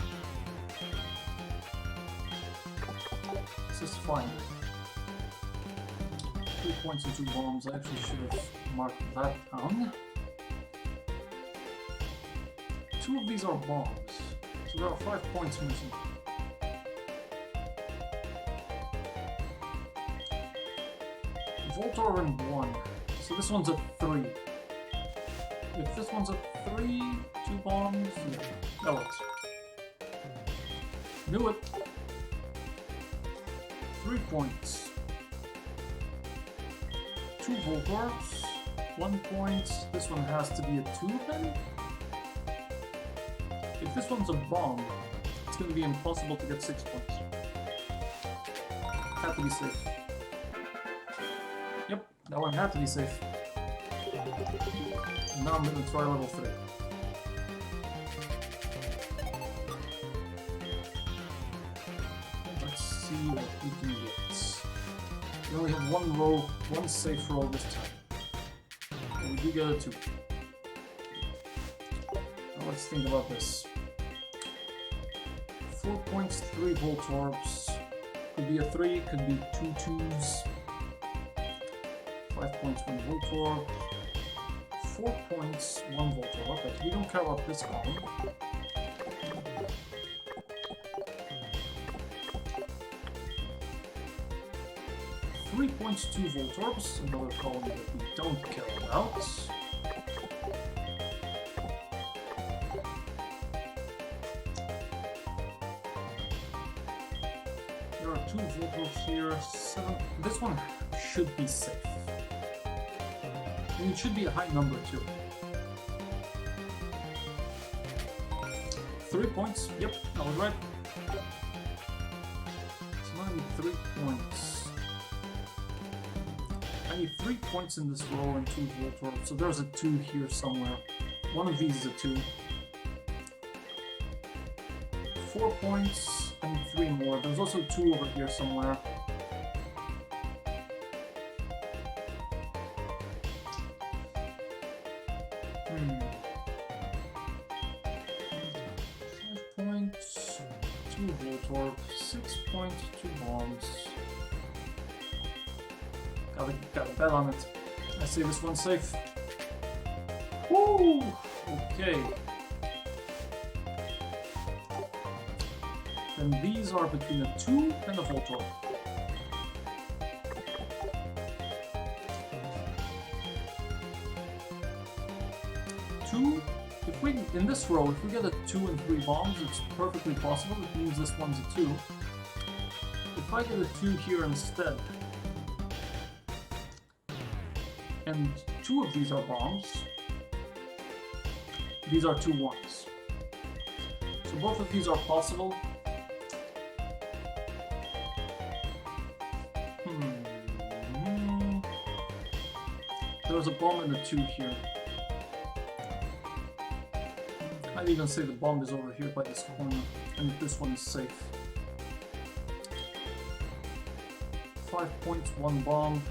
This is fine. 3 points and 2 bombs. I actually should have marked that down. 2 of these are bombs. So there are 5 points missing. Voltor and 1. So this one's a 3. If this one's a 3, 2 bombs, yeah, that works. Knew it. 3 points. 2 Voltors. 1 point. This one has to be a 2 then? If this one's a bomb, it's going to be impossible to get 6 points. Had to be safe. Yep, that one had to be safe. And now I'm going to try level 3. Let's see what we can get. We only have 1 row, 1 safe row this time. And we do get a 2. Now let's think about this. 4 points, 3 Voltorbs. Could be a 3, could be 2 2s. 5 points, 1 Voltorb. 4 points, 1 Voltorb. Okay, we don't care about this column. Three points, 2 Voltorbs, another column that we don't care about. There are 2 Voltorbs here, 7. This one should be safe. And it should be a high number too. 3 points, yep, I was right. So now I need 3 points. I need 3 points in this row and 2 Voltorbs, so there's a 2 here somewhere. One of these is a 2. 4 points and 3 more. There's also 2 over here somewhere. Points, 2 Voltorb, 6 points, 2 bombs. Gotta bet on it. I say this one's safe. Woo! Okay. Then these are between a 2 and a Voltorb. 2. If we, in this row, if we get a 2 and 3 bombs, it's perfectly possible. It means this one's a 2. If I get a 2 here instead, and 2 of these are bombs, these are 2 1s. So both of these are possible. There's a bomb and a 2 here. I'd even say the bomb is over here by this corner, and this one is safe. 5 points, 1 bomb.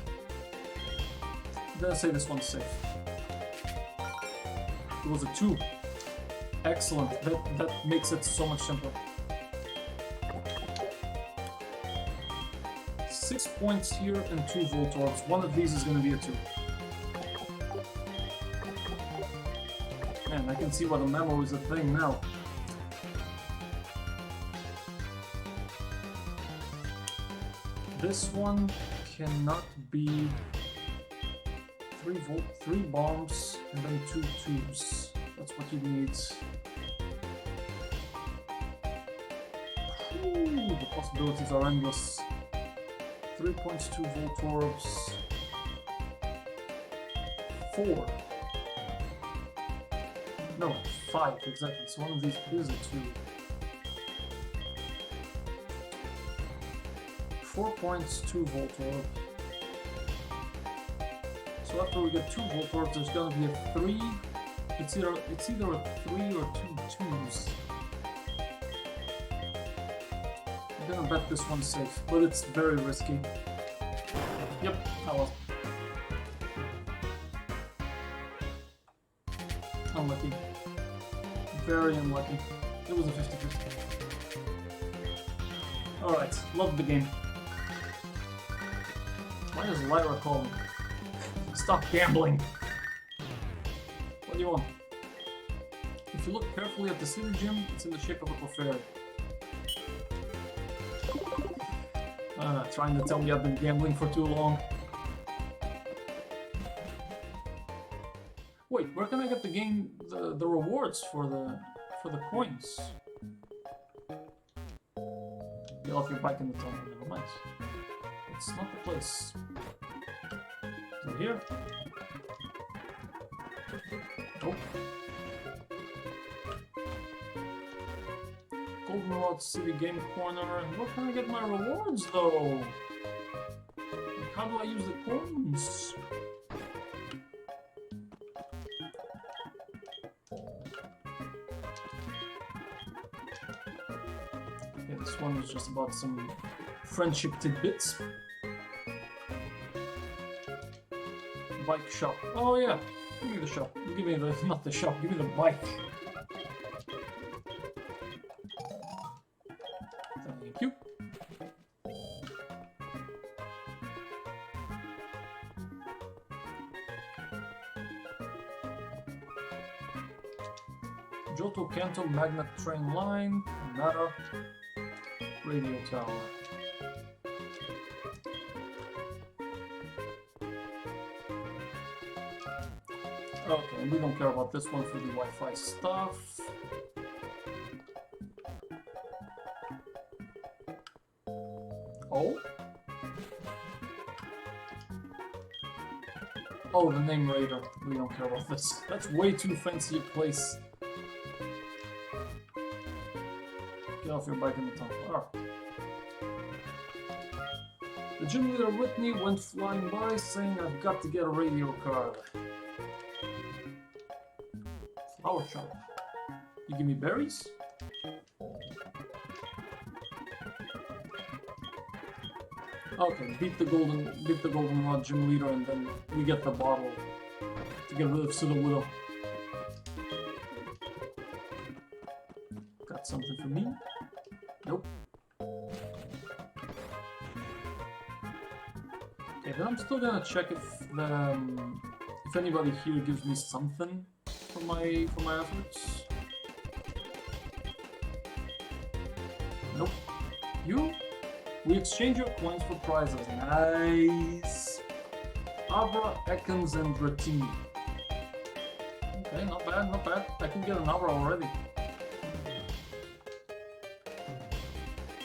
I'm gonna say this one's safe. It was a 2. Excellent. That makes it so much simpler. 6 points here and 2 Voltorbs. One of these is gonna be a 2. Man, I can see why the memo is a thing now. This one cannot be 3 bombs and then 2 tubes. That's what you need. Ooh, the possibilities are endless. 3 points, 2 Voltorbs. 4. No, 5, exactly. So one of these is a 2. 4 points, 2 Voltorb. So after we get 2 Voltorbs, there's gonna be a 3. It's either a 3 or 2 twos. I'm gonna bet this one's safe, but it's very risky. Yep, oh well. Unlucky. Very unlucky. It was a 50-50. Alright, love the game. Why is Lyra calling? Stop gambling! What do you want? If you look carefully at the city gym, it's in the shape of a Clefairy. Trying to tell me I've been gambling for too long. Wait, where can I get the rewards for the coins? Get off your bike in the tunnel. Never mind. It's not the place. Is it here? Nope. Goldenrod City Game Corner. Where can I get my rewards though? How do I use the coins? Yeah, this one was just about some friendship tidbits. Bike shop. Oh yeah, give me the shop. Give me the, not the shop, give me the bike. Thank you. Johto Kanto Magnet Train Line, Nara, Radio Tower. Okay, and we don't care about this one for the Wi-Fi stuff. Oh? Oh, the name Raider. We don't care about this. That's way too fancy a place. Get off your bike in the tunnel. Alright. The gym leader Whitney went flying by saying I've got to get a radio card. Flower shop. You give me berries? Okay, beat the goldenrod gym leader, and then we get the bottle to get rid of Sudowoodo. Got something for me? Nope. Okay, then I'm still gonna check if anybody here gives me something for my efforts. Nope. You? We exchange your coins for prizes. Nice. Abra, Ekans, and Dratini. Okay, not bad, not bad. I can get an Abra already.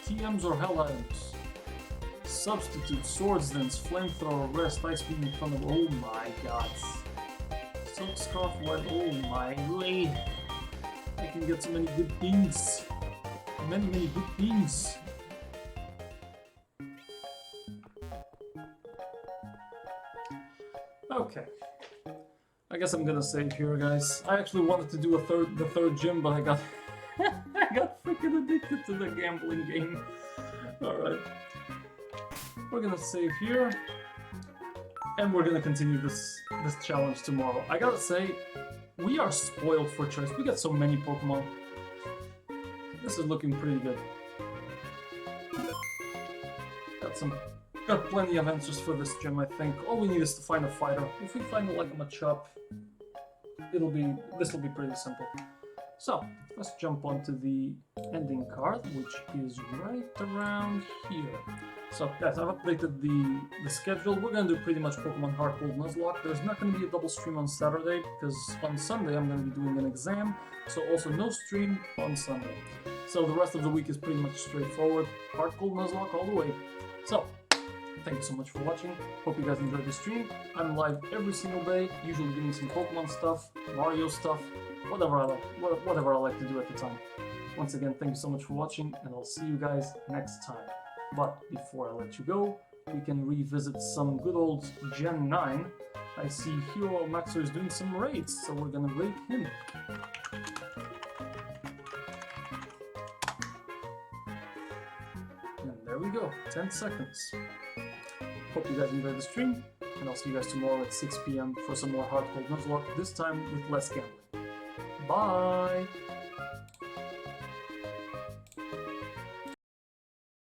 TMs or Hell items. Substitute, Swords Dance, Flamethrower, Rest, Ice Beam in front of. Oh my god. Silk Scarf, Web. Oh my way. I can get so many good things. Many good things. Okay. I guess I'm gonna save here, guys. I actually wanted to do the third gym, but I got I got freaking addicted to the gambling game. Alright. we're gonna save here, and we're gonna continue this challenge tomorrow. I gotta say, we are spoiled for choice. We got so many Pokemon. This is looking pretty good. Got plenty of answers for this gym, I think. All we need is to find a fighter. If we find like a Machop, this will be pretty simple. So let's jump onto the ending card, which is right around here. So guys, I've updated the schedule. We're gonna do pretty much Pokemon Heartgold Nuzlocke. There's not gonna be a double stream on Saturday because on Sunday I'm gonna be doing an exam. So also no stream on Sunday. So the rest of the week is pretty much straightforward. Heartgold Nuzlocke all the way. So thank you so much for watching. Hope you guys enjoyed the stream. I'm live every single day, usually doing some Pokemon stuff, Mario stuff, whatever I like to do at the time. Once again, thank you so much for watching, and I'll see you guys next time. But before I let you go, we can revisit some good old Gen 9. I see Hero Maxo is doing some raids, so we're gonna raid him. And there we go, 10 seconds. Hope you guys enjoyed the stream, and I'll see you guys tomorrow at 6 PM for some more Heartgold Nuzlocke, this time with less gambling. Bye!